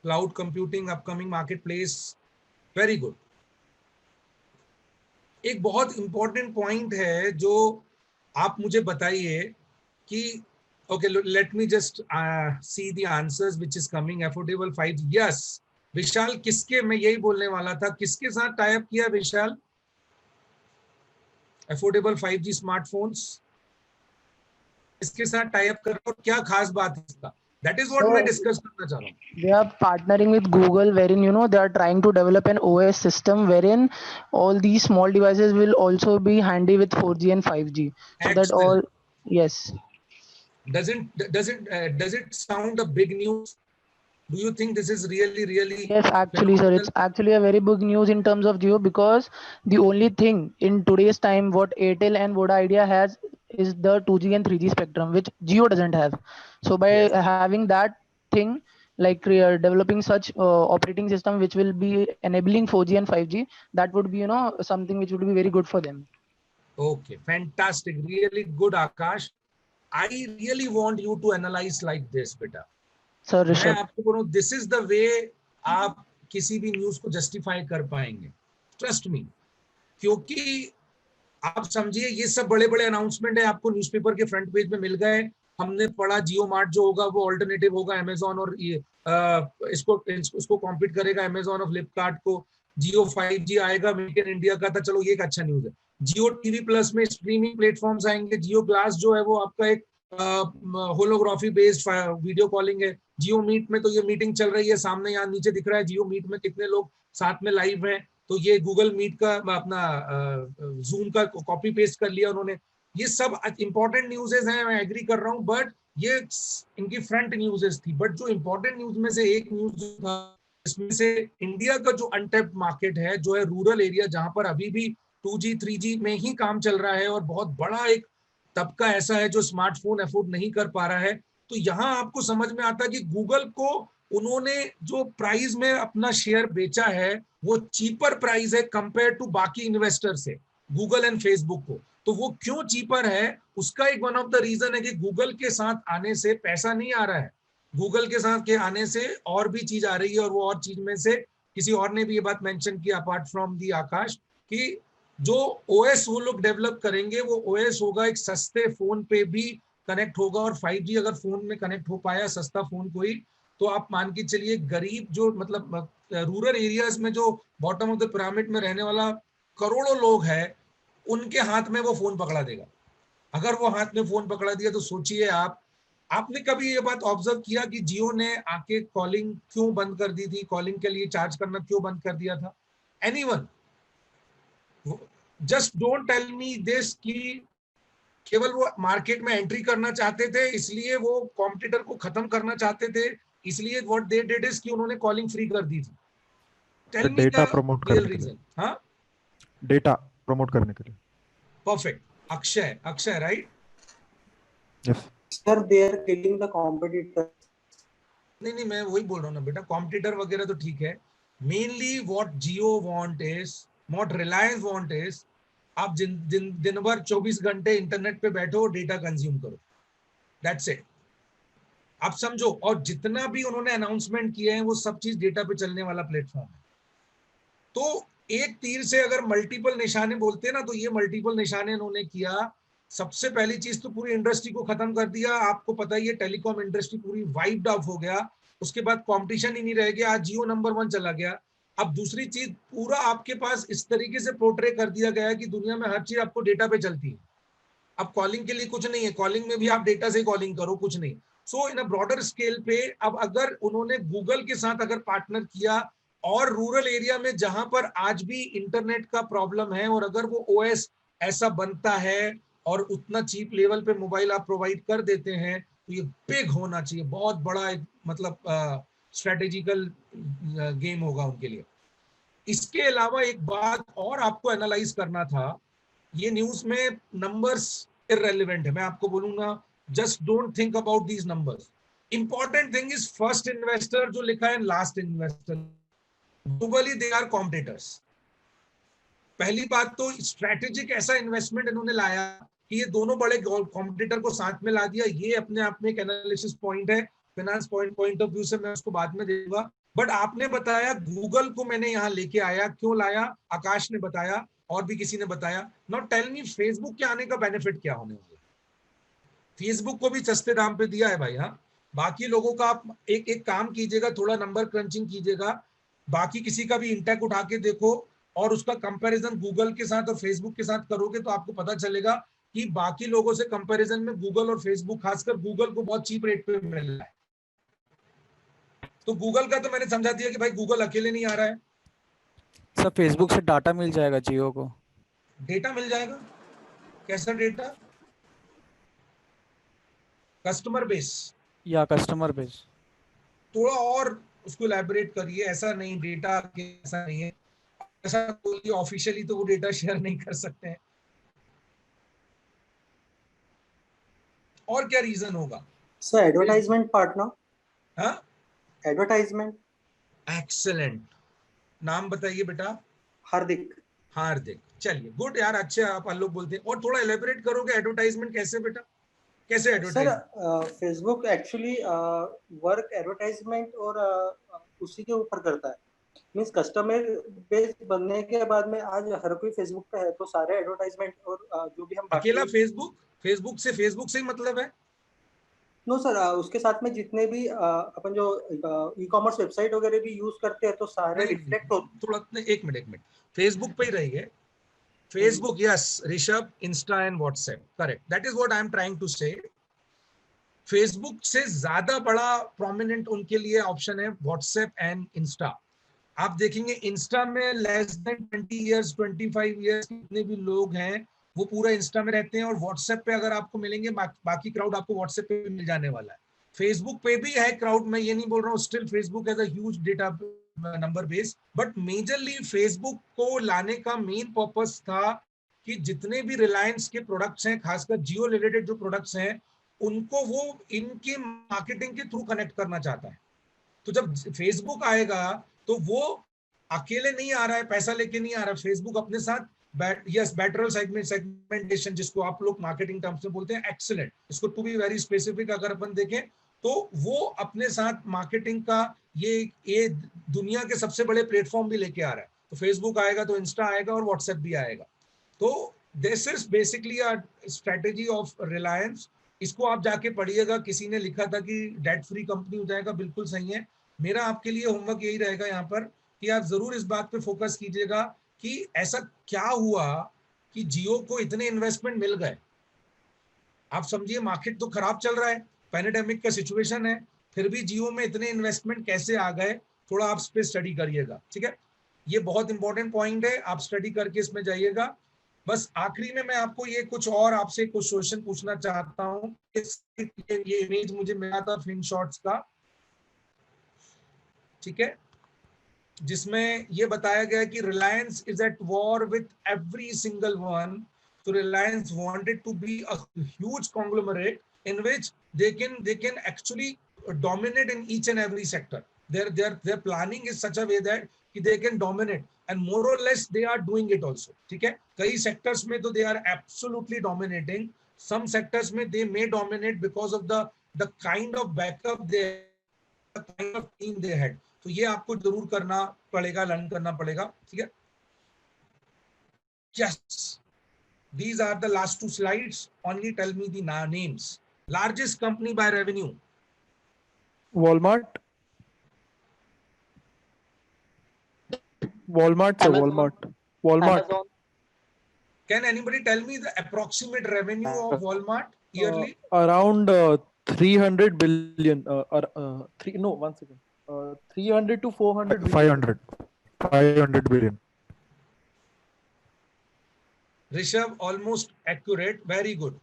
Cloud computing, upcoming market place, very good. एक बहुत इंपॉर्टेंट पॉइंट है जो आप मुझे बताइए कि okay, let me just see the answers which is coming. Affordable 5G, yes Vishal, किसके, मैं यही बोलने वाला था, किसके साथ टाई अप किया विशाल? अफोर्डेबल 5G स्मार्टफोन्स, इसके साथ टाई अप कर रहे हो, क्या खास बात है इसका? That is what मैं discuss करना चाह रहा हूँ. They are partnering with Google, wherein they are trying to develop an OS system wherein all these small devices will also be handy with 4G and 5G, so that all. Yes. Does it sound a big news? Do you think this is really? Yes, actually, sir, it's actually a very big news in terms of Jio, because the only thing in today's time what Airtel and Voda Idea has is the 2G and 3G spectrum, which Jio doesn't have. So by having that thing, like developing such operating system which will be enabling 4G and 5G, that would be something which would be very good for them. Okay, fantastic, really good, Akash. I really want you to analyze like this, beta. Sir, मैं आपको बोलूं, this is the way आप किसी भी news को justify कर पाएंगे, trust me. क्योंकि आप समझिए ये सब बड़े बड़े अनाउंसमेंट है, आपको न्यूज़पेपर के फ्रंट पेज में मिल गए. हमने पढ़ा जियो मार्ट जो होगा वो ऑल्टरनेटिव होगा अमेजोन और ये इसको कॉम्पीट करेगा अमेजोन और फ्लिपकार्ट को. जियो 5G आएगा, मेक इन इंडिया का था, चलो ये एक अच्छा न्यूज है. जियो टीवी प्लस में स्ट्रीमिंग प्लेटफॉर्म्स आएंगे. जियो ग्लास जो है वो आपका एक होलोग्राफी बेस्ड वीडियो कॉलिंग है. जियो मीट में तो ये मीटिंग चल रही है, सामने यहाँ नीचे दिख रहा है जियो मीट में कितने लोग साथ में लाइव हैं. तो ये गूगल मीट का अपना जूम का कॉपी पेस्ट कर लिया उन्होंने. ये सब इंपॉर्टेंट न्यूज़ेस हैं, मैं एग्री कर रहा हूँ, बट ये इनकी फ्रंट न्यूज़ेस थी. बट जो इंपॉर्टेंट न्यूज में से एक न्यूज था, इसमें से इंडिया का जो अनटैप्ड मार्केट है, जो है रूरल एरिया, जहां पर अभी भी 2G 3G में ही काम चल रहा है और बहुत बड़ा एक तबका ऐसा है जो स्मार्टफोन अफोर्ड नहीं कर पा रहा है. तो यहाँ आपको समझ में आता है कि गूगल को उन्होंने जो प्राइस में अपना शेयर बेचा है वो चीपर प्राइस है कंपेयर टू बाकी इन्वेस्टर से, गूगल एंड फेसबुक को. तो वो क्यों चीपर है, उसका एक वन ऑफ द रीजन है कि गूगल के साथ आने से पैसा नहीं आ रहा है. गूगल के साथ के आने से और भी चीज आ रही है, और वो और चीज में से किसी और ने भी ये बात मेंशन की अपार्ट फ्रॉम दी आकाश, कि जो ओएस वो लोग डेवलप करेंगे वो ओएस होगा एक सस्ते फोन पे भी कनेक्ट होगा. और 5G अगर फोन में कनेक्ट हो पाया सस्ता फोन कोई, तो आप मान के चलिए गरीब जो मतलब रूरल एरियाज में जो बॉटम ऑफ द पिरामिड में रहने वाला करोड़ों लोग हैं, उनके हाथ में वो फोन पकड़ा देगा. अगर वो हाथ में फोन पकड़ा दिया तो सोचिए आपने कभी ये बात ऑब्जर्व किया कि जियो ने आके कॉलिंग क्यों बंद कर दी थी, कॉलिंग के लिए चार्ज करना क्यों बंद कर दिया था? Anyone? Just don't tell me this कि केवल वो मार्केट में एंट्री करना चाहते थे इसलिए वो कॉम्पिटिटर को खत्म करना चाहते थे, इसलिए व्हाट दे डिड इज कि उन्होंने कॉलिंग फ्री कर दी थी. Tell me data the promote real करने के लिए. रीजन. हाँ, डेटा प्रमोट करने के लिए. Perfect. Akshay right? Yes sir, they are killing the competitor. नहीं, मैं वही बोल रहा हूँ ना बेटा, कॉम्पिटिटर वगैरह तो ठीक है. Mainly what Jio want is, what Reliance want is, आप दिन भर 24 घंटे इंटरनेट पे बैठो, डेटा कंज्यूम करो. That's it. आप समझो. और जितना भी उन्होंने अनाउंसमेंट किए हैं वो सब चीज डेटा पे चलने वाला प्लेटफॉर्म है. तो एक तीर से अगर मल्टीपल निशाने बोलते हैं ना, तो ये मल्टीपल निशाने इन्होंने किया. सबसे पहली चीज तो पूरी इंडस्ट्री को खत्म कर दिया. आपको पता ही है टेलीकॉम इंडस्ट्री पूरी वाइप्ड आउट हो गया. उसके बाद कंपटीशन ही नहीं रह गया. आज जियो नंबर 1 चला गया. अब दूसरी चीज, पूरा आपके पास इस तरीके से पोर्ट्रे कर दिया गया है कि दुनिया में हर चीज आपको डेटा पे चलती है. अब कॉलिंग के लिए कुछ नहीं है, कॉलिंग में भी आप डेटा से कॉलिंग करो, कुछ नहीं. सो इन अ ब्रॉडर स्केल पे अब अगर उन्होंने गूगल के साथ अगर पार्टनर किया और रूरल एरिया में जहां पर आज भी इंटरनेट का प्रॉब्लम है, और अगर वो ओएस ऐसा बनता है और उतना चीप लेवल पे मोबाइल आप प्रोवाइड कर देते हैं, तो ये बिग होना चाहिए. बहुत बड़ा एक मतलब स्ट्रेटेजिकल गेम होगा उनके लिए. इसके अलावा एक बात और आपको एनालाइज करना था. ये न्यूज में नंबर्स इररेलेवेंट है, मैं आपको बोलूंगा just don't think about these numbers. Important thing is first investor जो लिखा है, last investor. Globally they are competitors. पहली बात तो स्ट्रेटेजिक ऐसा इन्वेस्टमेंट इन्होंने लाया कि ये दोनों बड़े कॉम्पिटिटर को साथ में ला दिया. ये अपने आप में एक एनालिसिस पॉइंट है, फाइनेंस पॉइंट ऑफ व्यू से मैं उसको बाद में दूंगा. बट आपने बताया गूगल को मैंने यहाँ लेके आया, क्यों लाया? आकाश ने बताया और भी किसी ने बताया. नाउ टेल मी, फेसबुक के आने का बेनिफिट क्या होने वाला? फेसबुक को भी सस्ते दाम पे दिया है भाई. हाँ, बाकी लोगों का आप एक काम कीजिएगा, थोड़ा नंबर क्रंचिंग कीजिएगा, बाकी किसी का भी इंटेक उठा के देखो और उसका कंपैरिजन गूगल के साथ और फेसबुक के साथ करोगे तो आपको पता चलेगा कि बाकी लोगों से कंपैरिजन में गूगल और फेसबुक, खासकर गूगल को बहुत चीप रेट पे मिल रहा है. तो गूगल का तो मैंने समझा दिया कि भाई गूगल अकेले नहीं आ रहा है, सर फेसबुक से डाटा मिल जाएगा जियो को। डेटा मिल जाएगा। कैसा डेटा? कस्टमर बेस या कस्टमर बेस। थोड़ा और उसको इलैबोरेट करिए। ऐसा नहीं, डेटा ऐसा नहीं है, ऐसा बोलिए ऑफिशियली तो वो डेटा शेयर नहीं कर सकते हैं। और क्या रीजन होगा? Sir advertisement partner. हाँ, एडवर्टाइजमेंट। एक्सेलेंट। नाम बताइए बेटा। हार्दिक। हार्दिक, चलिए गुड यार, अच्छे आप लोग बोलते हैं। और थोड़ा एलेबोरेट करोगे एडवर्टाइजमेंट कैसे बेटा, कैसे sir advertisement? Facebook actually work advertisement और उसी के ऊपर करता है। मींस कस्टमर बेस बनने के बाद में आज हर कोई फेसबुक पे है, तो सारे एडवर्टाइजमेंट और जो भी हम अकेला फेसबुक से ही मतलब है? नो सर, उसके साथ में जितने भी अपन जो ई कॉमर्स वेबसाइट वगैरह भी यूज करते हैं तो सारे रिफ्लेक्ट होते। थोड़ा एक मिनट फेसबुक पे ही रहिए। Facebook, yes Rishabh, insta and WhatsApp, correct, that is what I am trying to say. Facebook से ज्यादा बड़ा प्रोमिनेंट उनके लिए ऑप्शन है व्हाट्सएप एंड इंस्टा। आप देखेंगे इंस्टा में लेस देन 20 इयर्स 25 इयर्स जितने भी लोग हैं वो पूरा इंस्टा में रहते हैं, और व्हाट्सएप पे अगर आपको मिलेंगे बाकी क्राउड आपको व्हाट्सएप पे भी मिल जाने वाला है। फेसबुक पे भी है क्राउड, मैं ये नहीं बोल रहा हूँ, still Facebook has a huge data number base, but majorly Facebook को लाने का मेन पर्पस था कि जितने भी रिलायंस के प्रोडक्ट्स हैं, खासकर जियो रिलेटेड जो प्रोडक्ट्स हैं, उनको वो इनके मार्केटिंग के थ्रू कनेक्ट करना चाहता है। तो जब फेसबुक आएगा तो वो अकेले नहीं आ रहा है, पैसा लेके नहीं आ रहा है, फेसबुक अपने साथ बैटरल सेगमेंटेशन, जिसको आप लोग मार्केटिंग टर्म्स में बोलते हैं, एक्सीलेंट, इसको टू बी वेरी स्पेसिफिक अगर अपन देखें तो वो अपने साथ मार्केटिंग का ये दुनिया के सबसे बड़े प्लेटफॉर्म भी लेके आ रहा है। तो फेसबुक आएगा तो इंस्टा आएगा और व्हाट्सएप भी आएगा। तो this is basically a strategy of Reliance. इसको आप जाके पढ़िएगा, किसी ने लिखा था कि डेट फ्री कंपनी हो जाएगा, बिल्कुल सही है। मेरा आपके लिए होमवर्क यही रहेगा यहाँ पर कि आप जरूर इस बात पे फोकस कीजिएगा कि ऐसा क्या हुआ कि जियो को इतने इन्वेस्टमेंट मिल गए। आप समझिए मार्केट तो खराब चल रहा है, पैंडेमिक का सिचुएशन है, फिर भी जियो में इतने इन्वेस्टमेंट कैसे आ गए, थोड़ा आप इस पे स्टडी करिएगा, ठीक है। ये बहुत इंपॉर्टेंट पॉइंट है, आप स्टडी करके इसमें जाइएगा। बस आखिरी में मैं आपको ये कुछ और आपसे कुछ क्वेश्चन पूछना चाहता हूँ। ये इमेज मुझे मिला था फिन शॉट्स का, ठीक है, जिसमें ये बताया गया कि Reliance is at war with every single one. So Reliance wanted to be a huge conglomerate in which they can actually dominate in each and every sector. Their planning is such a way that they can dominate, and more or less they are doing it also. ठीक है, कई sectors में तो they are absolutely dominating. Some sectors में they may dominate because of the kind of backup they, the kind of team they had. तो ये आपको जरूर करना पड़ेगा, लर्न करना पड़ेगा, ठीक है। Yes. These are the last two slides. Only tell me the names. Largest company by revenue. Walmart. Walmart, sir. Walmart. Amazon. Can anybody tell me the approximate revenue of Walmart yearly? Around 300 billion. 300 to 400 billion. 500 billion. Rishabh, almost accurate. Very good.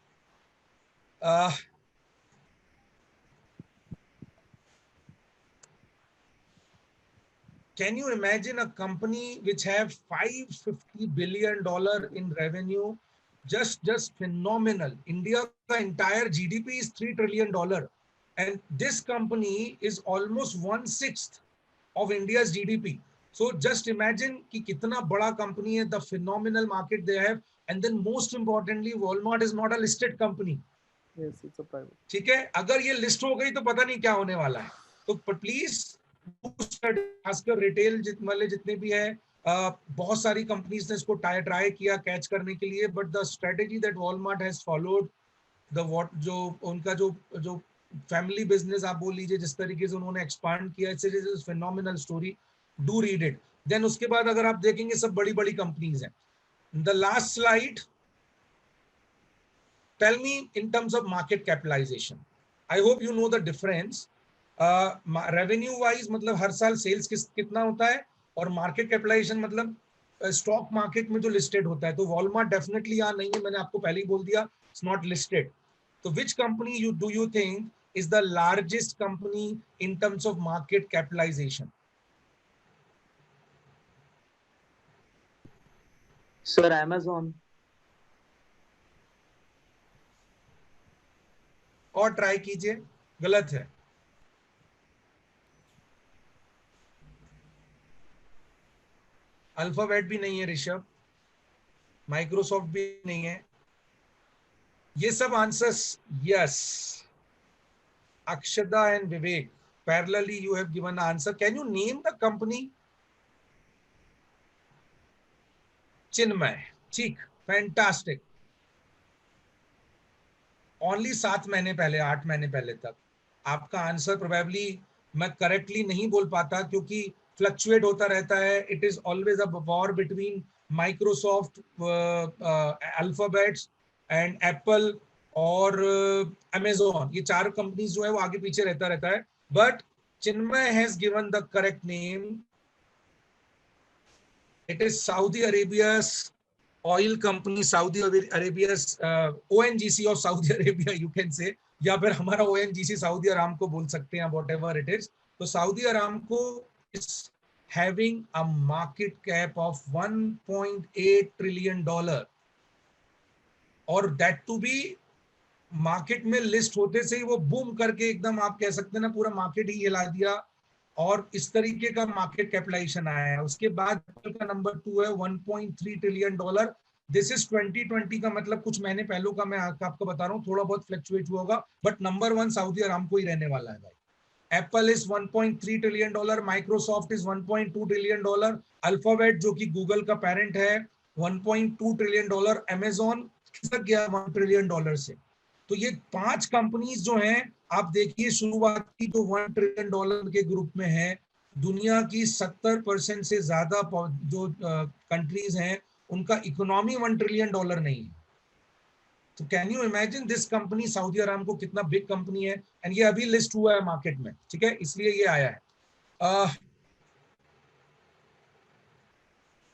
Can you imagine a company which have $550 billion in revenue? Just phenomenal. India's entire GDP is $3 trillion. And this company is almost 1/6 of India's GDP. So just imagine कि कितना बड़ा company है, the phenomenal market they have, and then most importantly, Walmart is not a listed company. Yes, it's a private. ठीक है, अगर ये list हो गई तो पता नहीं क्या होने वाला है। तो प्लीज खासकर रिटेल वाले जितने भी है, बहुत सारी कंपनीज ने इसको ट्राई किया कैच करने के लिए, but the strategy that Walmart has followed, जो उनका जो फैमिली बिजनेस आप बोल लीजिए, जिस तरीके से उन्होंने एक्सपांड किया, it's a phenomenal story, do read it. Then उसके बाद अगर आप देखेंगे सब बड़ी बड़ी कंपनीज हैं। The last slide, tell me in terms of market capitalization. I hope you know the difference. Revenue wise मतलब हर साल सेल्स कितना होता है, और मार्केट कैपिटलाइजेशन मतलब स्टॉक मार्केट में जो लिस्टेड होता है। तो वॉलमार्ट डेफिनेटली यहाँ नहीं है, मैंने आपको पहले ही बोल दिया, इट्स नॉट लिस्टेड। तो which company you think is the largest company in terms of market capitalization? Sir, Amazon. और ट्राई कीजिए, गलत है। अल्फाबेट भी नहीं है ऋषभ, माइक्रोसॉफ्ट भी नहीं है। ये सब answers yes. Akshada and Vivek, parallelly you have given the answer. Can you name the company? Chinmay, ठीक, fantastic. Only 7 महीने पहले, 8 महीने पहले तक आपका आंसर प्रोबेबली मैं करेक्टली नहीं बोल पाता क्योंकि फ्लक्चुएट होता रहता है। It is always a war between Microsoft, alphabets and Apple और अमेजोन। ये 4 कंपनीज जो है वो आगे पीछे रहता है। But Chinmay has given the correct name. It is Saudi Arabia's oil company, Saudi Arabia's ONGC of Saudi Arabia you can say, या फिर हमारा ONGC सऊदी अरामको बोल सकते हैं, whatever it is. तो Saudi Aramco is having a market cap of $1.8 trillion, और that to be market में list होते से ही वो बूम करके एकदम आप कह सकते हैं ना पूरा मार्केट ही हिला दिया, और इस तरीके का मार्केट कैपिटलाइजेशन आया है। उसके बाद एप्पल का नंबर 2 है, $1.3 ट्रिलियन। दिस इज 2020 का, मतलब कुछ महीने पहले का मैं आपको बता रहा हूँ, थोड़ा बहुत फ्लक्चुएट हुआ होगा, बट नंबर 1 सऊदी अरामको ही रहने वाला है भाई। Apple is $1.3 trillion, Microsoft is $1.2 trillion, alphabet जो कि गूगल का पेरेंट है $1.2 ट्रिलियन, अमेजॉन खिसक गया $1 ट्रिलियन से। तो ये 5 कंपनीज जो हैं, आप देखिए शुरुआती जो $1 ट्रिलियन के ग्रुप में है, दुनिया की 70% से ज्यादा जो कंट्रीज हैं उनका इकोनॉमी $1 ट्रिलियन नहीं है। तो can you imagine this company Saudi Aramco कितना बिग कंपनी है, एंड ये अभी लिस्ट हुआ है मार्केट में, ठीक है, इसलिए ये आया है।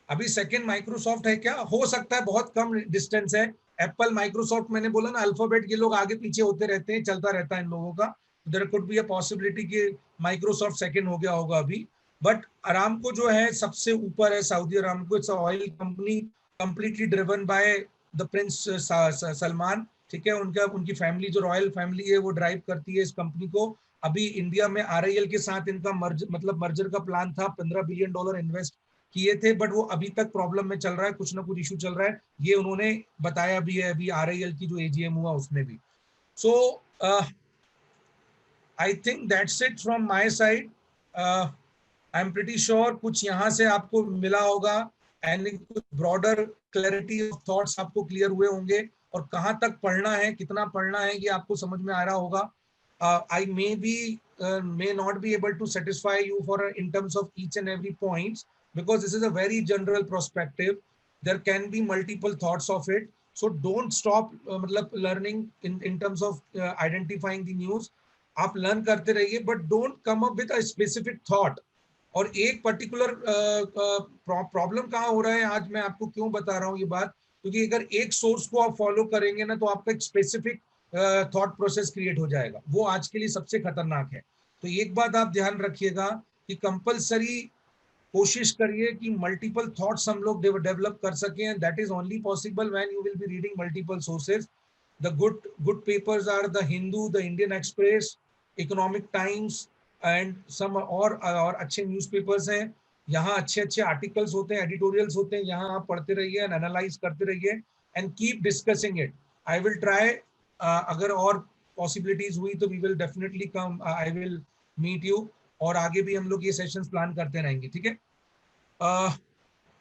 अभी सेकंड माइक्रोसॉफ्ट है क्या? हो सकता है, बहुत कम डिस्टेंस है। एप्पल, माइक्रोसॉफ्ट, मैंने बोला ना अल्फाबेट, ये लोग आगे पीछे होते रहते हैं, चलता रहता है इन लोगों का। There could be a possibility कि माइक्रोसॉफ्ट सेकंड हो गया होगा अभी, बट अरामको जो है सबसे ऊपर है, Saudi Aramco. It's oil company completely driven by the Prince Salman, ठीक है, उनकी फैमिली जो रॉयल फैमिली है वो ड्राइव करती है इस कंपनी को। अभी इंडिया में RIL के साथ इनका मर्जर का प्लान था, $15 बिलियन इन्वेस्ट किए थे, बट वो अभी तक प्रॉब्लम में चल रहा है, कुछ ना कुछ इशू चल रहा है, ये उन्होंने बताया भी है अभी RIL की जो AGM हुआ उसमें भी। So I think that's it from my side. I am pretty sure कुछ यहाँ से आपको मिला होगा, एंड कुछ ब्रॉडर क्लैरिटी ऑफ थॉट्स आपको क्लियर हुए होंगे, और कहाँ तक पढ़ना है, कितना पढ़ना है, ये आपको समझ में आ रहा होगा। I may not be able to satisfy you in terms of each and every points, because this is a very general perspective. There can be multiple thoughts of it, so don't stop learning in terms of identifying the news. आप learn करते रहिए, but don't come up with a specific thought. और एक particular problem कहाँ हो रहा है, आज मैं आपको क्यों बता रहा हूँ ये बात, क्योंकि अगर एक सोर्स को आप फॉलो करेंगे ना, तो आपका एक स्पेसिफिक थॉट प्रोसेस क्रिएट हो जाएगा, वो आज के लिए सबसे खतरनाक है। तो एक बात आप ध्यान रखिएगा कि कंपलसरी कोशिश करिए कि मल्टीपल थॉट्स हम लोग डेवलप कर सकें, and that is only possible when you will be reading multiple sources. The good papers are the Hindu, the Indian Express, Economic Times, and some और अच्छे न्यूज़पेपर्स हैं, यहाँ अच्छे आर्टिकल्स होते हैं, एडिटोरियल्स होते हैं, यहाँ आप पढ़ते रहिए एंड एनालाइज करते रहिए, and keep discussing it. I will try, अगर और पॉसिबिलिटीज हुई तो we will definitely come, I will meet you, और आगे भी हम लोग ये सेशंस प्लान करते रहेंगे, ठीक है।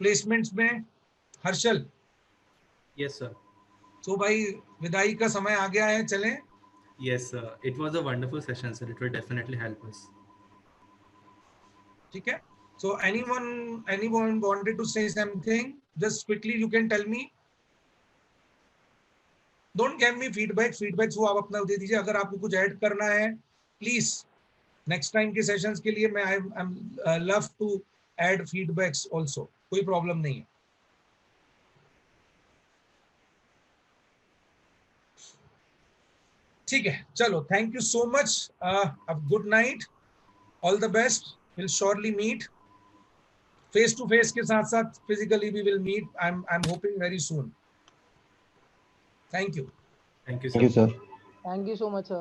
प्लेसमेंट्स में हर्षल। Yes sir. तो भाई विदाई का समय आ गया है, चलें। Yes, sir. It was a wonderful session, sir. It will definitely help us. ठीक है। So anyone wanted to say something? Just quickly, you can tell me. Don't give me feedback. Feedbacks वो आप अपना दे दीजिए। अगर आपको कुछ ऐड करना है, प्लीज नेक्स्ट टाइम के सेशंस के लिए मैं I love to add feedbacks also, कोई प्रॉब्लम नहीं है। ठीक है, चलो, thank you so much, good night, all the best, will surely meet face to face के साथ साथ फिजिकली भी will meet, I am hoping very soon. Thank you. Thank you, Thank you, sir. sir. Thank you so much, sir.